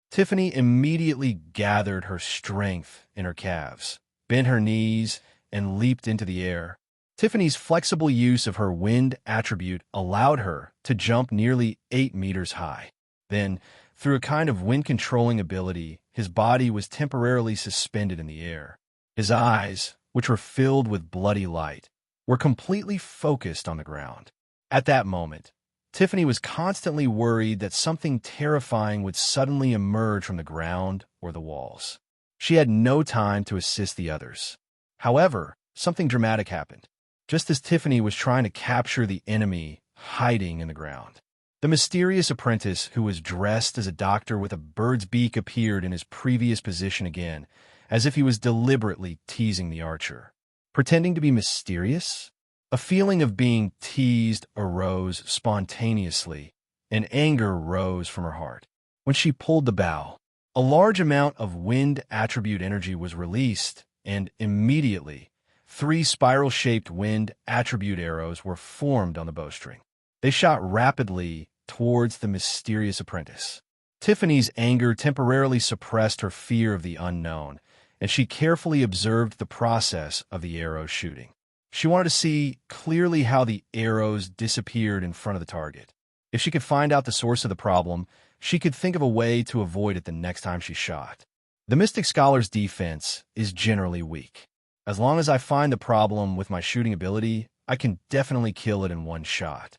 Tiffany immediately gathered her strength in her calves, bent her knees, and leaped into the air. Tiffany's flexible use of her wind attribute allowed her to jump nearly 8 meters high. Then, through a kind of wind-controlling ability, his body was temporarily suspended in the air. His eyes, which were filled with bloody light, were completely focused on the ground. At that moment, Tiffany was constantly worried that something terrifying would suddenly emerge from the ground or the walls. She had no time to assist the others. However, something dramatic happened, just as Tiffany was trying to capture the enemy hiding in the ground. The mysterious apprentice, who was dressed as a doctor with a bird's beak, appeared in his previous position again, as if he was deliberately teasing the archer. Pretending to be mysterious? A feeling of being teased arose spontaneously, and anger rose from her heart. When she pulled the bow, a large amount of wind attribute energy was released, and immediately, 3 spiral-shaped wind attribute arrows were formed on the bowstring. They shot rapidly towards the mysterious apprentice. Tiffany's anger temporarily suppressed her fear of the unknown, and she carefully observed the process of the arrow shooting. She wanted to see clearly how the arrows disappeared in front of the target. If she could find out the source of the problem, she could think of a way to avoid it the next time she shot. The Mystic Scholar's defense is generally weak. As long as I find the problem with my shooting ability, I can definitely kill it in one shot.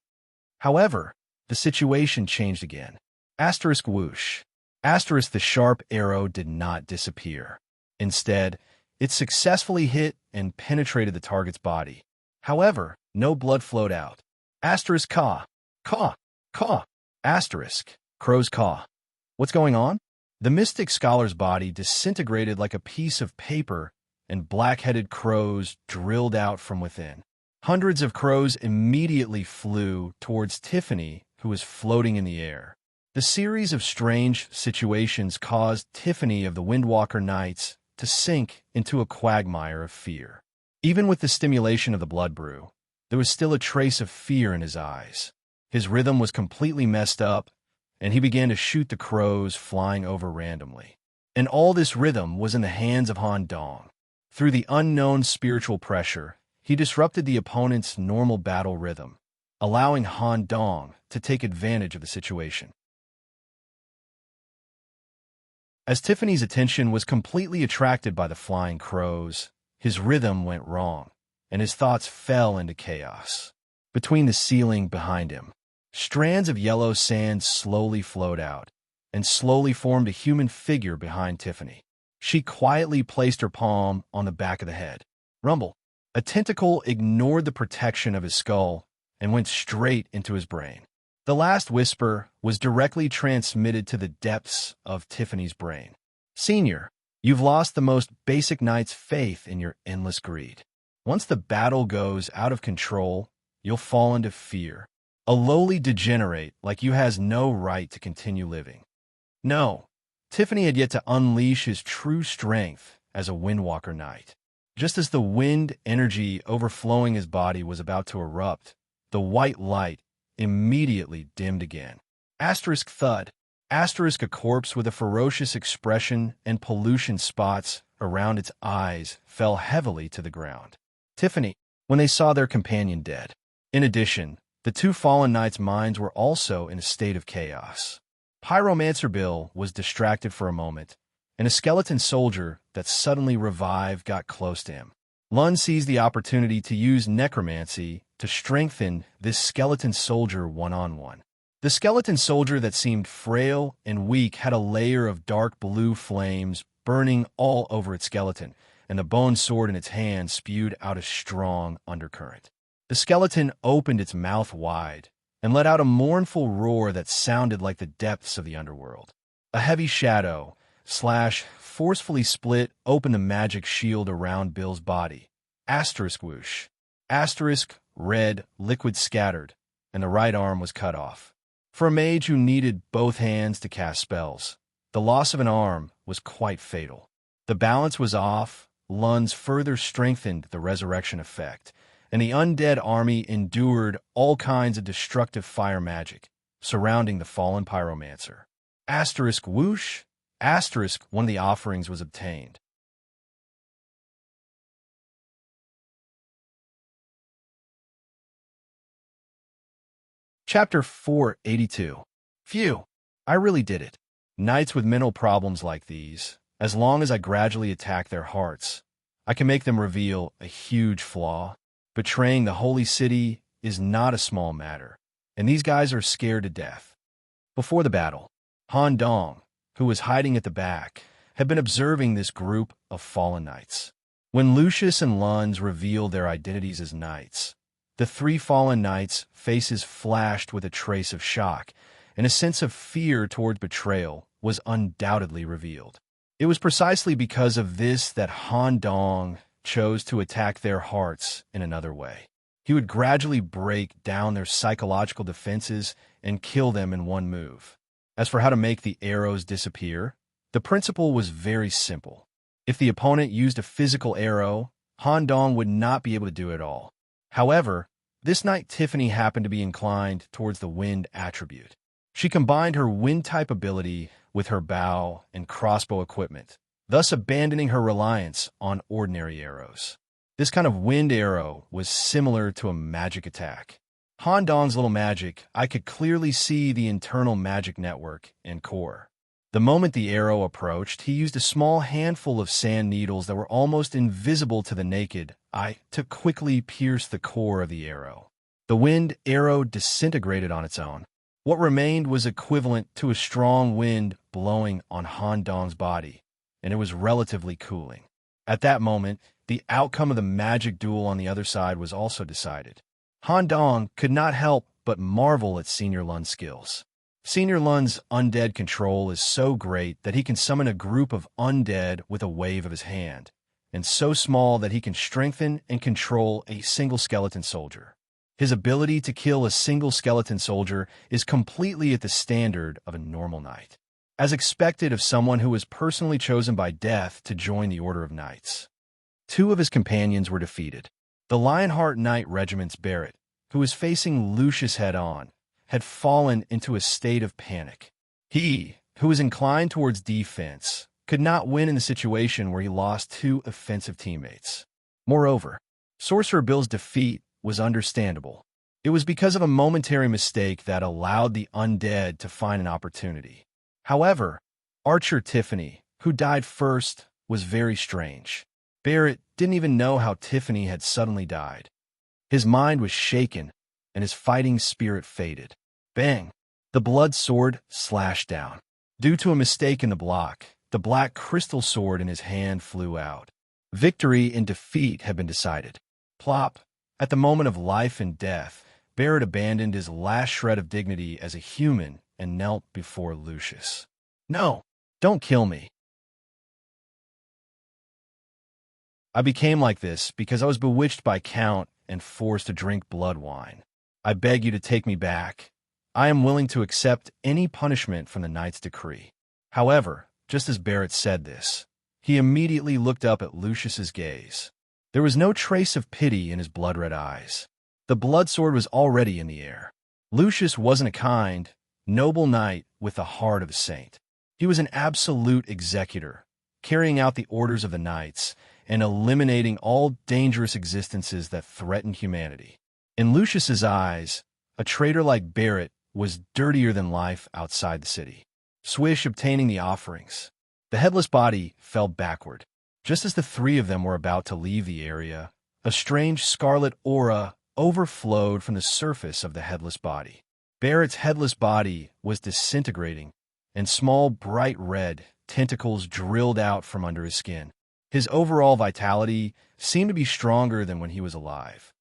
However, the situation changed again. Asterisk whoosh. Asterisk the sharp arrow did not disappear. Instead, it successfully hit and penetrated the target's body. However, no blood flowed out. Asterisk caw. Caw. Caw. Asterisk. Crow's caw. What's going on? The Mystic Scholar's body disintegrated like a piece of paper, and black-headed crows drilled out from within. Hundreds of crows immediately flew towards Tiffany, who was floating in the air. The series of strange situations caused Tiffany of the Windwalker Knights to sink into a quagmire of fear. Even with the stimulation of the blood brew, there was still a trace of fear in his eyes. His rhythm was completely messed up, and he began to shoot the crows flying over randomly. And all this rhythm was in the hands of Han Dong. Through the unknown spiritual pressure, he disrupted the opponent's normal battle rhythm, allowing Han Dong to take advantage of the situation. As Tiffany's attention was completely attracted by the flying crows, his rhythm went wrong, and his thoughts fell into chaos. Between the ceiling behind him, strands of yellow sand slowly flowed out, and slowly formed a human figure behind Tiffany. She quietly placed her palm on the back of the head. Rumble. A tentacle ignored the protection of his skull and went straight into his brain. The last whisper was directly transmitted to the depths of Tiffany's brain. Senior, you've lost the most basic knight's faith in your endless greed. Once the battle goes out of control, you'll fall into fear. A lowly degenerate like you has no right to continue living. No, Tiffany had yet to unleash his true strength as a Windwalker Knight. Just as the wind energy overflowing his body was about to erupt, the white light immediately dimmed again. Asterisk thud. Asterisk a corpse with a ferocious expression and pollution spots around its eyes fell heavily to the ground. Tiffany, when they saw their companion dead. In addition, the two fallen knights' minds were also in a state of chaos. Pyromancer Bill was distracted for a moment, and a skeleton soldier that suddenly revived got close to him. Lund seized the opportunity to use necromancy to strengthen this skeleton soldier one-on-one. The skeleton soldier that seemed frail and weak had a layer of dark blue flames burning all over its skeleton, and the bone sword in its hand spewed out a strong undercurrent. The skeleton opened its mouth wide and let out a mournful roar that sounded like the depths of the underworld. A heavy shadow forcefully split open the magic shield around Bill's body. Asterisk whoosh. Asterisk red liquid scattered, and the right arm was cut off. For a mage who needed both hands to cast spells, the loss of an arm was quite fatal. The balance was off. Lunds further strengthened the resurrection effect, and the undead army endured all kinds of destructive fire magic surrounding the fallen pyromancer. Asterisk whoosh. Asterisk one of the offerings was obtained. Chapter 482. Phew, I really did it. Knights with mental problems like these, as long as I gradually attack their hearts, I can make them reveal a huge flaw. Betraying the holy city is not a small matter, and these guys are scared to death. Before the battle, Han Dong, who was hiding at the back, had been observing this group of fallen knights. When Lucius and Lunds revealed their identities as knights, the three fallen knights' faces flashed with a trace of shock, and a sense of fear toward betrayal was undoubtedly revealed. It was precisely because of this that Han Dong chose to attack their hearts in another way. He would gradually break down their psychological defenses and kill them in one move. As for how to make the arrows disappear, the principle was very simple. If the opponent used a physical arrow, Han Dong would not be able to do it all. However, this night Tiffany happened to be inclined towards the wind attribute. She combined her wind-type ability with her bow and crossbow equipment thus abandoning her reliance on ordinary arrows. This kind of wind arrow was similar to a magic attack. Han Dong's little magic, I could clearly see the internal magic network and core. The moment the arrow approached, he used a small handful of sand needles that were almost invisible to the naked eye to quickly pierce the core of the arrow. The wind arrow disintegrated on its own. What remained was equivalent to a strong wind blowing on Han Dong's body, and it was relatively cooling. At that moment, the outcome of the magic duel on the other side was also decided. Han Dong could not help but marvel at Senior Lun's skills. Senior Lun's undead control is so great that he can summon a group of undead with a wave of his hand, and so small that he can strengthen and control a single skeleton soldier. His ability to kill a single skeleton soldier is completely at the standard of a normal knight, as expected of someone who was personally chosen by death to join the Order of Knights. Two of his companions were defeated. The Lionheart Knight Regiment's Barrett, who was facing Lucius head-on, had fallen into a state of panic. He, who was inclined towards defense, could not win in the situation where he lost two offensive teammates. Moreover, Sorcerer Bill's defeat was understandable. It was because of a momentary mistake that allowed the undead to find an opportunity. However, Archer Tiffany, who died first, was very strange. Barrett didn't even know how Tiffany had suddenly died. His mind was shaken, and his fighting spirit faded. Bang! The blood sword slashed down. Due to a mistake in the block, the black crystal sword in his hand flew out. Victory and defeat had been decided. Plop! At the moment of life and death, Barrett abandoned his last shred of dignity as a human and knelt before Lucius. "No, don't kill me. I became like this because I was bewitched by Count and forced to drink blood wine. I beg you to take me back. I am willing to accept any punishment from the knight's decree." However, just as Barrett said this, he immediately looked up at Lucius's gaze. There was no trace of pity in his blood-red eyes. The blood sword was already in the air. Lucius wasn't a kind, noble knight with the heart of a saint. He was an absolute executor, carrying out the orders of the knights and eliminating all dangerous existences that threatened humanity. In Lucius's eyes, a traitor like Barrett was dirtier than life outside the city. Swish obtaining the offerings. The headless body fell backward. Just as the three of them were about to leave the area, a strange scarlet aura overflowed from the surface of the headless body. Barrett's headless body was disintegrating, and small, bright red tentacles drilled out from under his skin. His overall vitality seemed to be stronger than when he was alive.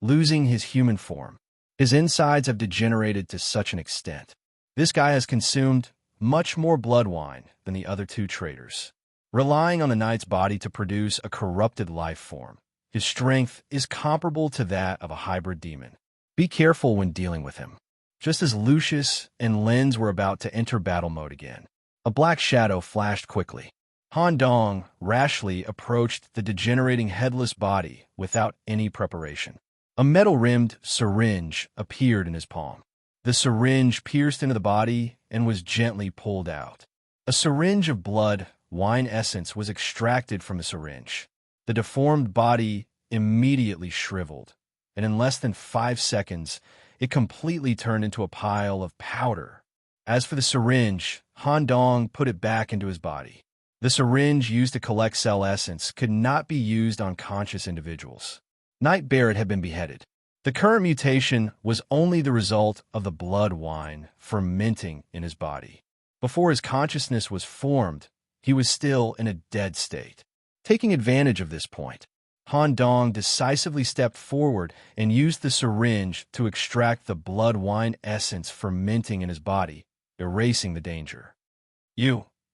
Losing his human form. His insides have degenerated to such an extent. This guy has consumed much more blood wine than the other two traitors. Relying on the knight's body to produce a corrupted life form, his strength is comparable to that of a hybrid demon. Be careful when dealing with him. Just as Lucius and Lenz were about to enter battle mode again, a black shadow flashed quickly. Han Dong rashly approached the degenerating headless body without any preparation. A metal-rimmed syringe appeared in his palm. The syringe pierced into the body and was gently pulled out. A syringe of blood wine essence was extracted from the syringe. The deformed body immediately shriveled, and in less than 5 seconds, it completely turned into a pile of powder. As for the syringe, Han Dong put it back into his body. The syringe used to collect cell essence could not be used on conscious individuals. Knight Barrett had been beheaded. The current mutation was only the result of the blood wine fermenting in his body. Before his consciousness was formed, he was still in a dead state. Taking advantage of this point, Han Dong decisively stepped forward and used the syringe to extract the blood wine essence fermenting in his body, erasing the danger.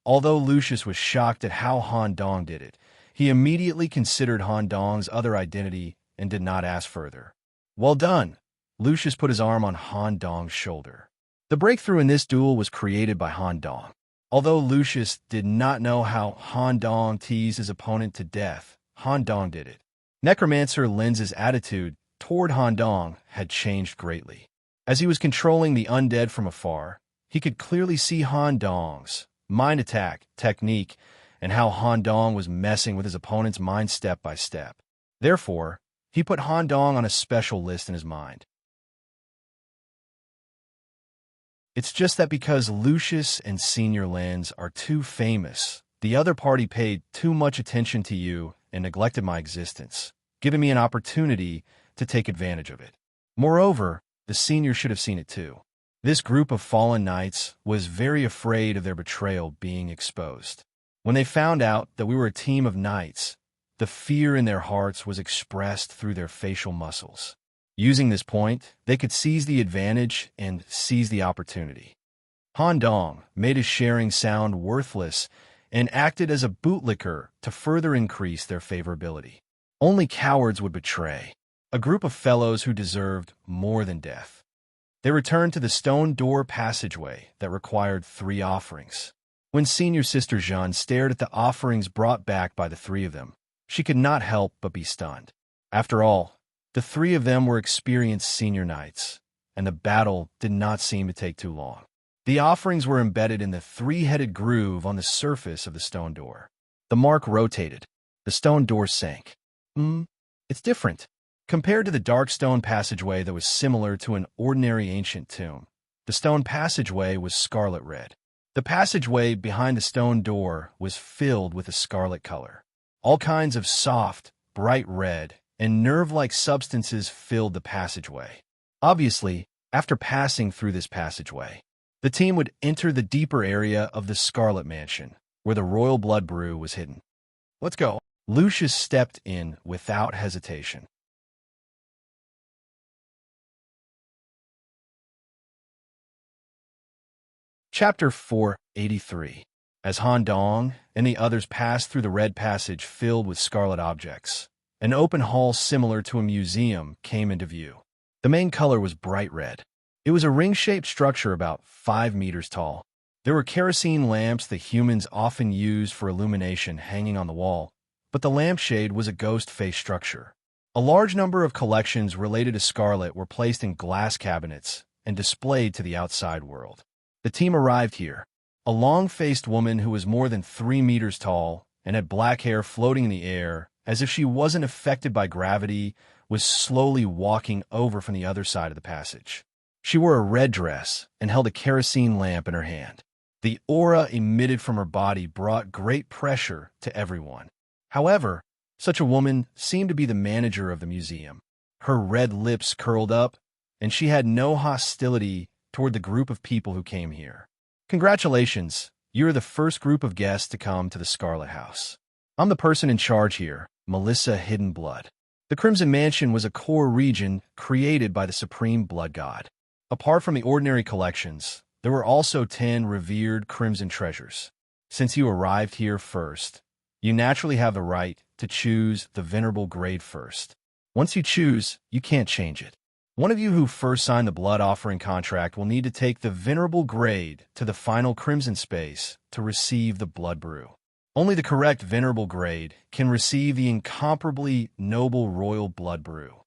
Although Lucius was shocked at how Han Dong did it, he immediately considered Han Dong's other identity and did not ask further. "Well done." Lucius put his arm on Han Dong's shoulder. The breakthrough in this duel was created by Han Dong. Although Lucius did not know how Han Dong teased his opponent to death, Han Dong did it. Necromancer Lenz's attitude toward Han Dong had changed greatly. As he was controlling the undead from afar, he could clearly see Han Dong's mind attack technique and how Han Dong was messing with his opponent's mind step by step. Therefore, he put Han Dong on a special list in his mind. It's just that because Lucius and Senior Lens are too famous, the other party paid too much attention to you and neglected my existence, giving me an opportunity to take advantage of it. Moreover, the senior should have seen it too. This group of fallen knights was very afraid of their betrayal being exposed. When they found out that we were a team of knights, the fear in their hearts was expressed through their facial muscles. Using this point, they could seize the advantage and seize the opportunity. Han Dong made his sharing sound worthless and acted as a bootlicker to further increase their favorability. Only cowards would betray, a group of fellows who deserved more than death. They returned to the stone door passageway that required 3 offerings. When Senior Sister Jeanne stared at the offerings brought back by the 3 of them, she could not help but be stunned. After all, the 3 of them were experienced senior knights, and the battle did not seem to take too long. The offerings were embedded in the 3-headed groove on the surface of the stone door. The mark rotated. The stone door sank. It's different. Compared to the dark stone passageway that was similar to an ordinary ancient tomb, the stone passageway was scarlet red. The passageway behind the stone door was filled with a scarlet color. All kinds of soft, bright red and nerve-like substances filled the passageway. Obviously, after passing through this passageway, the team would enter the deeper area of the Scarlet Mansion, where the royal blood brew was hidden. Let's go. Lucius stepped in without hesitation. Chapter 483. As Han Dong and the others passed through the red passage filled with scarlet objects, an open hall similar to a museum came into view. The main color was bright red. It was a ring-shaped structure about 5 meters tall. There were kerosene lamps that humans often used for illumination hanging on the wall, but the lampshade was a ghost-face structure. A large number of collections related to Scarlet were placed in glass cabinets and displayed to the outside world. The team arrived here. A long-faced woman who was more than 3 meters tall and had black hair floating in the air as if she wasn't affected by gravity, was slowly walking over from the other side of the passage. She wore a red dress and held a kerosene lamp in her hand. The aura emitted from her body brought great pressure to everyone. However, such a woman seemed to be the manager of the museum. Her red lips curled up, and she had no hostility toward the group of people who came here. Congratulations, you are the first group of guests to come to the Scarlet House. I'm the person in charge here, Melissa Hidden Blood. The Crimson Mansion was a core region created by the Supreme Blood God. Apart from the ordinary collections, there were also 10 revered Crimson treasures. Since you arrived here first, you naturally have the right to choose the Venerable Grade first. Once you choose, you can't change it. One of you who first signed the blood offering contract will need to take the Venerable Grade to the final Crimson Space to receive the blood brew. Only the correct Venerable Grade can receive the incomparably noble royal blood brew.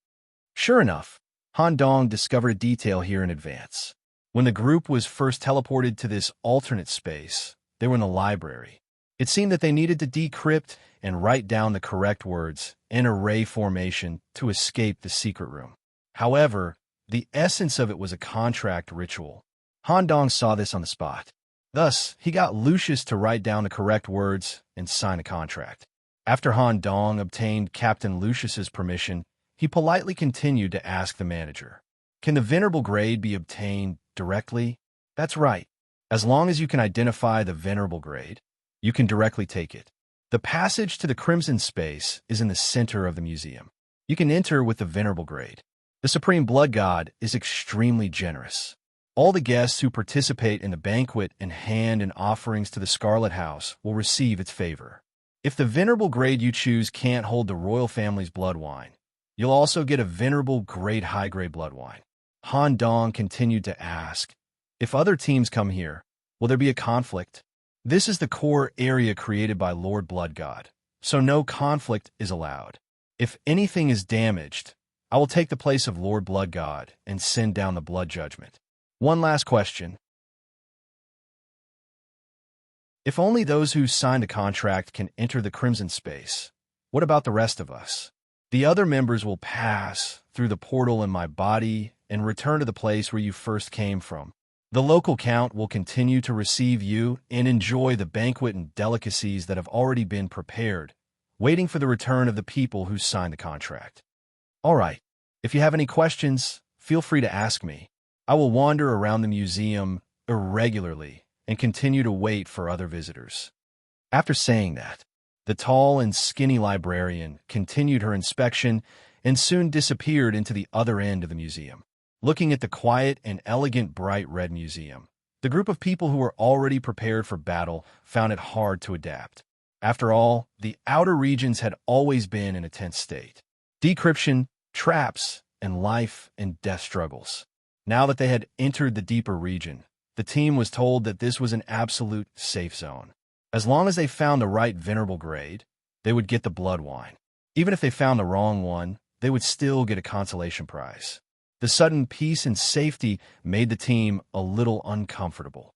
Sure enough, Han Dong discovered a detail here in advance. When the group was first teleported to this alternate space, they were in the library. It seemed that they needed to decrypt and write down the correct words in array formation to escape the secret room. However, the essence of it was a contract ritual. Han Dong saw this on the spot. Thus, he got Lucius to write down the correct words and sign a contract. After Han Dong obtained Captain Lucius's permission, he politely continued to ask the manager, "Can the Venerable Grade be obtained directly?" "That's right. As long as you can identify the Venerable Grade, you can directly take it. The passage to the Crimson Space is in the center of the museum. You can enter with the Venerable Grade. The Supreme Blood God is extremely generous. All the guests who participate in the banquet and hand in offerings to the Scarlet House will receive its favor. If the Venerable Grade you choose can't hold the royal family's blood wine, you'll also get a Venerable Grade high-grade blood wine." Han Dong continued to ask, "If other teams come here, will there be a conflict?" This is the core area created by Lord Blood God, so no conflict is allowed. If anything is damaged, I will take the place of Lord Blood God and send down the blood judgment. One last question. If only those who signed a contract can enter the crimson space. What about the rest of us? The other members will pass through the portal in my body and return to the place where you first came from. The local count will continue to receive you and enjoy the banquet and delicacies that have already been prepared, waiting for the return of the people who signed the contract. All right, if you have any questions, feel free to ask me. I will wander around the museum irregularly and continue to wait for other visitors. After saying that, the tall and skinny librarian continued her inspection and soon disappeared into the other end of the museum. Looking at the quiet and elegant bright red museum, the group of people who were already prepared for battle found it hard to adapt. After all, the outer regions had always been in a tense state. Decryption, traps, and life and death struggles. Now that they had entered the deeper region, the team was told that this was an absolute safe zone. As long as they found the right venerable grade, they would get the blood wine. Even if they found the wrong one, they would still get a consolation prize. The sudden peace and safety made the team a little uncomfortable.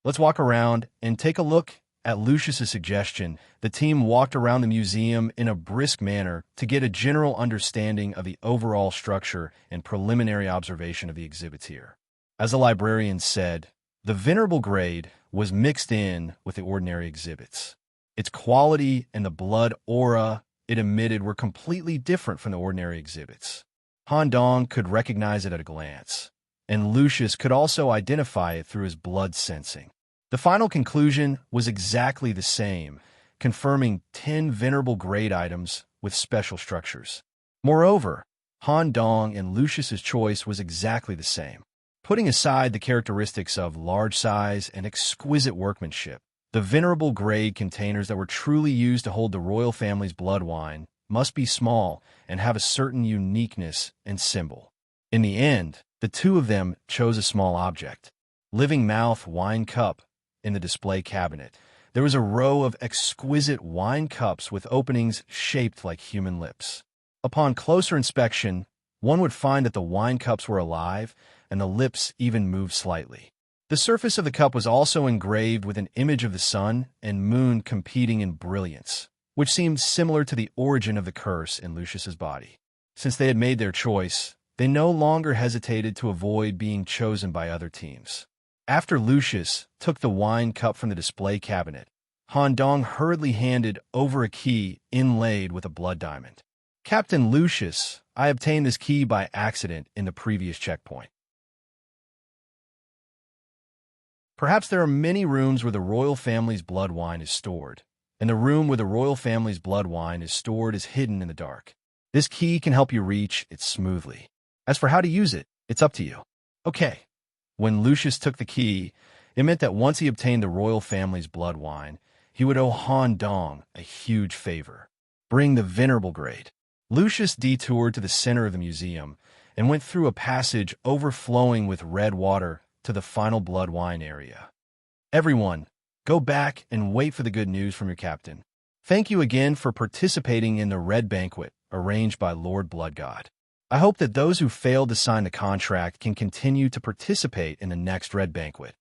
Let's walk around and take a look at Lucius's suggestion. The team walked around the museum in a brisk manner to get a general understanding of the overall structure and preliminary observation of the exhibits here. As the librarian said, the venerable grade was mixed in with the ordinary exhibits. Its quality and the blood aura it emitted were completely different from the ordinary exhibits. Han Dong could recognize it at a glance, and Lucius could also identify it through his blood sensing. The final conclusion was exactly the same, confirming 10 venerable grade items with special structures. Moreover, Han Dong and Lucius's choice was exactly the same. Putting aside the characteristics of large size and exquisite workmanship, the venerable grade containers that were truly used to hold the royal family's blood wine must be small and have a certain uniqueness and symbol. In the end, the two of them chose a small object. Living mouth wine cup in the display cabinet. There was a row of exquisite wine cups with openings shaped like human lips. Upon closer inspection, one would find that the wine cups were alive and the lips even moved slightly. The surface of the cup was also engraved with an image of the sun and moon competing in brilliance, which seemed similar to the origin of the curse in Lucius's body. Since they had made their choice, they no longer hesitated to avoid being chosen by other teams. After Lucius took the wine cup from the display cabinet, Han Dong hurriedly handed over a key inlaid with a blood diamond. Captain Lucius, I obtained this key by accident in the previous checkpoint. Perhaps there are many rooms where the royal family's blood wine is stored, and the room where the royal family's blood wine is stored is hidden in the dark. This key can help you reach it smoothly. As for how to use it, it's up to you. Okay. When Lucius took the key, it meant that once he obtained the royal family's blood wine, he would owe Han Dong a huge favor. Bring the venerable grade. Lucius detoured to the center of the museum and went through a passage overflowing with red water to the final blood wine area. Everyone, go back and wait for the good news from your captain. Thank you again for participating in the Red Banquet arranged by Lord Blood God. I hope that those who failed to sign the contract can continue to participate in the next Red Banquet.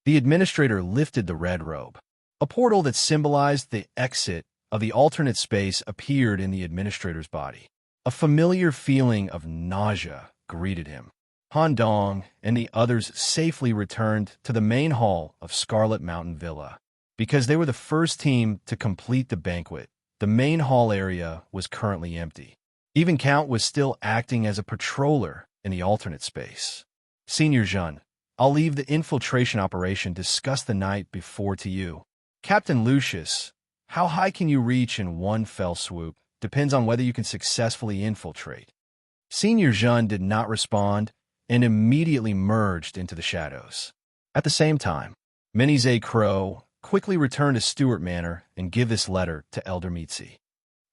The administrator lifted the red robe. A portal that symbolized the exit of the alternate space appeared in the administrator's body. A familiar feeling of nausea greeted him. Han Dong and the others safely returned to the main hall of Scarlet Mountain Villa. Because they were the first team to complete the banquet, the main hall area was currently empty. Even Count was still acting as a patroller in the alternate space. Senior Jean, I'll leave the infiltration operation discussed the night before to you. Captain Lucius, how high can you reach in one fell swoop depends on whether you can successfully infiltrate. Senior Jean did not respond and immediately merged into the shadows. At the same time, Minnie Crow quickly returned to Stewart Manor and give this letter to Elder Mitzi.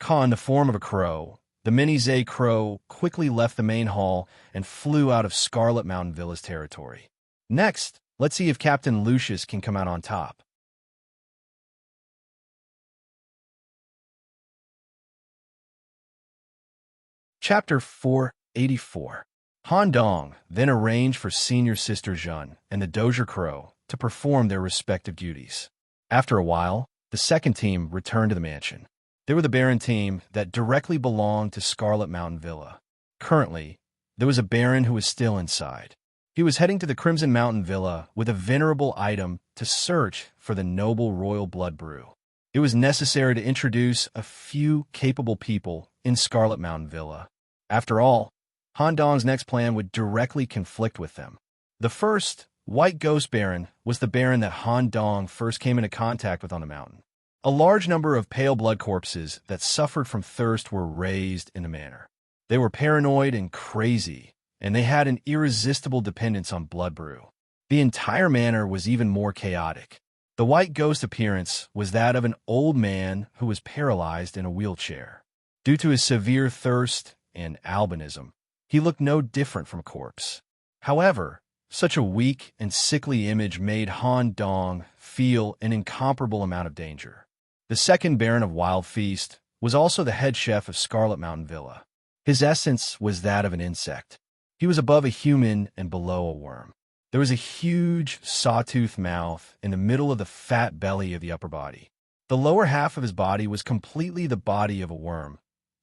In the form of a crow, the Minnie Crow quickly left the main hall and flew out of Scarlet Mountain Villa's territory. Next, let's see if Captain Lucius can come out on top. Chapter 484. Han Dong then arranged for Senior Sister Jeanne and the Dozier Crow to perform their respective duties. After a while, the second team returned to the mansion. They were the Baron team that directly belonged to Scarlet Mountain Villa. Currently, there was a Baron who was still inside. He was heading to the Crimson Mountain Villa with a venerable item to search for the noble royal blood brew. It was necessary to introduce a few capable people in Scarlet Mountain Villa. After all, Han Dong's next plan would directly conflict with them. The first, White Ghost Baron, was the Baron that Han Dong first came into contact with on the mountain. A large number of pale blood corpses that suffered from thirst were raised in the manor. They were paranoid and crazy, and they had an irresistible dependence on blood brew. The entire manor was even more chaotic. The White Ghost appearance was that of an old man who was paralyzed in a wheelchair. Due to his severe thirst and albinism, he looked no different from a corpse. However, such a weak and sickly image made Han Dong feel an incomparable amount of danger. The second Baron of Wild Feast was also the head chef of Scarlet Mountain Villa. His essence was that of an insect. He was above a human and below a worm. There was a huge, sawtooth mouth in the middle of the fat belly of the upper body. The lower half of his body was completely the body of a worm,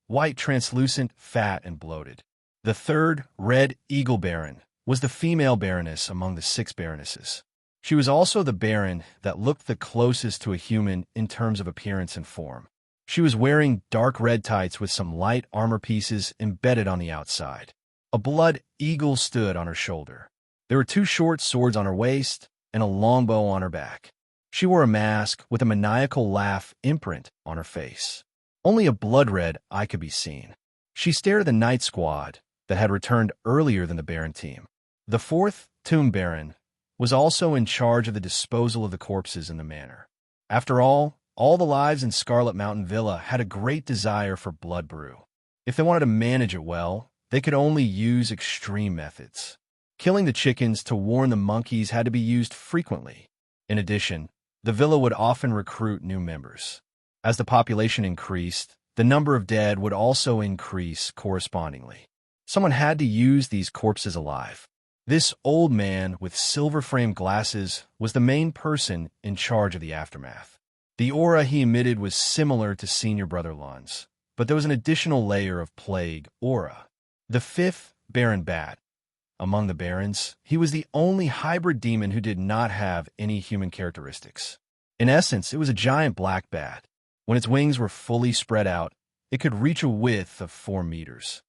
white, translucent, fat, and bloated. The third, Red Eagle Baron, was the female baroness among the 6 baronesses. She was also the Baron that looked the closest to a human in terms of appearance and form. She was wearing dark red tights with some light armor pieces embedded on the outside. A blood eagle stood on her shoulder. There were 2 short swords on her waist and a longbow on her back. She wore a mask with a maniacal laugh imprint on her face. Only a blood-red eye could be seen. She stared at the Night Squad that had returned earlier than the Baron team. The fourth, Tomb Baron, was also in charge of the disposal of the corpses in the manor. After all the lives in Scarlet Mountain Villa had a great desire for blood brew. If they wanted to manage it well, they could only use extreme methods. Killing the chickens to warn the monkeys had to be used frequently. In addition, the villa would often recruit new members. As the population increased, the number of dead would also increase correspondingly. Someone had to use these corpses alive. This old man with silver-framed glasses was the main person in charge of the aftermath. The aura he emitted was similar to Senior Brother Lun's, but there was an additional layer of plague aura. The fifth, Baron Bat. Among the barons, he was the only hybrid demon who did not have any human characteristics. In essence, it was a giant black bat. When its wings were fully spread out, it could reach a width of 4 meters.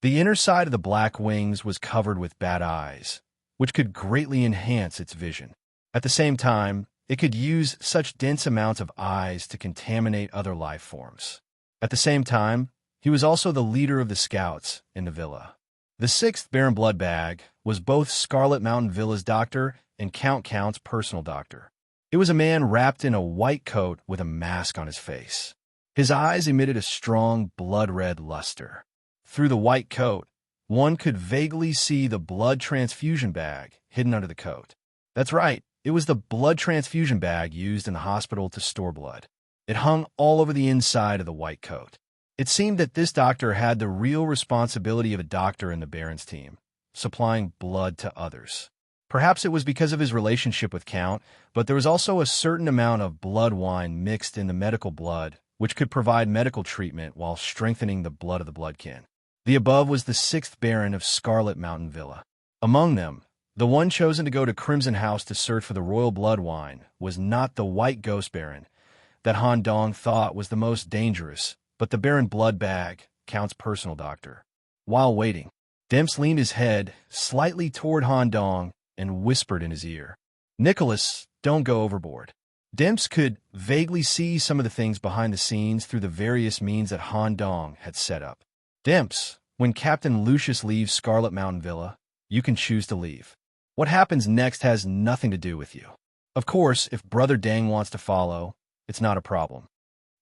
The inner side of the black wings was covered with bat eyes, which could greatly enhance its vision. At the same time, it could use such dense amounts of eyes to contaminate other life forms. At the same time, he was also the leader of the scouts in the villa. The 6th Baron Bloodbag was both Scarlet Mountain Villa's doctor and Count's personal doctor. It was a man wrapped in a white coat with a mask on his face. His eyes emitted a strong blood-red luster. Through the white coat, one could vaguely see the blood transfusion bag hidden under the coat. That's right, it was the blood transfusion bag used in the hospital to store blood. It hung all over the inside of the white coat. It seemed that this doctor had the real responsibility of a doctor in the Baron's team, supplying blood to others. Perhaps it was because of his relationship with Count, but there was also a certain amount of blood wine mixed in the medical blood, which could provide medical treatment while strengthening the blood of the bloodkin. The above was the 6th Baron of Scarlet Mountain Villa. Among them, the one chosen to go to Crimson House to search for the royal blood wine was not the White Ghost Baron that Han Dong thought was the most dangerous, but the Baron Bloodbag, Count's personal doctor. While waiting, Demps leaned his head slightly toward Han Dong and whispered in his ear, "Nicholas, don't go overboard." Demps could vaguely see some of the things behind the scenes through the various means that Han Dong had set up. "Demps, when Captain Lucius leaves Scarlet Mountain Villa, you can choose to leave. What happens next has nothing to do with you. Of course, if Brother Dang wants to follow, it's not a problem."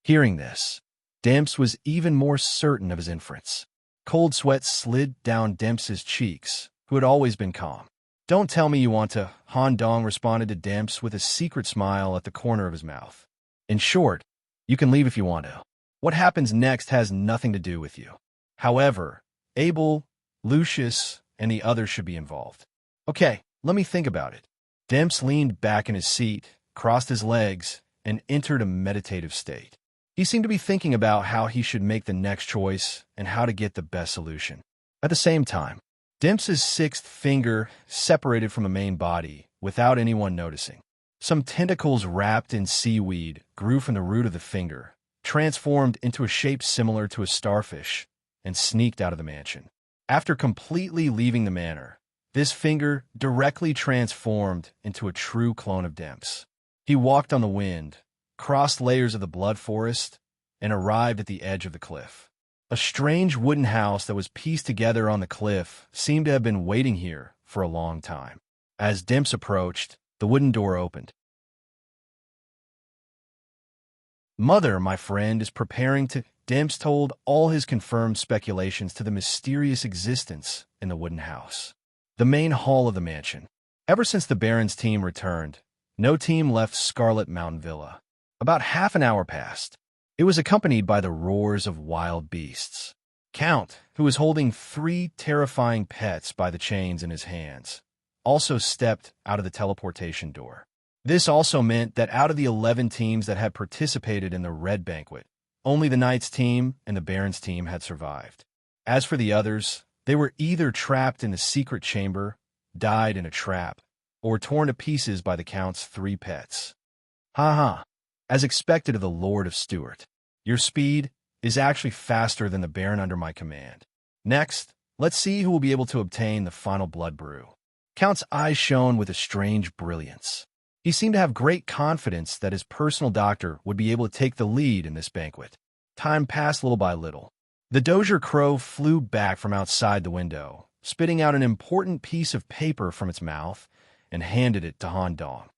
Hearing this, Demps was even more certain of his inference. Cold sweat slid down Demps's cheeks, who had always been calm. "Don't tell me you want to," Han Dong responded to Demps with a secret smile at the corner of his mouth. "In short, you can leave if you want to. What happens next has nothing to do with you. However, Abel, Lucius, and the others should be involved." "Okay, let me think about it." Demps leaned back in his seat, crossed his legs, and entered a meditative state. He seemed to be thinking about how he should make the next choice and how to get the best solution. At the same time, Demps's sixth finger separated from the main body without anyone noticing. Some tentacles wrapped in seaweed grew from the root of the finger, transformed into a shape similar to a starfish, and sneaked out of the mansion. After completely leaving the manor, this finger directly transformed into a true clone of Demps. He walked on the wind, crossed layers of the blood forest, and arrived at the edge of the cliff. A strange wooden house that was pieced together on the cliff seemed to have been waiting here for a long time. As Demps approached, the wooden door opened. "Mother, my friend, is preparing to—" Demps told all his confirmed speculations to the mysterious existence in the wooden house. The main hall of the mansion. Ever since the Baron's team returned, no team left Scarlet Mountain Villa. About half an hour passed. It was accompanied by the roars of wild beasts. Count, who was holding 3 terrifying pets by the chains in his hands, also stepped out of the teleportation door. This also meant that out of the 11 teams that had participated in the Red Banquet, only the Knight's team and the Baron's team had survived. As for the others, they were either trapped in the secret chamber, died in a trap, or torn to pieces by the Count's 3 pets. Ha! As expected of the Lord of Stuart, your speed is actually faster than the Baron under my command. Next, let's see who will be able to obtain the final blood brew. Count's eyes shone with a strange brilliance. He seemed to have great confidence that his personal doctor would be able to take the lead in this banquet. Time passed little by little. The Dozier Crow flew back from outside the window, spitting out an important piece of paper from its mouth, and handed it to Han Dong.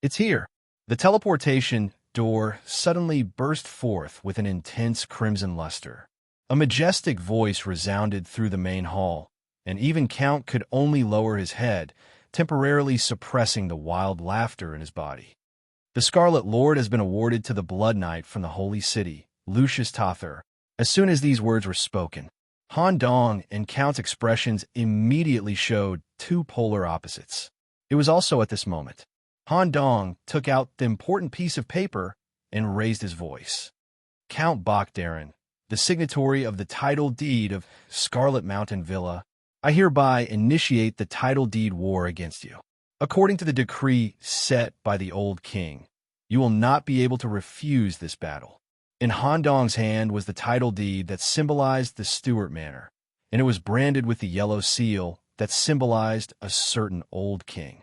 "It's here." The teleportation door suddenly burst forth with an intense crimson luster. A majestic voice resounded through the main hall, and even Count could only lower his head, temporarily suppressing the wild laughter in his body. "The Scarlet Lord has been awarded to the Blood Knight from the Holy City, Lucius Tother." As soon as these words were spoken, Han Dong and Count's expressions immediately showed 2 polar opposites. It was also at this moment Han Dong took out the important piece of paper and raised his voice. "Count Bokdarin, the signatory of the title deed of Scarlet Mountain Villa, I hereby initiate the title deed war against you. According to the decree set by the old king, you will not be able to refuse this battle." In Han Dong's hand was the title deed that symbolized the Stuart Manor, and it was branded with the yellow seal that symbolized a certain old king.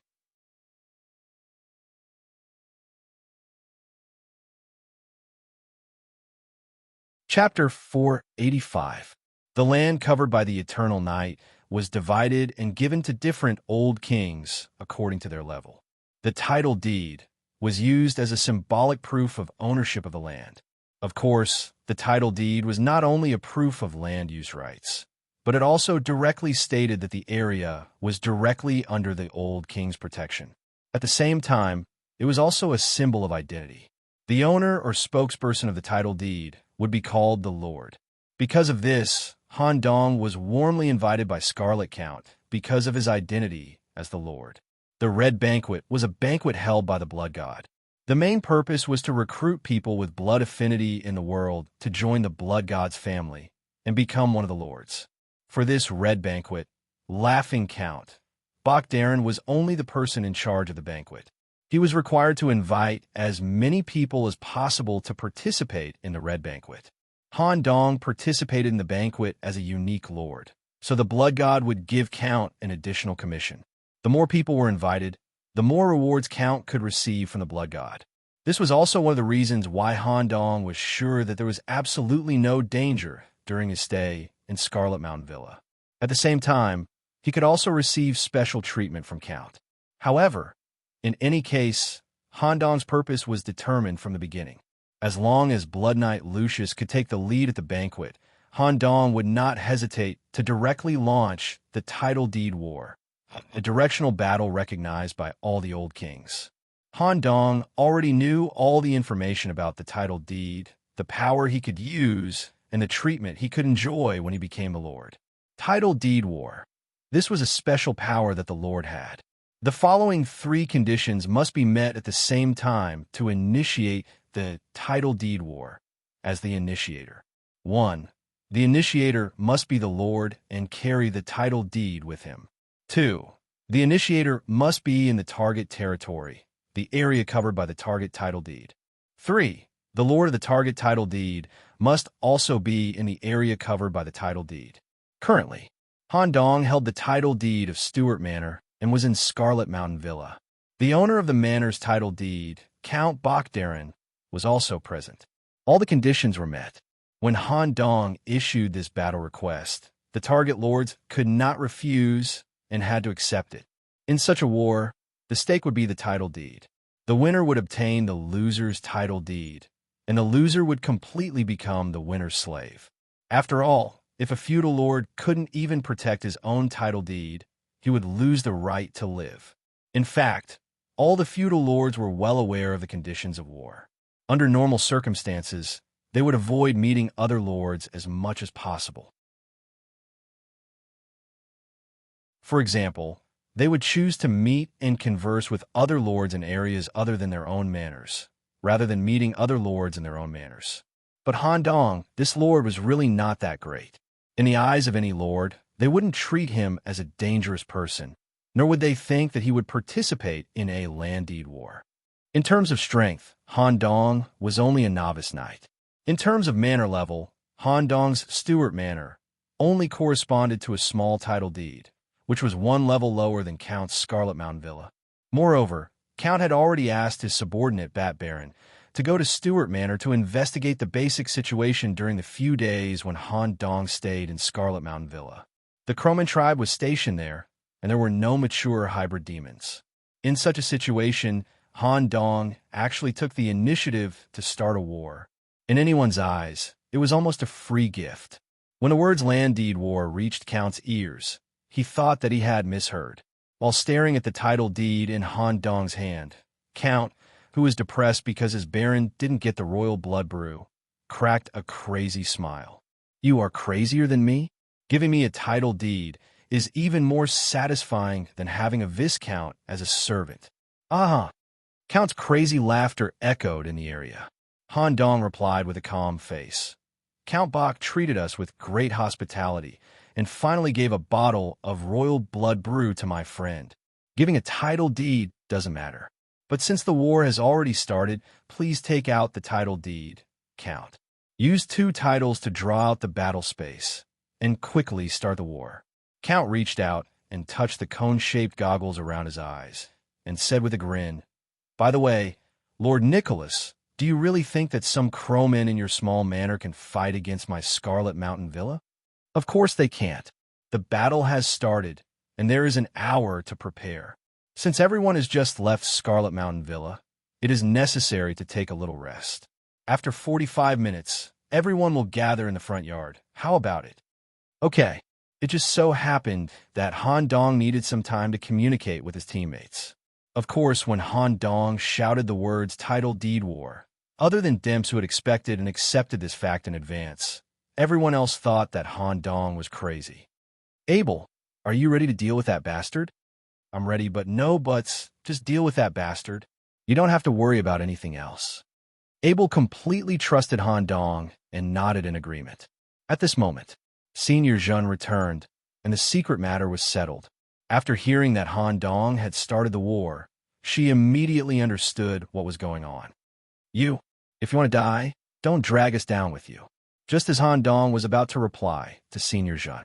Chapter 485. The land covered by the eternal night was divided and given to different old kings according to their level. The title deed was used as a symbolic proof of ownership of the land. Of course, the title deed was not only a proof of land use rights, but it also directly stated that the area was directly under the old king's protection. At the same time, it was also a symbol of identity. The owner or spokesperson of the title deed would be called the Lord. Because of this, Han Dong was warmly invited by Scarlet Count because of his identity as the Lord. The Red Banquet was a banquet held by the Blood God. The main purpose was to recruit people with blood affinity in the world to join the Blood God's family and become one of the lords. For this Red Banquet, Laughing Count Bokdarin was only the person in charge of the banquet. He was required to invite as many people as possible to participate in the Red Banquet. Han Dong participated in the banquet as a unique lord, so the Blood God would give Count an additional commission. The more people were invited, the more rewards Count could receive from the Blood God. This was also one of the reasons why Han Dong was sure that there was absolutely no danger during his stay in Scarlet Mountain Villa. At the same time, he could also receive special treatment from Count. However, in any case, Han Dong's purpose was determined from the beginning. As long as Blood Knight Lucius could take the lead at the banquet, Han Dong would not hesitate to directly launch the title deed war, a directional battle recognized by all the old kings. Han Dong already knew all the information about the title deed, the power he could use, and the treatment he could enjoy when he became a lord. Title deed war. This was a special power that the Lord had. The following three conditions must be met at the same time to initiate the title deed war as the initiator. 1. The initiator must be the lord and carry the title deed with him. 2. The initiator must be in the target territory, the area covered by the target title deed. 3. The lord of the target title deed must also be in the area covered by the title deed. Currently, Han Dong held the title deed of Stuart Manor and was in Scarlet Mountain Villa. The owner of the manor's title deed, Count Bokdarin, was also present. All the conditions were met. When Han Dong issued this battle request, the target lords could not refuse and had to accept it. In such a war, the stake would be the title deed. The winner would obtain the loser's title deed, and the loser would completely become the winner's slave. After all, if a feudal lord couldn't even protect his own title deed, he would lose the right to live. In fact, all the feudal lords were well aware of the conditions of war. Under normal circumstances, they would avoid meeting other lords as much as possible. For example, they would choose to meet and converse with other lords in areas other than their own manors, rather than meeting other lords in their own manors. But Han Dong, this lord, was really not that great. In the eyes of any lord, they wouldn't treat him as a dangerous person, nor would they think that he would participate in a land deed war. In terms of strength, Han Dong was only a novice knight. In terms of manor level, Han Dong's Stuart Manor only corresponded to a small title deed, which was one level lower than Count's Scarlet Mountain Villa. Moreover, Count had already asked his subordinate Bat Baron to go to Stuart Manor to investigate the basic situation during the few days when Han Dong stayed in Scarlet Mountain Villa. The Croman tribe was stationed there, and there were no mature hybrid demons. In such a situation, Han Dong actually took the initiative to start a war. In anyone's eyes, it was almost a free gift. When the words land deed war reached Count's ears, he thought that he had misheard. While staring at the title deed in Han Dong's hand, Count, who was depressed because his baron didn't get the royal blood brew, cracked a crazy smile. "You are crazier than me? Giving me a title deed is even more satisfying than having a viscount as a servant." "Ah!" Count's crazy laughter echoed in the area. Han Dong replied with a calm face. "Count Bok treated us with great hospitality and finally gave a bottle of royal blood brew to my friend. Giving a title deed doesn't matter. But since the war has already started, please take out the title deed, Count. Use 2 titles to draw out the battle space and quickly start the war." Count reached out and touched the cone-shaped goggles around his eyes and said with a grin, "By the way, Lord Nicholas, do you really think that some crowmen in your small manor can fight against my Scarlet Mountain Villa? Of course they can't. The battle has started, and there is an hour to prepare. Since everyone has just left Scarlet Mountain Villa, it is necessary to take a little rest. After 45 minutes, everyone will gather in the front yard. How about it?" Okay. It just so happened that Han Dong needed some time to communicate with his teammates. Of course, when Han Dong shouted the words title deed war, other than Demps who had expected and accepted this fact in advance, everyone else thought that Han Dong was crazy. "Abel, are you ready to deal with that bastard?" "I'm ready, but no buts. Just deal with that bastard. You don't have to worry about anything else." Abel completely trusted Han Dong and nodded in agreement. At this moment, Senior Jun returned, and the secret matter was settled. After hearing that Han Dong had started the war, she immediately understood what was going on. If you want to die, don't drag us down with you." Just as Han Dong was about to reply to Senior Jun,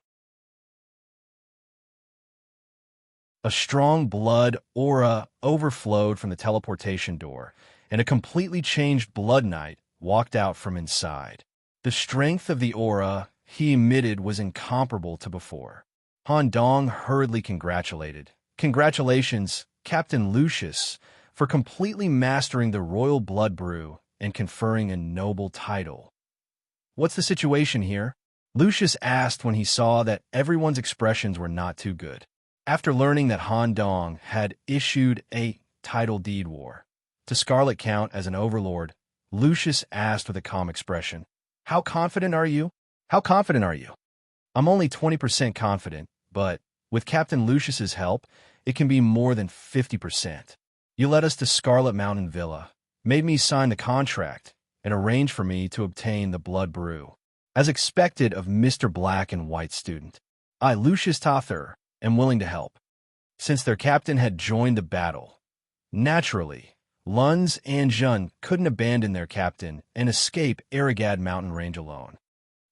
a strong blood aura overflowed from the teleportation door, and a completely changed Blood Knight walked out from inside. The strength of the aura he emitted was incomparable to before. Han Dong hurriedly congratulated. "Congratulations, Captain Lucius, for completely mastering the royal blood brew and conferring a noble title." "What's the situation here?" Lucius asked when he saw that everyone's expressions were not too good. After learning that Han Dong had issued a title deed war to Scarlet Count as an overlord, Lucius asked with a calm expression, How confident are you? "I'm only 20% confident, but with Captain Lucius's help it can be more than 50%. You led us to Scarlet Mountain Villa, made me sign the contract, and arranged for me to obtain the blood brew. As expected of Mr. Black and White student, I, Lucius Tother, am willing to help. Since their captain had joined the battle, naturally, Lunds and Jun couldn't abandon their captain and escape Aragad mountain range alone.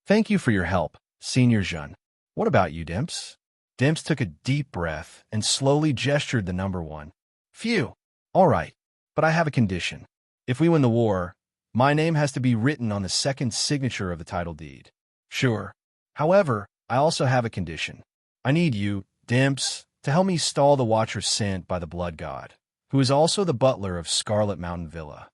Thank you for your help, Senior Jun. What about you, Dimps? Dimps took a deep breath and slowly gestured the number 1. Phew. All right, but I have a condition. If we win the war, my name has to be written on the second signature of the title deed. Sure. However, I also have a condition. I need you, Dimps, to help me stall the Watcher sent by the Blood God, who is also the butler of Scarlet Mountain Villa.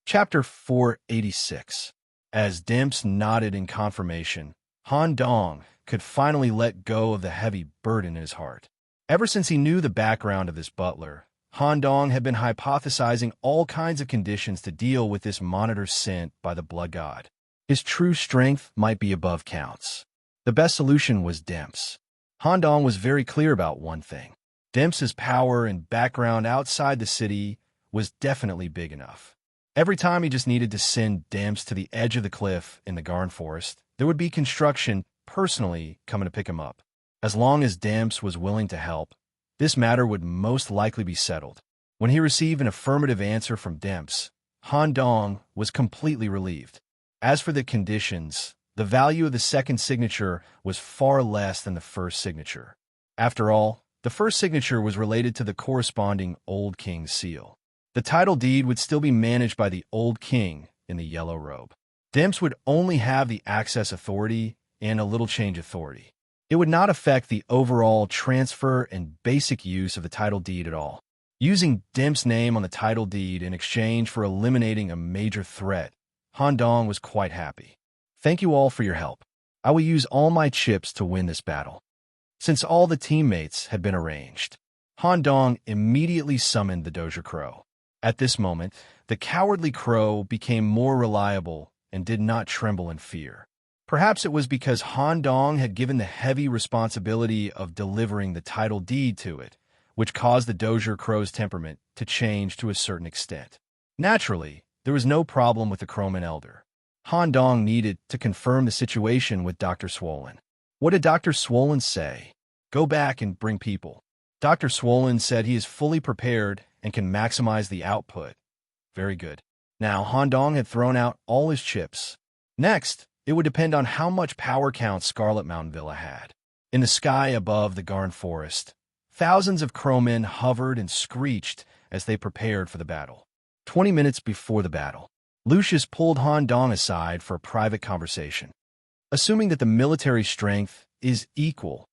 Chapter 486. As Dimps nodded in confirmation, Han Dong could finally let go of the heavy burden in his heart. Ever since he knew the background of this butler, Han Dong had been hypothesizing all kinds of conditions to deal with this monitor sent by the Blood God. His true strength might be above counts. The best solution was Dimps. Han Dong was very clear about one thing. Dimps's power and background outside the city was definitely big enough. Every time he just needed to send Dimps to the edge of the cliff in the Garn Forest, there would be construction personally coming to pick him up. As long as Dimps was willing to help, this matter would most likely be settled. When he received an affirmative answer from Dimps, Han Dong was completely relieved. As for the conditions, the value of the second signature was far less than the first signature. After all, the first signature was related to the corresponding Old King's seal. The title deed would still be managed by the Old King in the yellow robe. Dimps would only have the access authority and a little change authority. It would not affect the overall transfer and basic use of the title deed at all. Using Dimps' name on the title deed in exchange for eliminating a major threat, Han Dong was quite happy. Thank you all for your help. I will use all my chips to win this battle. Since all the teammates had been arranged, Han Dong immediately summoned the Dozier Crow. At this moment, the cowardly crow became more reliable and did not tremble in fear. Perhaps it was because Han Dong had given the heavy responsibility of delivering the title deed to it, which caused the Dozier Crow's temperament to change to a certain extent. Naturally, there was no problem with the Crowman Elder. Han Dong needed to confirm the situation with Dr. Swollen. What did Dr. Swollen say? Go back and bring people. Dr. Swollen said he is fully prepared and can maximize the output. Very good. Now, Han Dong had thrown out all his chips. Next, it would depend on how much power count Scarlet Mountain Villa had. In the sky above the Garn Forest, thousands of crowmen hovered and screeched as they prepared for the battle. 20 minutes before the battle, Lucius pulled Han Dong aside for a private conversation. Assuming that the military strength is equal,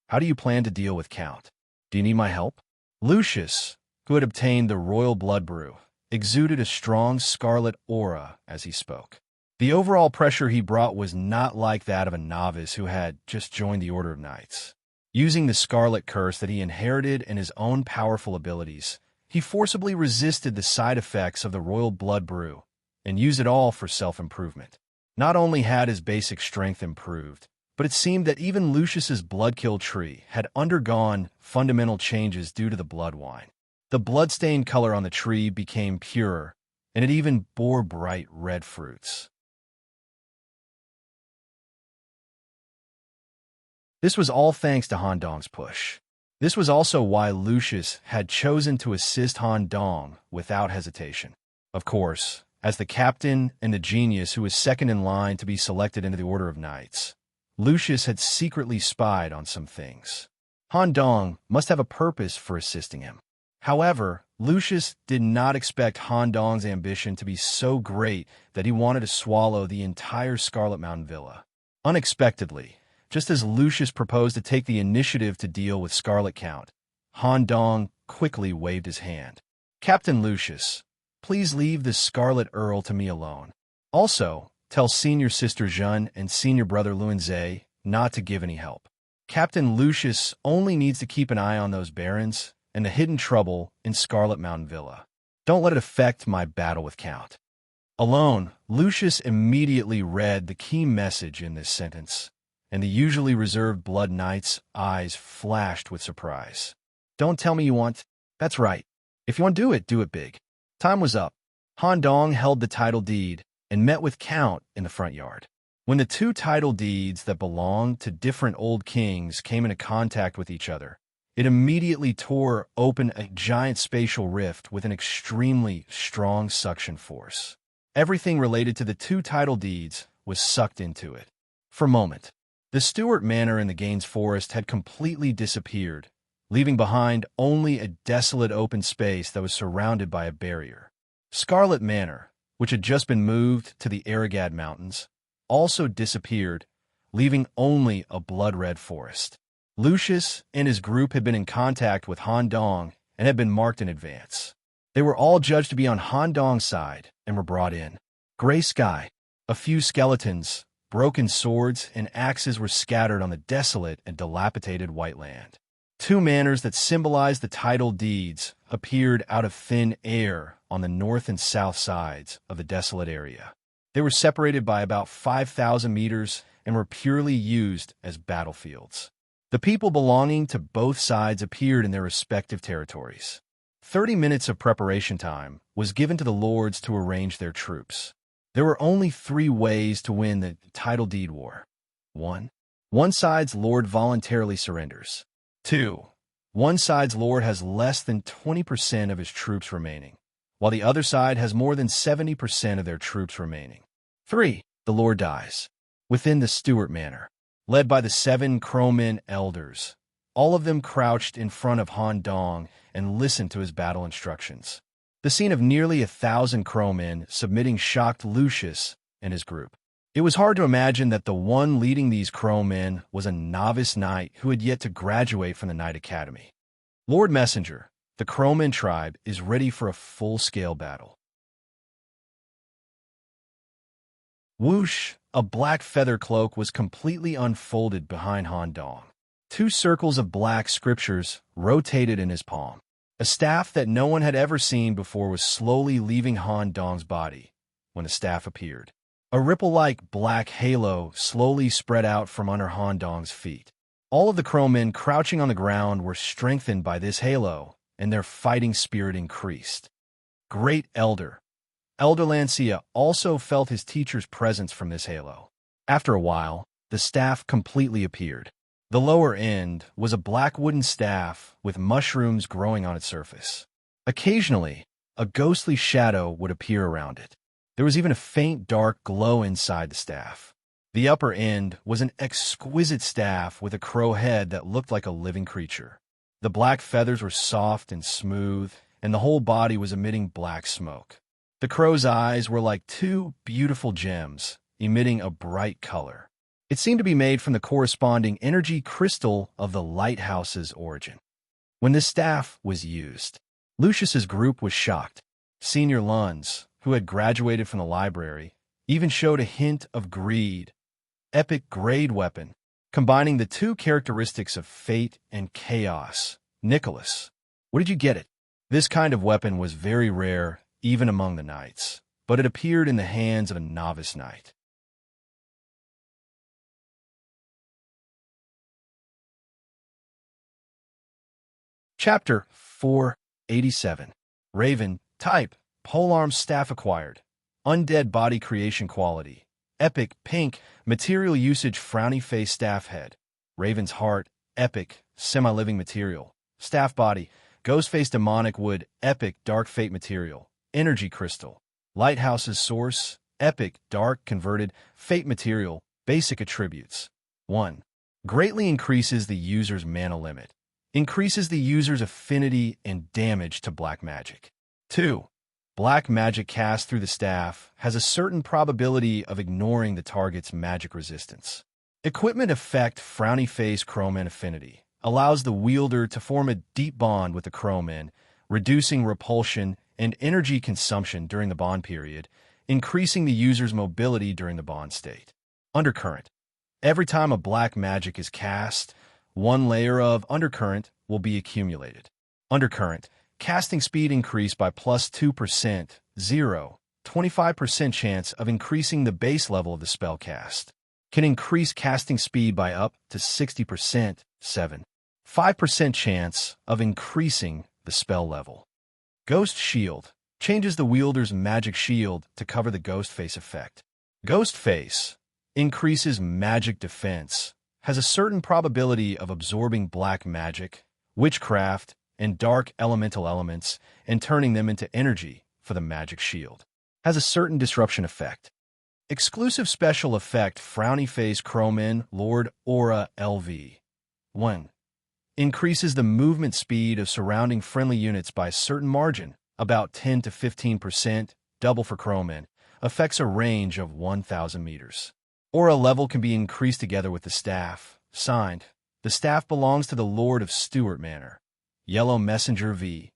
how do you plan to deal with Count? Do you need my help? Lucius, who had obtained the royal blood brew, exuded a strong scarlet aura as he spoke. The overall pressure he brought was not like that of a novice who had just joined the Order of Knights. Using the scarlet curse that he inherited and his own powerful abilities, he forcibly resisted the side effects of the royal blood brew and used it all for self-improvement. Not only had his basic strength improved, but it seemed that even Lucius's bloodkill tree had undergone fundamental changes due to the blood wine. The blood-stained color on the tree became purer, and it even bore bright red fruits. This was all thanks to Han Dong's push. This was also why Lucius had chosen to assist Han Dong without hesitation. Of course, as the captain and the genius who was second in line to be selected into the Order of Knights, Lucius had secretly spied on some things. Han Dong must have a purpose for assisting him. However, Lucius did not expect Han Dong's ambition to be so great that he wanted to swallow the entire Scarlet Mountain Villa. Unexpectedly, just as Lucius proposed to take the initiative to deal with Scarlet Count, Han Dong quickly waved his hand. Captain Lucius, please leave the Scarlet Earl to me alone. Also, tell Senior Sister Jeanne and Senior Brother Luanze not to give any help. Captain Lucius only needs to keep an eye on those barons and the hidden trouble in Scarlet Mountain Villa. Don't let it affect my battle with Count. Alone, Lucius immediately read the key message in this sentence, and the usually reserved Blood Knight's eyes flashed with surprise. Don't tell me you want... That's right. If you want to do it big. Time was up. Han Dong held the title deed and met with Count in the front yard. When the two title deeds that belonged to different old kings came into contact with each other, it immediately tore open a giant spatial rift with an extremely strong suction force. Everything related to the two title deeds was sucked into it. For a moment, the Stuart Manor in the Gaines Forest had completely disappeared, leaving behind only a desolate open space that was surrounded by a barrier. Scarlet Manor, which had just been moved to the Aragad Mountains, also disappeared, leaving only a blood-red forest. Lucius and his group had been in contact with Han Dong and had been marked in advance. They were all judged to be on Han Dong's side and were brought in. Gray sky, a few skeletons, broken swords, and axes were scattered on the desolate and dilapidated white land. Two manors that symbolized the title deeds appeared out of thin air on the north and south sides of the desolate area. They were separated by about 5,000 meters and were purely used as battlefields. The people belonging to both sides appeared in their respective territories. 30 minutes of preparation time was given to the lords to arrange their troops. There were only 3 ways to win the title deed war. 1. One side's lord voluntarily surrenders. 2. One side's lord has less than 20% of his troops remaining, while the other side has more than 70% of their troops remaining. 3. The lord dies. Within the Stuart Manor, led by the 7 Crowmen elders, all of them crouched in front of Han Dong and listened to his battle instructions. The scene of nearly 1,000 Crowmen submitting shocked Lucius and his group. It was hard to imagine that the one leading these Crowmen was a novice knight who had yet to graduate from the Knight Academy. Lord Messenger, the Crowmen tribe is ready for a full-scale battle. Whoosh! A black feather cloak was completely unfolded behind Han Dong. 2 circles of black scriptures rotated in his palm. A staff that no one had ever seen before was slowly leaving Han Dong's body when the staff appeared. A ripple-like black halo slowly spread out from under Han Dong's feet. All of the Crowmen crouching on the ground were strengthened by this halo, and their fighting spirit increased. Great Elder Lancia also felt his teacher's presence from this halo. After a while, the staff completely appeared. The lower end was a black wooden staff with mushrooms growing on its surface. Occasionally, a ghostly shadow would appear around it. There was even a faint dark glow inside the staff. The upper end was an exquisite staff with a crow head that looked like a living creature. The black feathers were soft and smooth, and the whole body was emitting black smoke. The crow's eyes were like 2 beautiful gems, emitting a bright color. It seemed to be made from the corresponding energy crystal of the lighthouse's origin. When this staff was used, Lucius's group was shocked. Senior Luns, who had graduated from the library, even showed a hint of greed. Epic grade weapon, combining the 2 characteristics of fate and chaos. Nicholas, where did you get it? This kind of weapon was very rare, even among the knights, but it appeared in the hands of a novice knight. Chapter 487. Raven, type, polearm staff acquired. Undead body creation quality. Epic, pink, material usage frowny face staff head. Raven's heart, epic, semi-living material. Staff body, ghost face demonic wood, epic, dark fate material. Energy crystal. Lighthouse's source, epic, dark, converted, fate material. Basic attributes. 1. Greatly increases the user's mana limit. Increases the user's affinity and damage to black magic. 2. Black magic cast through the staff has a certain probability of ignoring the target's magic resistance. Equipment effect frowny face Crowman affinity allows the wielder to form a deep bond with the Crowman, reducing repulsion and energy consumption during the bond period, increasing the user's mobility during the bond state. Undercurrent. Every time a black magic is cast, 1 layer of undercurrent will be accumulated. Undercurrent. Casting speed increased by +2%, 0. 25% chance of increasing the base level of the spell cast. Can increase casting speed by up to 60%. 7. 5% chance of increasing the spell level. Ghost Shield changes the wielder's magic shield to cover the Ghost Face effect. Ghost Face increases magic defense, has a certain probability of absorbing black magic, witchcraft, and dark elemental elements and turning them into energy for the magic shield. Has a certain disruption effect. Exclusive special effect Frowny Face Crowman Lord Aura LV. 1. Increases the movement speed of surrounding friendly units by a certain margin, about 10 to 15%, double for Crowman. Affects a range of 1,000 meters. Aura level can be increased together with the staff. Signed, the staff belongs to the Lord of Stuart Manor. Yellow Messenger V.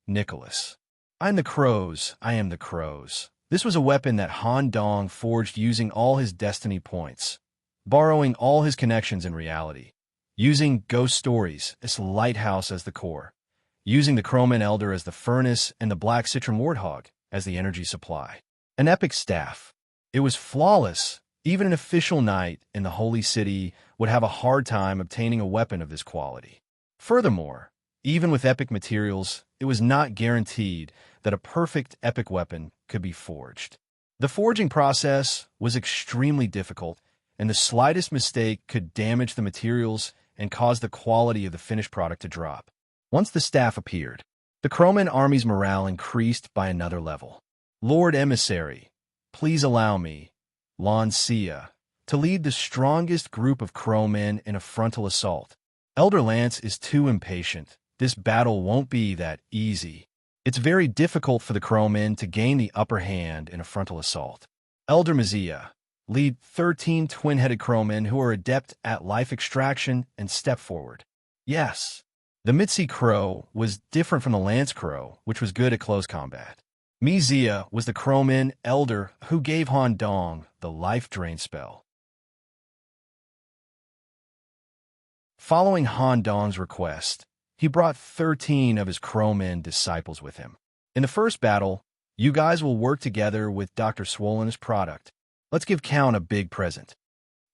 Nicholas. I'm the Crows, I am the Crows. This was a weapon that Han Dong forged using all his destiny points, borrowing all his connections in reality, using ghost stories, this lighthouse as the core, using the Crowman Elder as the furnace and the Black Citron Warthog as the energy supply. An epic staff. It was flawless. Even an official knight in the Holy City would have a hard time obtaining a weapon of this quality. Furthermore, even with epic materials, it was not guaranteed that a perfect epic weapon could be forged. The forging process was extremely difficult, and the slightest mistake could damage the materials and cause the quality of the finished product to drop. Once the staff appeared, the Crowman army's morale increased by another level. Lord Emissary, please allow me, Lancia, to lead the strongest group of Crowmen in a frontal assault. Elder Lance is too impatient. This battle won't be that easy. It's very difficult for the Crowmen to gain the upper hand in a frontal assault. Elder Mazia, lead 13 twin-headed Crowmen who are adept at life extraction and step forward. Yes, the Mitzi Crow was different from the Lance Crow, which was good at close combat. Mizia was the Crowman elder who gave Han Dong the life drain spell. Following Han Dong's request, he brought 13 of his Crowman disciples with him. In the first battle, you guys will work together with Dr. Swollen's product. Let's give Count a big present.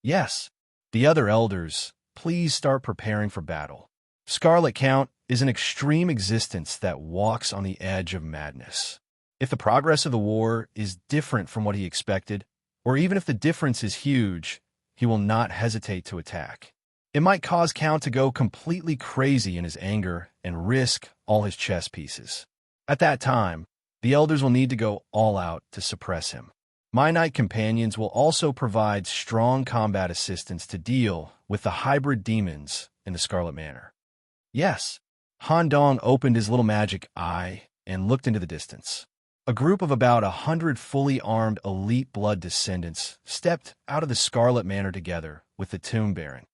Yes, the other elders, please start preparing for battle. Scarlet Count is an extreme existence that walks on the edge of madness. If the progress of the war is different from what he expected, or even if the difference is huge, he will not hesitate to attack. It might cause Count to go completely crazy in his anger and risk all his chess pieces. At that time, the elders will need to go all out to suppress him. My knight companions will also provide strong combat assistance to deal with the hybrid demons in the Scarlet Manor. Yes, Han Dong opened his little magic eye and looked into the distance. A group of about 100 fully armed elite blood descendants stepped out of the Scarlet Manor together with the Tomb Baron.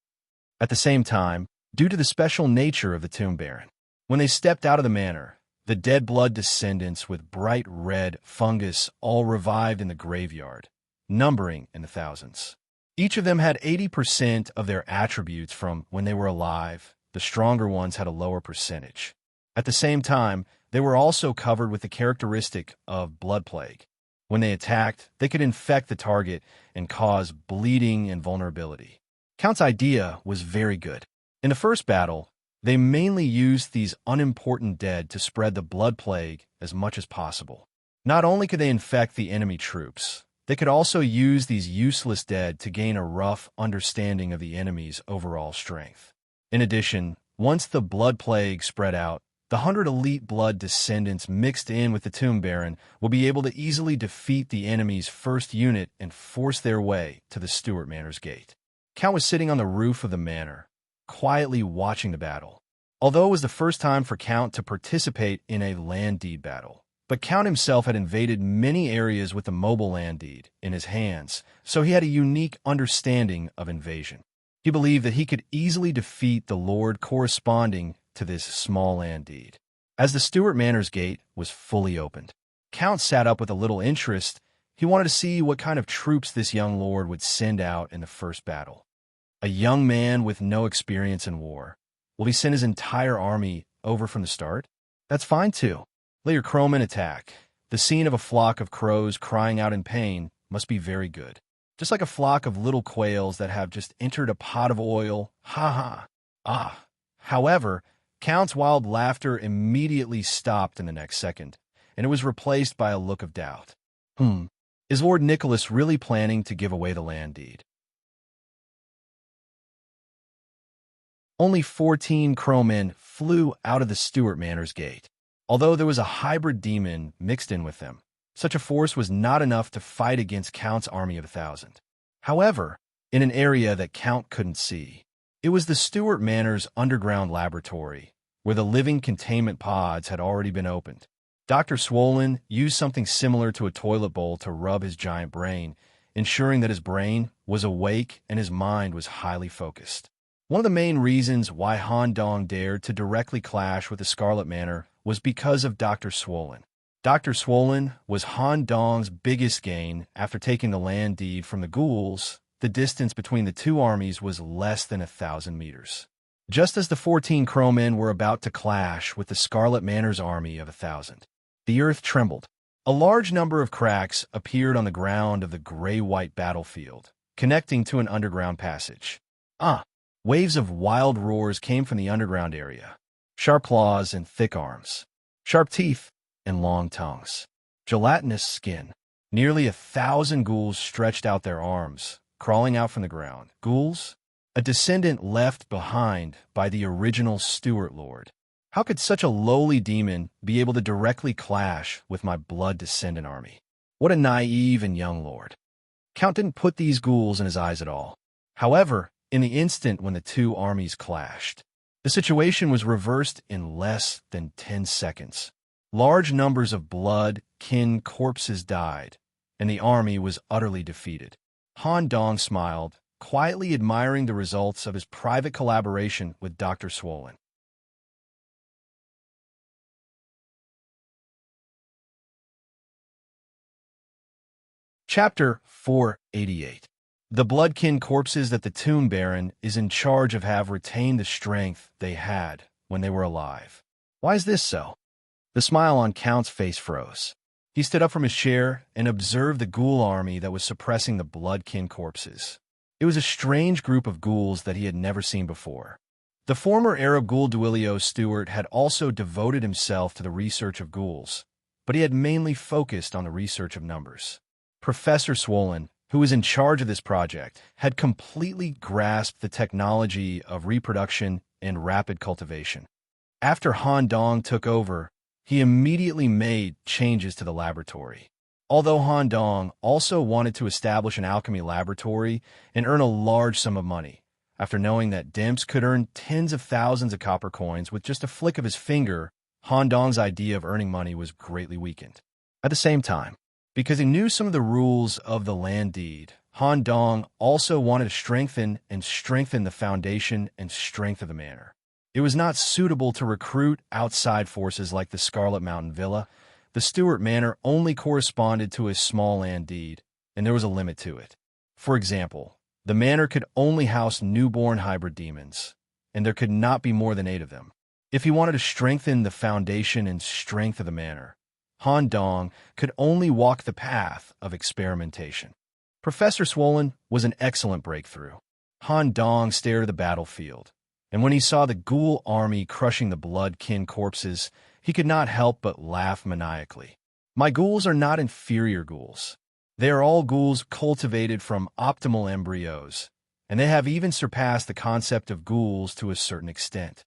At the same time, due to the special nature of the Tomb Baron, when they stepped out of the manor, the dead blood descendants with bright red fungus all revived in the graveyard, numbering in the thousands. Each of them had 80% of their attributes from when they were alive. The stronger ones had a lower percentage. At the same time, they were also covered with the characteristic of blood plague. When they attacked, they could infect the target and cause bleeding and vulnerability. Count's idea was very good. In the first battle, they mainly used these unimportant dead to spread the blood plague as much as possible. Not only could they infect the enemy troops, they could also use these useless dead to gain a rough understanding of the enemy's overall strength. In addition, once the blood plague spread out, the 100 elite blood descendants mixed in with the Tomb Baron will be able to easily defeat the enemy's first unit and force their way to the Stuart Manor's gate. Count was sitting on the roof of the manor, quietly watching the battle. Although it was the first time for Count to participate in a land deed battle, but Count himself had invaded many areas with the mobile land deed in his hands, so he had a unique understanding of invasion. He believed that he could easily defeat the lord corresponding to this small land deed. As the Stuart Manor's gate was fully opened, Count sat up with a little interest. He wanted to see what kind of troops this young lord would send out in the first battle. A young man with no experience in war. Will he send his entire army over from the start? That's fine too. Let your Crowmen attack. The scene of a flock of crows crying out in pain must be very good. Just like a flock of little quails that have just entered a pot of oil. Ha ha. Ah. However, Count's wild laughter immediately stopped in the next second, and it was replaced by a look of doubt. Is Lord Nicholas really planning to give away the land deed? Only 14 crowmen flew out of the Stuart Manor's gate. Although there was a hybrid demon mixed in with them, such a force was not enough to fight against Count's army of 1,000. However, in an area that Count couldn't see, it was the Stuart Manor's underground laboratory, where the living containment pods had already been opened. Dr. Swollen used something similar to a toilet bowl to rub his giant brain, ensuring that his brain was awake and his mind was highly focused. One of the main reasons why Han Dong dared to directly clash with the Scarlet Manor was because of Dr. Swollen. Dr. Swollen was Han Dong's biggest gain after taking the land deed from the ghouls. The distance between the two armies was less than 1,000 meters. Just as the 14 crowmen were about to clash with the Scarlet Manor's army of 1,000, the earth trembled. A large number of cracks appeared on the ground of the gray-white battlefield, connecting to an underground passage. Waves of wild roars came from the underground area. Sharp claws and thick arms. Sharp teeth and long tongues. Gelatinous skin. Nearly 1,000 ghouls stretched out their arms, crawling out from the ground. Ghouls? A descendant left behind by the original Stuart Lord. How could such a lowly demon be able to directly clash with my blood descendant army? What a naive and young lord. Count didn't put these ghouls in his eyes at all. However, in the instant when the two armies clashed, the situation was reversed in less than 10 seconds. Large numbers of blood-kin corpses died, and the army was utterly defeated. Han Dong smiled, quietly admiring the results of his private collaboration with Dr. Swollen. Chapter 488. The bloodkin corpses that the Tomb Baron is in charge of have retained the strength they had when they were alive. Why is this so? The smile on Count's face froze. He stood up from his chair and observed the ghoul army that was suppressing the bloodkin corpses. It was a strange group of ghouls that he had never seen before. The former Arab ghoul Duilio Stewart had also devoted himself to the research of ghouls, but he had mainly focused on the research of numbers. Professor Swollen, who was in charge of this project, had completely grasped the technology of reproduction and rapid cultivation. After Han Dong took over, he immediately made changes to the laboratory. Although Han Dong also wanted to establish an alchemy laboratory and earn a large sum of money, after knowing that Dimps could earn tens of thousands of copper coins with just a flick of his finger, Han Dong's idea of earning money was greatly weakened. At the same time, because he knew some of the rules of the land deed, Han Dong also wanted to strengthen the foundation and strength of the manor. It was not suitable to recruit outside forces like the Scarlet Mountain Villa. The Stuart Manor only corresponded to a small land deed, and there was a limit to it. For example, the manor could only house newborn hybrid demons, and there could not be more than 8 of them. If he wanted to strengthen the foundation and strength of the manor, Han Dong could only walk the path of experimentation. Professor Swollen was an excellent breakthrough. Han Dong stared at the battlefield, and when he saw the ghoul army crushing the blood-kin corpses, he could not help but laugh maniacally. My ghouls are not inferior ghouls. They are all ghouls cultivated from optimal embryos, and they have even surpassed the concept of ghouls to a certain extent.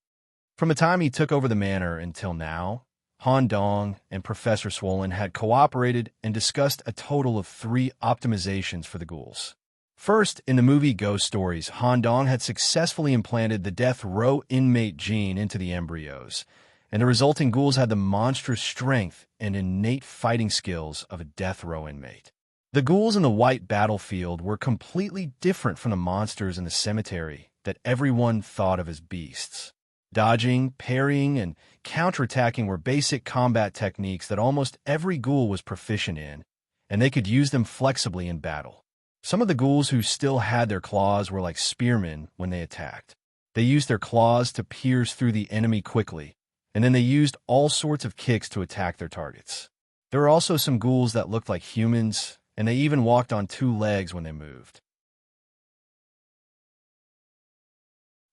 From the time he took over the manor until now, Han Dong and Professor Swollen had cooperated and discussed a total of 3 optimizations for the ghouls. First, in the movie Ghost Stories, Han Dong had successfully implanted the death row inmate gene into the embryos, and the resulting ghouls had the monstrous strength and innate fighting skills of a death row inmate. The ghouls in the white battlefield were completely different from the monsters in the cemetery that everyone thought of as beasts. Dodging, parrying, and counterattacking were basic combat techniques that almost every ghoul was proficient in, and they could use them flexibly in battle. Some of the ghouls who still had their claws were like spearmen when they attacked. They used their claws to pierce through the enemy quickly, and then they used all sorts of kicks to attack their targets. There were also some ghouls that looked like humans, and they even walked on two legs when they moved.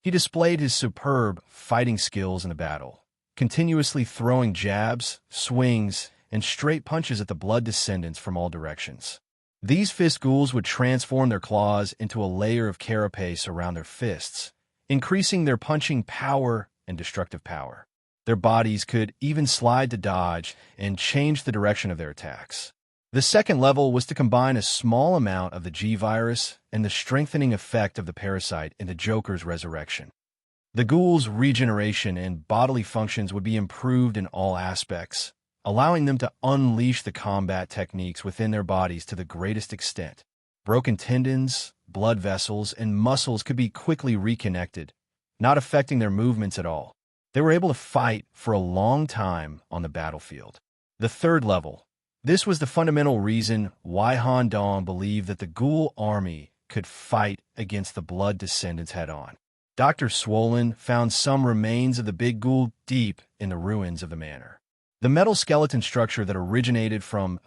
He displayed his superb fighting skills in the battle, continuously throwing jabs, swings, and straight punches at the blood descendants from all directions. These fist ghouls would transform their claws into a layer of carapace around their fists, increasing their punching power and destructive power. Their bodies could even slide to dodge and change the direction of their attacks. The second level was to combine a small amount of the G-virus and the strengthening effect of the parasite in the Joker's resurrection. The ghouls' regeneration and bodily functions would be improved in all aspects, allowing them to unleash the combat techniques within their bodies to the greatest extent. Broken tendons, blood vessels, and muscles could be quickly reconnected, not affecting their movements at all. They were able to fight for a long time on the battlefield. The third level. This was the fundamental reason why Han Dong believed that the ghoul army could fight against the blood descendants head-on. Dr. Swollen found some remains of the big ghoul deep in the ruins of the manor. The metal skeleton structure that originated from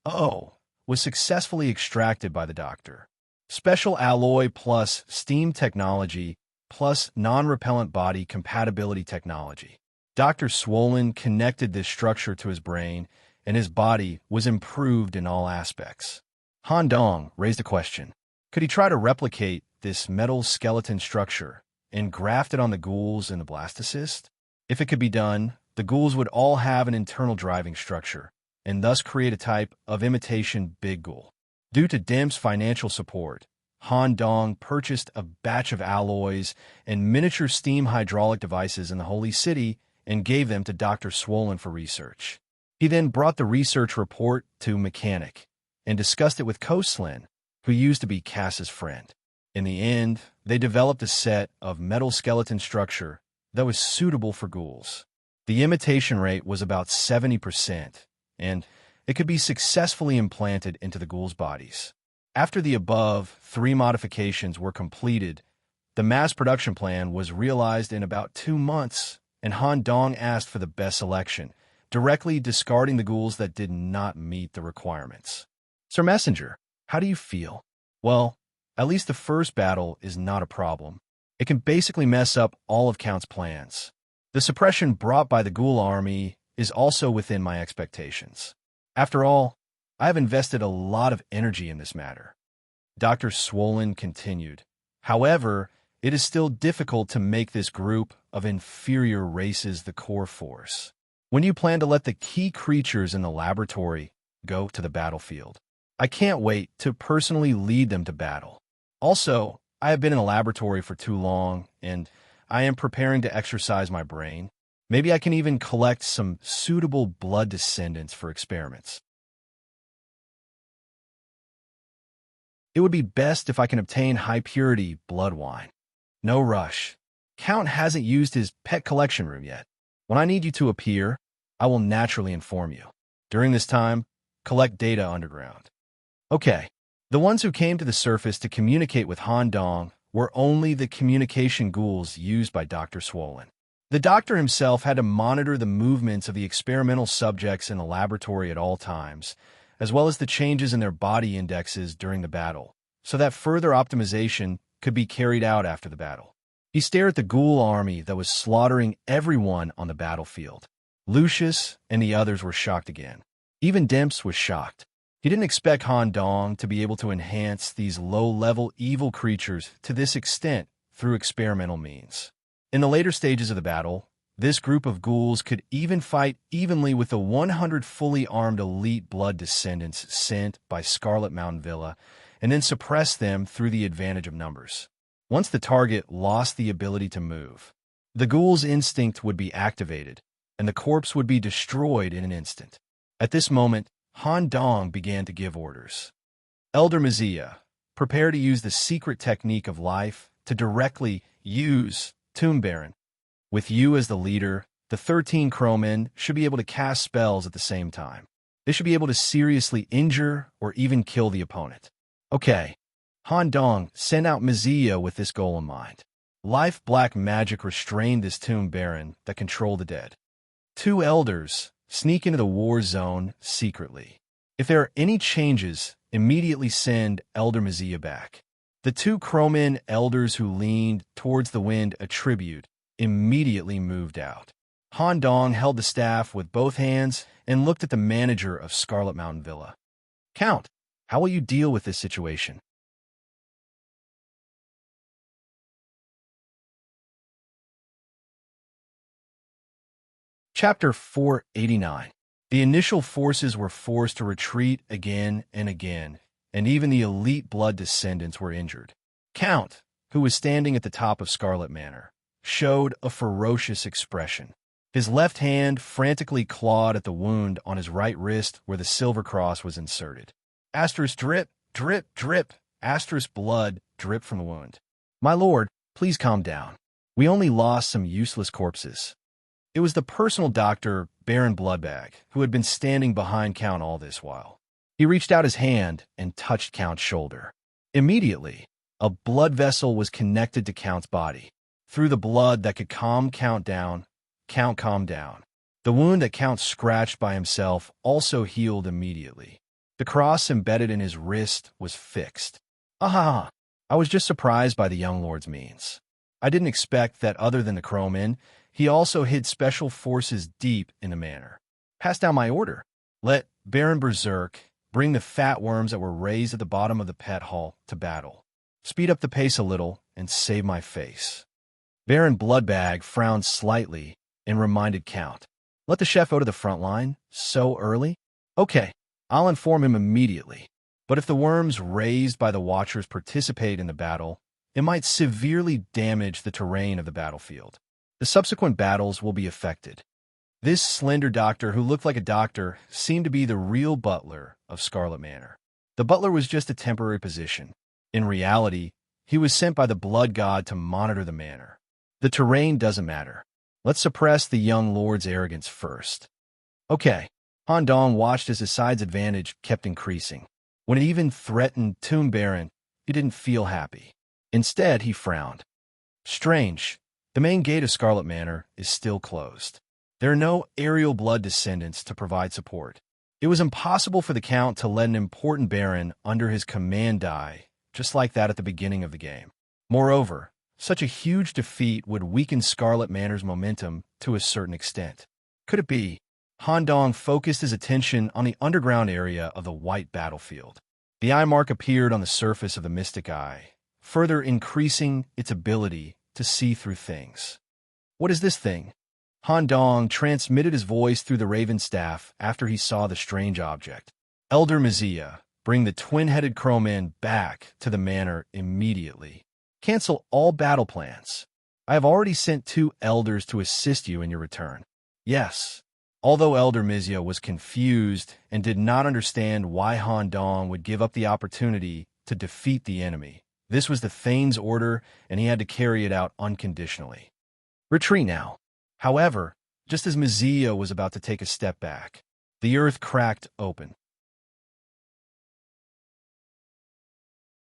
was successfully extracted by the doctor. Special alloy plus steam technology plus non-repellent body compatibility technology. Dr. Swollen connected this structure to his brain, and his body was improved in all aspects. Han Dong raised a question. Could he try to replicate this metal skeleton structure and graft it on the ghouls in the blastocyst? If it could be done, the ghouls would all have an internal driving structure, and thus create a type of imitation big ghoul. Due to Demp's financial support, Han Dong purchased a batch of alloys and miniature steam hydraulic devices in the Holy City and gave them to Dr. Swollen for research. He then brought the research report to Mechanic and discussed it with Koslin, who used to be Cass's friend. In the end, they developed a set of metal skeleton structure that was suitable for ghouls. The imitation rate was about 70%, and it could be successfully implanted into the ghouls' bodies. After the above 3 modifications were completed, the mass production plan was realized in about 2 months, and Han Dong asked for the best selection, directly discarding the ghouls that did not meet the requirements. Sir Messenger, how do you feel? Well, at least the first battle is not a problem. It can basically mess up all of Count's plans. The suppression brought by the ghoul army is also within my expectations. After all, I have invested a lot of energy in this matter. Dr. Swollen continued. However, it is still difficult to make this group of inferior races the core force. When you plan to let the key creatures in the laboratory go to the battlefield, I can't wait to personally lead them to battle. Also, I have been in a laboratory for too long, and I am preparing to exercise my brain. Maybe I can even collect some suitable blood descendants for experiments. It would be best if I can obtain high-purity blood wine. No rush. Count hasn't used his pet collection room yet. When I need you to appear, I will naturally inform you. During this time, collect data underground. Okay, the ones who came to the surface to communicate with Han Dong were only the communication ghouls used by Dr. Swollen. The doctor himself had to monitor the movements of the experimental subjects in the laboratory at all times, as well as the changes in their body indexes during the battle, so that further optimization could be carried out after the battle. He stared at the ghoul army that was slaughtering everyone on the battlefield. Lucius and the others were shocked again. Even Demps was shocked. He didn't expect Han Dong to be able to enhance these low-level evil creatures to this extent through experimental means. In the later stages of the battle, this group of ghouls could even fight evenly with the 100 fully armed elite blood descendants sent by Scarlet Mountain Villa, and then suppress them through the advantage of numbers. Once the target lost the ability to move, the ghoul's instinct would be activated, and the corpse would be destroyed in an instant. At this moment, Han Dong began to give orders. Elder Mizia, prepare to use the secret technique of life to directly use Tomb Baron. With you as the leader, the 13 crowmen should be able to cast spells at the same time. They should be able to seriously injure or even kill the opponent. Okay, Han Dong sent out Mizia with this goal in mind. Life black magic restrained this Tomb Baron that controlled the dead. 2 elders, Sneak into the war zone secretly. If there are any changes, immediately send Elder Mizia back. The two Croman elders who leaned towards the wind a tribute immediately moved out. Han Dong held the staff with both hands and looked at the manager of Scarlet Mountain Villa. Count, how will you deal with this situation? Chapter 489. The initial forces were forced to retreat again and again, and even the elite blood descendants were injured. Count, who was standing at the top of Scarlet Manor, showed a ferocious expression. His left hand frantically clawed at the wound on his right wrist where the silver cross was inserted. Asterisk drip, drip, drip. Asterisk blood dripped from the wound. My lord, please calm down. We only lost some useless corpses. It was the personal doctor, Baron Bloodbag, who had been standing behind Count all this while. He reached out his hand and touched Count's shoulder. Immediately, a blood vessel was connected to Count's body. Through the blood that could calm Count down, Count calmed down. The wound that Count scratched by himself also healed immediately. The cross embedded in his wrist was fixed. Ah, I was just surprised by the young lord's means. I didn't expect that other than the Croman, he also hid special forces deep in the manor. Pass down my order. Let Baron Berserk bring the fat worms that were raised at the bottom of the pet hall to battle. Speed up the pace a little and save my face. Baron Bloodbag frowned slightly and reminded Count. Let the chef go to the front line so early? Okay, I'll inform him immediately. But if the worms raised by the Watchers participate in the battle, it might severely damage the terrain of the battlefield. The subsequent battles will be affected. This slender doctor, who looked like a doctor, seemed to be the real butler of Scarlet Manor. The butler was just a temporary position. In reality, he was sent by the blood god to monitor the manor. The terrain doesn't matter. Let's suppress the young lord's arrogance first. Okay. Han Dong watched as his side's advantage kept increasing. When it even threatened Tomb Baron, he didn't feel happy. Instead, he frowned. Strange. The main gate of Scarlet Manor is still closed. There are no aerial blood descendants to provide support. It was impossible for the Count to let an important baron under his command die, just like that at the beginning of the game. Moreover, such a huge defeat would weaken Scarlet Manor's momentum to a certain extent. Could it be? Han Dong focused his attention on the underground area of the white battlefield. The eye mark appeared on the surface of the mystic eye, further increasing its ability to see through things. What is this thing? Han Dong transmitted his voice through the raven staff after he saw the strange object. Elder Mizia, bring the twin-headed crowman back to the manor immediately. Cancel all battle plans. I have already sent 2 elders to assist you in your return. Yes. Although Elder Mizia was confused and did not understand why Han Dong would give up the opportunity to defeat the enemy, this was the Thane's order, and he had to carry it out unconditionally. Retreat now. However, just as Mizia was about to take a step back, the earth cracked open.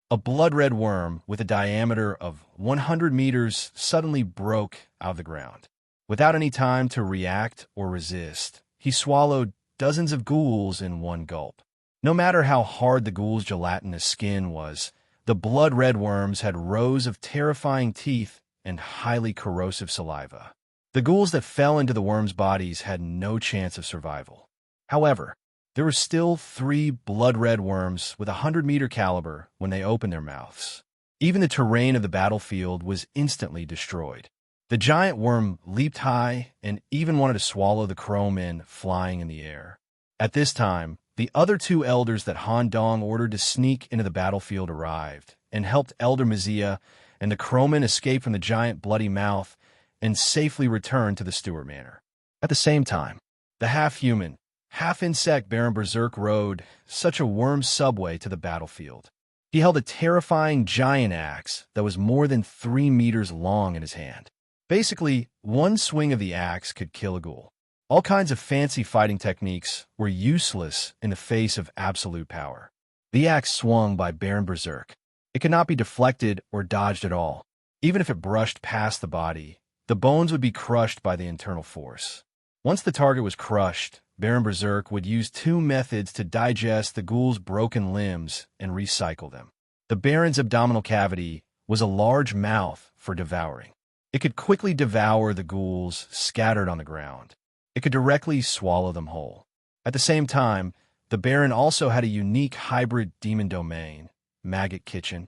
A blood-red worm with a diameter of 100 meters suddenly broke out of the ground. Without any time to react or resist, he swallowed dozens of ghouls in one gulp. No matter how hard the ghoul's gelatinous skin was, the blood-red worms had rows of terrifying teeth and highly corrosive saliva. The ghouls that fell into the worms' bodies had no chance of survival. However, there were still 3 blood-red worms with 100-meter caliber when they opened their mouths. Even the terrain of the battlefield was instantly destroyed. The giant worm leaped high and even wanted to swallow the crowmen flying in the air. At this time, the other 2 elders that Han Dong ordered to sneak into the battlefield arrived and helped Elder Mizia and the crowmen escape from the giant bloody mouth and safely return to the Stewart Manor. At the same time, the half-human, half-insect Baron Berserk rode such a worm subway to the battlefield. He held a terrifying giant axe that was more than 3 meters long in his hand. Basically, one swing of the axe could kill a ghoul. All kinds of fancy fighting techniques were useless in the face of absolute power. The axe swung by Baron Berserk. It could not be deflected or dodged at all. Even if it brushed past the body, the bones would be crushed by the internal force. Once the target was crushed, Baron Berserk would use two methods to digest the ghoul's broken limbs and recycle them. The Baron's abdominal cavity was a large mouth for devouring. It could quickly devour the ghouls scattered on the ground. It could directly swallow them whole. At the same time, the Baron also had a unique hybrid demon domain, Maggot Kitchen.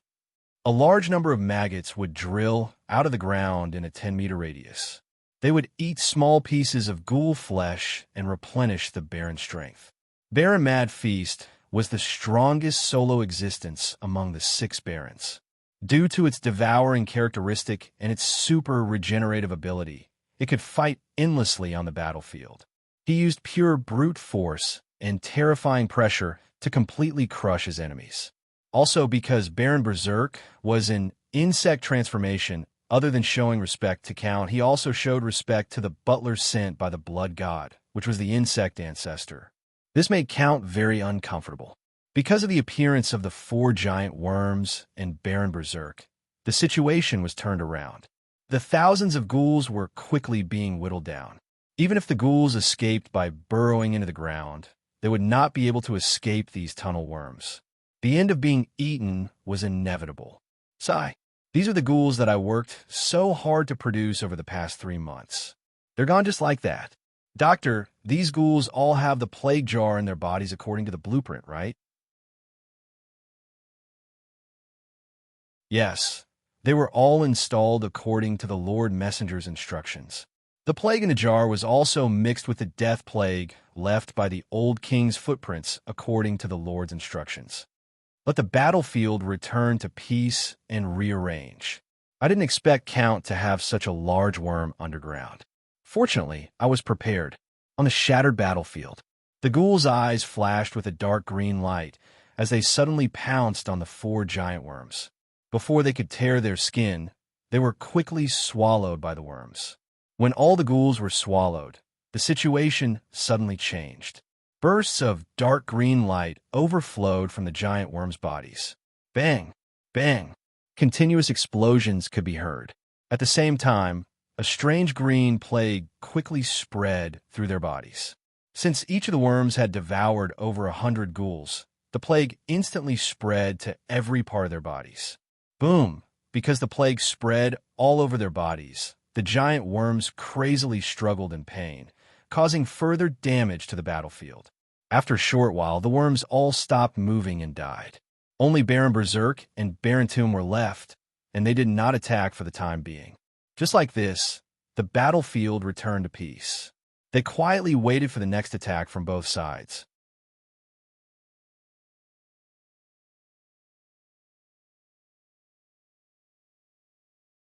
A large number of maggots would drill out of the ground in a 10-meter radius. They would eat small pieces of ghoul flesh and replenish the Baron's strength. Baron Mad Feast was the strongest solo existence among the 6 Barons. Due to its devouring characteristic and its super regenerative ability, it could fight endlessly on the battlefield. He used pure brute force and terrifying pressure to completely crush his enemies. Also, because Baron Berserk was an insect transformation, other than showing respect to Count, he also showed respect to the butler sent by the blood god, which was the insect ancestor. This made Count very uncomfortable. Because of the appearance of the 4 giant worms and Baron Berserk, the situation was turned around. The thousands of ghouls were quickly being whittled down. Even if the ghouls escaped by burrowing into the ground, they would not be able to escape these tunnel worms. The end of being eaten was inevitable. Sigh. These are the ghouls that I worked so hard to produce over the past 3 months. They're gone just like that. Doctor, these ghouls all have the plague jar in their bodies according to the blueprint, right? Yes, they were all installed according to the Lord Messenger's instructions. The plague in the jar was also mixed with the death plague left by the old king's footprints according to the Lord's instructions. Let the battlefield return to peace and rearrange. I didn't expect Count to have such a large worm underground. Fortunately, I was prepared. On the shattered battlefield, the ghouls' eyes flashed with a dark green light as they suddenly pounced on the 4 giant worms. Before they could tear their skin, they were quickly swallowed by the worms. When all the ghouls were swallowed, the situation suddenly changed. Bursts of dark green light overflowed from the giant worms' bodies. Bang! Bang! Continuous explosions could be heard. At the same time, a strange green plague quickly spread through their bodies. Since each of the worms had devoured over 100 ghouls, the plague instantly spread to every part of their bodies. Boom! Because the plague spread all over their bodies, the giant worms crazily struggled in pain, causing further damage to the battlefield. After a short while, the worms all stopped moving and died. Only Baron Berserk and Baron Tomb were left, and they did not attack for the time being. Just like this, the battlefield returned to peace. They quietly waited for the next attack from both sides.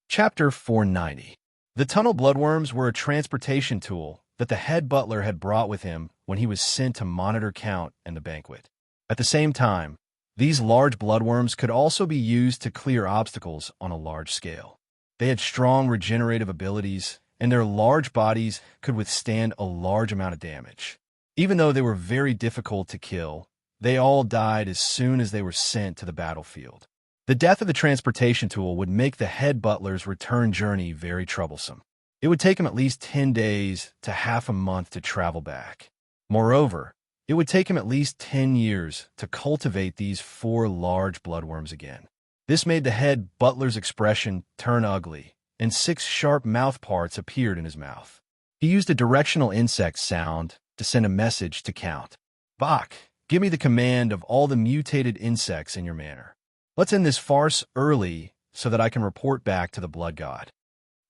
Chapter 490. The tunnel bloodworms were a transportation tool that the head butler had brought with him when he was sent to monitor Count and the banquet. At the same time, these large bloodworms could also be used to clear obstacles on a large scale. They had strong regenerative abilities, and their large bodies could withstand a large amount of damage. Even though they were very difficult to kill, they all died as soon as they were sent to the battlefield. The death of the transportation tool would make the head butler's return journey very troublesome. It would take him at least 10 days to half a month to travel back. Moreover, it would take him at least 10 years to cultivate these 4 large bloodworms again. This made the head butler's expression turn ugly, and 6 sharp mouth parts appeared in his mouth. He used a directional insect sound to send a message to Count. Bach, give me the command of all the mutated insects in your manor. Let's end this farce early so that I can report back to the blood god.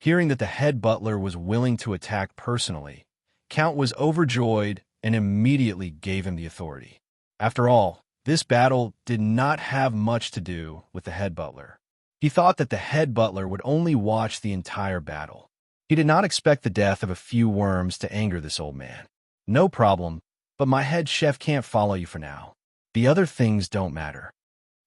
Hearing that the head butler was willing to attack personally, Count was overjoyed and immediately gave him the authority. After all, this battle did not have much to do with the head butler. He thought that the head butler would only watch the entire battle. He did not expect the death of a few worms to anger this old man. No problem, but my head chef can't follow you for now. The other things don't matter.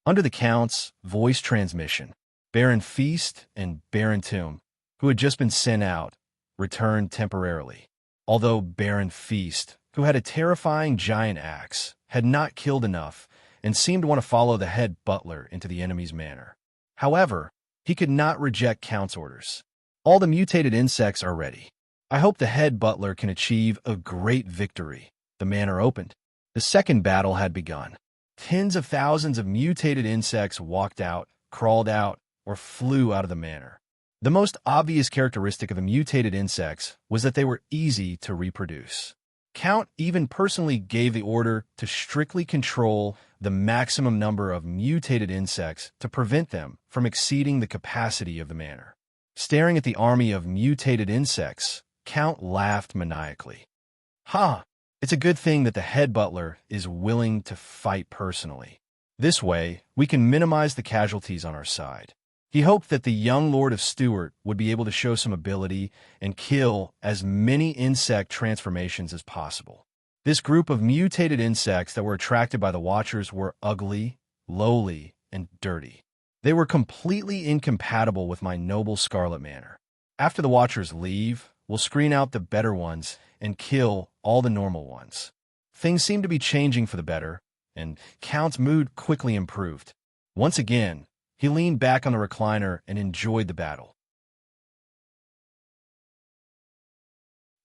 Under the Count's voice transmission, Baron Feast and Baron Tomb, who had just been sent out, returned temporarily. Although Baron Feast, who had a terrifying giant axe, had not killed enough and seemed to want to follow the head butler into the enemy's manor. However, he could not reject Count's orders. All the mutated insects are ready. I hope the head butler can achieve a great victory. The manor opened. The second battle had begun. Tens of thousands of mutated insects walked out, crawled out, or flew out of the manor. The most obvious characteristic of the mutated insects was that they were easy to reproduce. Count even personally gave the order to strictly control the maximum number of mutated insects to prevent them from exceeding the capacity of the manor. Staring at the army of mutated insects, Count laughed maniacally. Ha! It's a good thing that the head butler is willing to fight personally. This way, we can minimize the casualties on our side. He hoped that the young Lord of Stuart would be able to show some ability and kill as many insect transformations as possible. This group of mutated insects that were attracted by the Watchers were ugly, lowly, and dirty. They were completely incompatible with my noble Scarlet Manor. After the Watchers leave, we'll screen out the better ones and kill all the normal ones. Things seem to be changing for the better, and Count's mood quickly improved. Once again, he leaned back on the recliner and enjoyed the battle.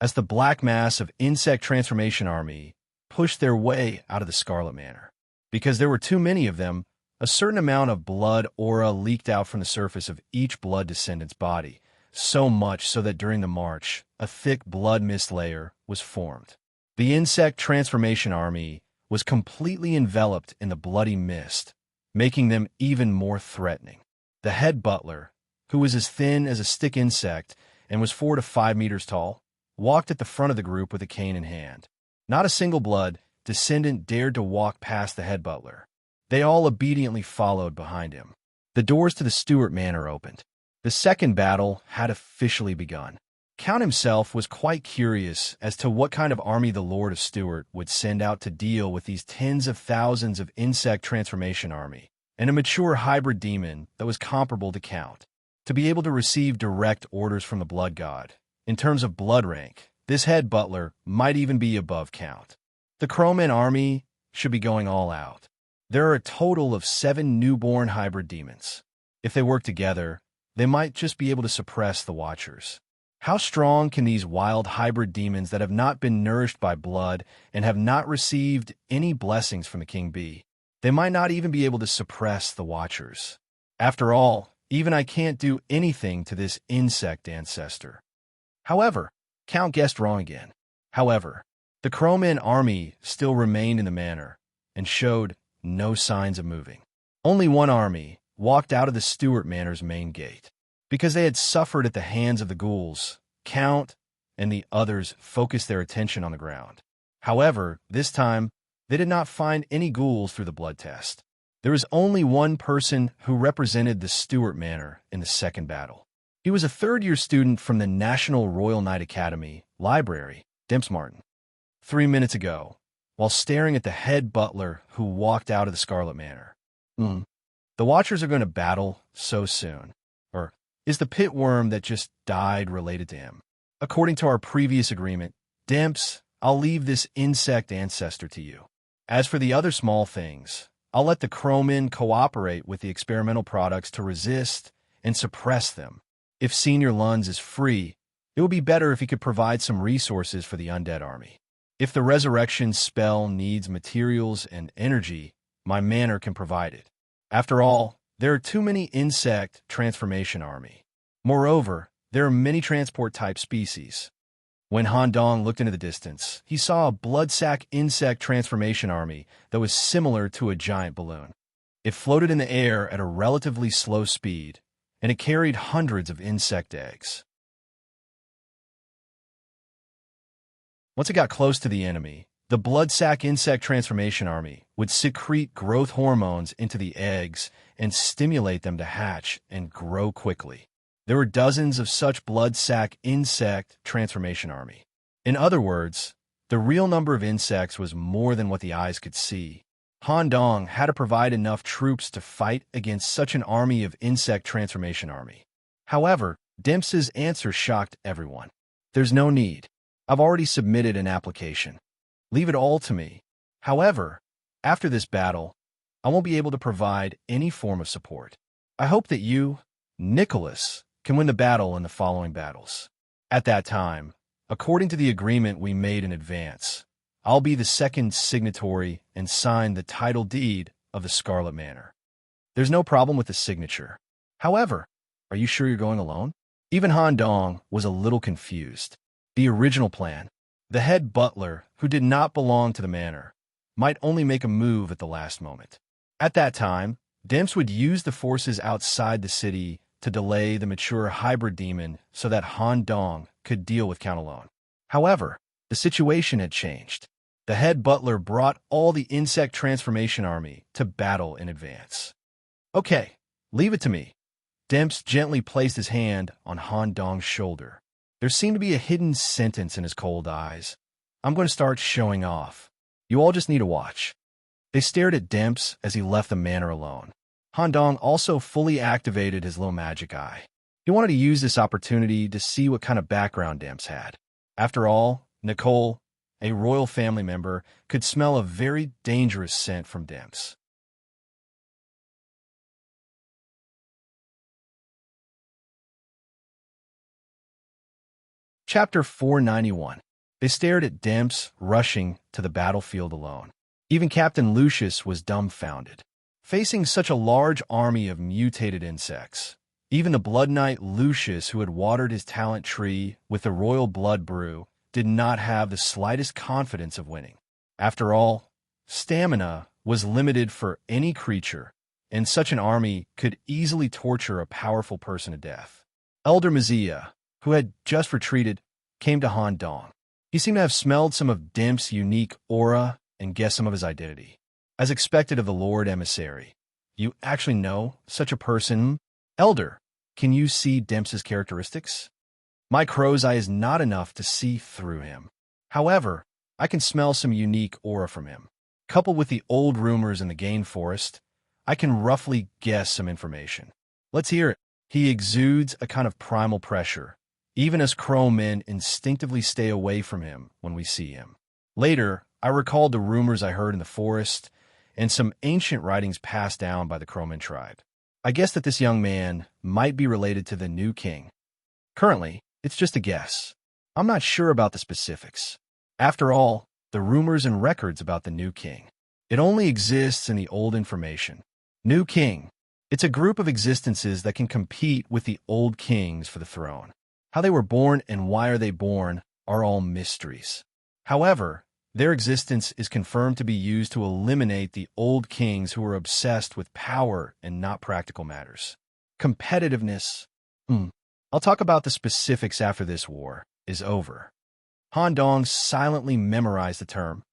As the black mass of Insect Transformation Army pushed their way out of the Scarlet Manor. Because there were too many of them, a certain amount of blood aura leaked out from the surface of each blood descendant's body, so much so that during the march, a thick blood mist layer was formed. The Insect Transformation Army was completely enveloped in the bloody mist, making them even more threatening. The head butler, who was as thin as a stick insect and was 4 to 5 meters tall, walked at the front of the group with a cane in hand. Not a single blood descendant dared to walk past the head butler. They all obediently followed behind him. The doors to the Stuart Manor opened. The second battle had officially begun. Count himself was quite curious as to what kind of army the Lord of Stuart would send out to deal with these tens of thousands of Insect Transformation Army, and a mature hybrid demon that was comparable to Count. To be able to receive direct orders from the Blood God, in terms of blood rank, this head butler might even be above Count. The Crowman army should be going all out. There are a total of 7 newborn hybrid demons. If they work together, they might just be able to suppress the Watchers. How strong can these wild hybrid demons that have not been nourished by blood and have not received any blessings from the king be? They might not even be able to suppress the Watchers. After all, even I can't do anything to this insect ancestor. However, Count guessed wrong again. However, the Crowman army still remained in the manor and showed no signs of moving. Only one army walked out of the Stuart Manor's main gate. Because they had suffered at the hands of the ghouls, Count and the others focused their attention on the ground. However, this time, they did not find any ghouls through the blood test. There was only one person who represented the Stuart Manor in the second battle. He was a third-year student from the National Royal Knight Academy Library, Dempsmartin. 3 minutes ago, while staring at the head butler who walked out of the Scarlet Manor. The Watchers are going to battle so soon. Or is the pit worm that just died related to him? According to our previous agreement, Demps, I'll leave this insect ancestor to you. As for the other small things, I'll let the Crowmen cooperate with the experimental products to resist and suppress them. If Senior Lunds is free, it would be better if he could provide some resources for the undead army. If the resurrection spell needs materials and energy, my manor can provide it. After all, there are too many insect transformation army. Moreover, there are many transport-type species. When Han Dong looked into the distance, he saw a bloodsack insect transformation army that was similar to a giant balloon. It floated in the air at a relatively slow speed, and it carried hundreds of insect eggs. Once it got close to the enemy, the bloodsack insect transformation army would secrete growth hormones into the eggs and stimulate them to hatch and grow quickly. There were dozens of such bloodsack insect transformation army. In other words, the real number of insects was more than what the eyes could see. Han Dong had to provide enough troops to fight against such an army of insect transformation army. However, Demps's answer shocked everyone. There's no need. I've already submitted an application. Leave it all to me. However, after this battle, I won't be able to provide any form of support. I hope that you, Nicholas, can win the battle in the following battles. At that time, according to the agreement we made in advance, I'll be the second signatory and sign the title deed of the Scarlet Manor. There's no problem with the signature. However, are you sure you're going alone? Even Han Dong was a little confused. The original plan, the head butler, who did not belong to the manor, might only make a move at the last moment. At that time, Demps would use the forces outside the city to delay the mature hybrid demon so that Han Dong could deal with Count alone. However, the situation had changed. The head butler brought all the insect transformation army to battle in advance. Okay, leave it to me. Demps gently placed his hand on Han Dong's shoulder. There seemed to be a hidden sentence in his cold eyes. I'm going to start showing off. You all just need to watch. They stared at Demps as he left the manor alone. Han Dong also fully activated his little magic eye. He wanted to use this opportunity to see what kind of background Demps had. After all, Nicole, a royal family member, could smell a very dangerous scent from Demps. Chapter 491. They stared at Demps rushing to the battlefield alone. Even Captain Lucius was dumbfounded. Facing such a large army of mutated insects, even the Blood Knight Lucius, who had watered his talent tree with the royal blood brew, did not have the slightest confidence of winning. After all, stamina was limited for any creature, and such an army could easily torture a powerful person to death. Elder Mazia, who had just retreated, came to Han Dong. He seemed to have smelled some of Demps' unique aura and guessed some of his identity. As expected of the Lord Emissary, you actually know such a person? Elder, can you see Demps' characteristics? My crow's eye is not enough to see through him. However, I can smell some unique aura from him. Coupled with the old rumors in the Gain Forest, I can roughly guess some information. Let's hear it. He exudes a kind of primal pressure, even as crow men instinctively stay away from him when we see him. Later, I recalled the rumors I heard in the forest and some ancient writings passed down by the Crowman tribe. I guess that this young man might be related to the new king. Currently, it's just a guess. I'm not sure about the specifics. After all, the rumors and records about the new king. It only exists in the old information. New king. It's a group of existences that can compete with the old kings for the throne. How they were born and why are they born are all mysteries. However, their existence is confirmed to be used to eliminate the old kings who were obsessed with power and not practical matters. Competitiveness. I'll talk about the specifics after this war is over. Han Dong silently memorized the term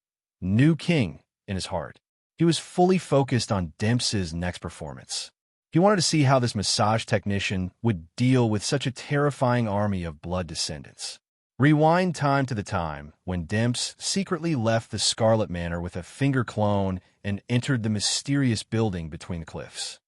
new king in his heart. He was fully focused on Demps' next performance. He wanted to see how this massage technician would deal with such a terrifying army of blood descendants. Rewind time to the time when Demps secretly left the Scarlet Manor with a finger clone and entered the mysterious building between the cliffs.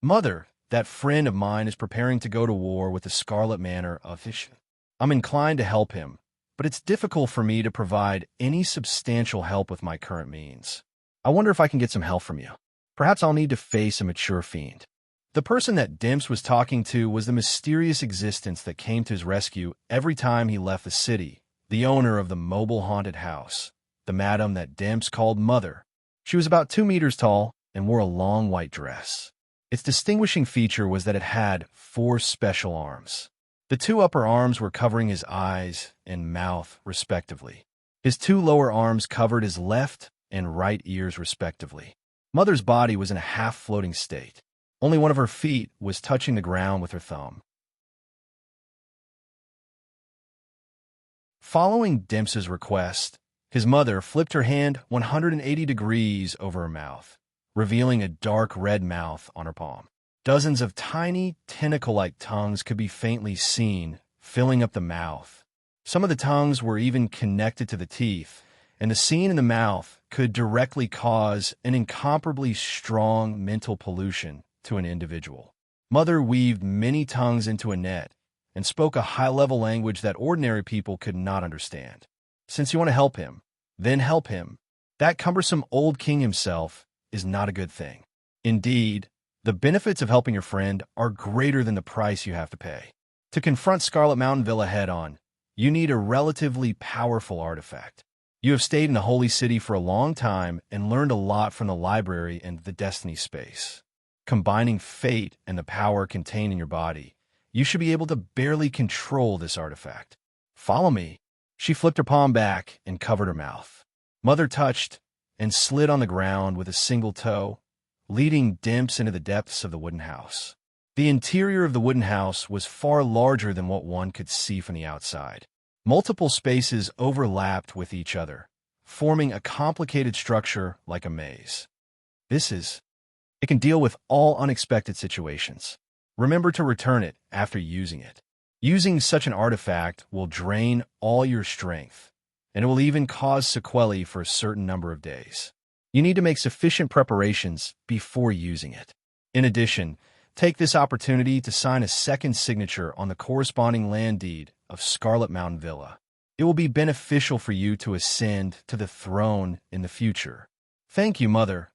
Mother, that friend of mine, is preparing to go to war with the Scarlet Manor of Fish. I'm inclined to help him, but it's difficult for me to provide any substantial help with my current means. I wonder if I can get some help from you. Perhaps I'll need to face a mature fiend. The person that Demps was talking to was the mysterious existence that came to his rescue every time he left the city, the owner of the mobile haunted house, the madam that Demps called Mother. She was about 2 meters tall and wore a long white dress. Its distinguishing feature was that it had 4 special arms. The 2 upper arms were covering his eyes and mouth, respectively. His 2 lower arms covered his left and right ears, respectively. Mother's body was in a half-floating state. Only one of her feet was touching the ground with her thumb. Following Demps' request, his mother flipped her hand 180 degrees over her mouth, revealing a dark red mouth on her palm. Dozens of tiny, tentacle-like tongues could be faintly seen, filling up the mouth. Some of the tongues were even connected to the teeth, and the scene in the mouth could directly cause an incomparably strong mental pollution to an individual. Mother weaved many tongues into a net and spoke a high-level language that ordinary people could not understand. Since you want to help him, then help him. That cumbersome old king himself is not a good thing. Indeed, the benefits of helping your friend are greater than the price you have to pay. To confront Scarlet Mountain Villa head-on, you need a relatively powerful artifact. You have stayed in the Holy City for a long time and learned a lot from the library and the Destiny space. Combining fate and the power contained in your body, you should be able to barely control this artifact. Follow me. She flipped her palm back and covered her mouth. Mother touched and slid on the ground with a single toe, leading Dimps into the depths of the wooden house. The interior of the wooden house was far larger than what one could see from the outside. Multiple spaces overlapped with each other, forming a complicated structure like a maze. It can deal with all unexpected situations. Remember to return it after using it. Using such an artifact will drain all your strength, and it will even cause sequelae for a certain number of days. You need to make sufficient preparations before using it. In addition, take this opportunity to sign a second signature on the corresponding land deed of Scarlet Mountain Villa. It will be beneficial for you to ascend to the throne in the future. Thank you, Mother.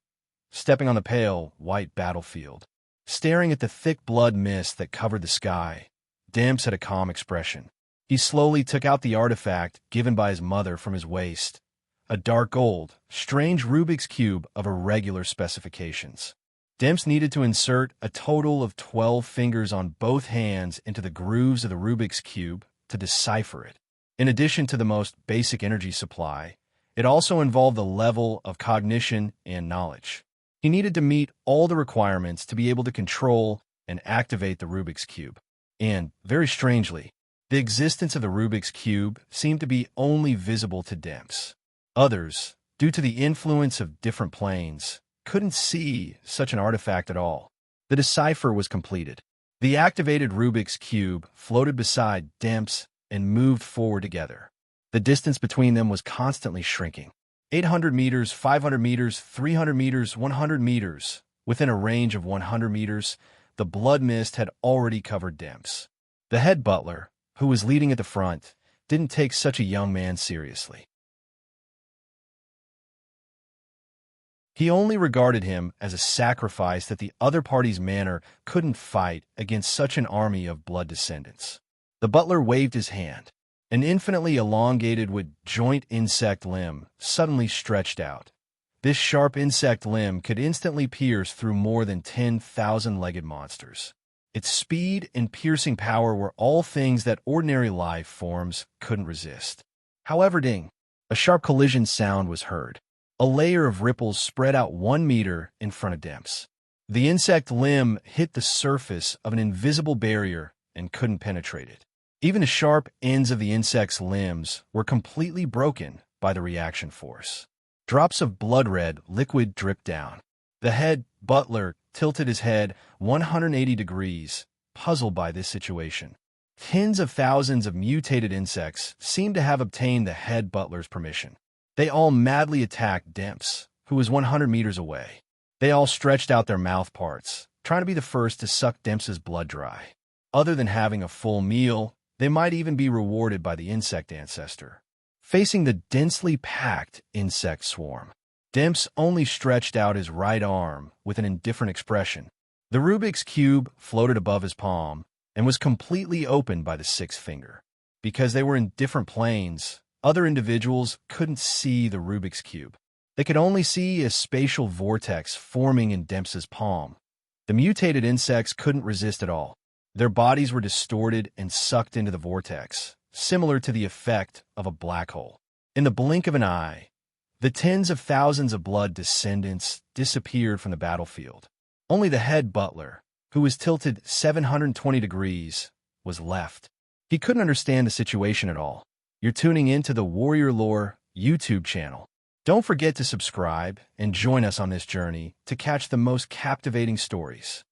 Stepping on the pale, white battlefield, staring at the thick blood mist that covered the sky, Dimps had a calm expression. He slowly took out the artifact given by his mother from his waist, a dark gold, strange Rubik's Cube of irregular specifications. Dimps needed to insert a total of 12 fingers on both hands into the grooves of the Rubik's Cube to decipher it. In addition to the most basic energy supply, it also involved a level of cognition and knowledge. He needed to meet all the requirements to be able to control and activate the Rubik's Cube. And, very strangely, the existence of the Rubik's Cube seemed to be only visible to Dimps. Others, due to the influence of different planes, couldn't see such an artifact at all. The decipher was completed. The activated Rubik's Cube floated beside Dimps and moved forward together. The distance between them was constantly shrinking. 800 meters, 500 meters, 300 meters, 100 meters. Within a range of 100 meters, the blood mist had already covered Dimps. The head butler, who was leading at the front, didn't take such a young man seriously. He only regarded him as a sacrifice that the other party's manor couldn't fight against such an army of blood descendants. The butler waved his hand. An infinitely elongated with joint insect limb suddenly stretched out. This sharp insect limb could instantly pierce through more than 10,000-legged monsters. Its speed and piercing power were all things that ordinary life forms couldn't resist. However, ding! A sharp collision sound was heard. A layer of ripples spread out 1 meter in front of Dimps. The insect limb hit the surface of an invisible barrier and couldn't penetrate it. Even the sharp ends of the insect's limbs were completely broken by the reaction force. Drops of blood-red liquid dripped down. The head butler tilted his head 180 degrees, puzzled by this situation. Tens of thousands of mutated insects seemed to have obtained the head butler's permission. They all madly attacked Dimps, who was 100 meters away. They all stretched out their mouth parts, trying to be the first to suck Dimps's blood dry. Other than having a full meal, they might even be rewarded by the insect ancestor. Facing the densely packed insect swarm, Dimps only stretched out his right arm with an indifferent expression. The Rubik's Cube floated above his palm and was completely opened by the sixth finger. Because they were in different planes, other individuals couldn't see the Rubik's Cube. They could only see a spatial vortex forming in Dimps's palm. The mutated insects couldn't resist at all. Their bodies were distorted and sucked into the vortex, similar to the effect of a black hole. In the blink of an eye, the tens of thousands of blood descendants disappeared from the battlefield. Only the head butler, who was tilted 720 degrees, was left. He couldn't understand the situation at all. You're tuning in to the Warrior Lore YouTube channel. Don't forget to subscribe and join us on this journey to catch the most captivating stories.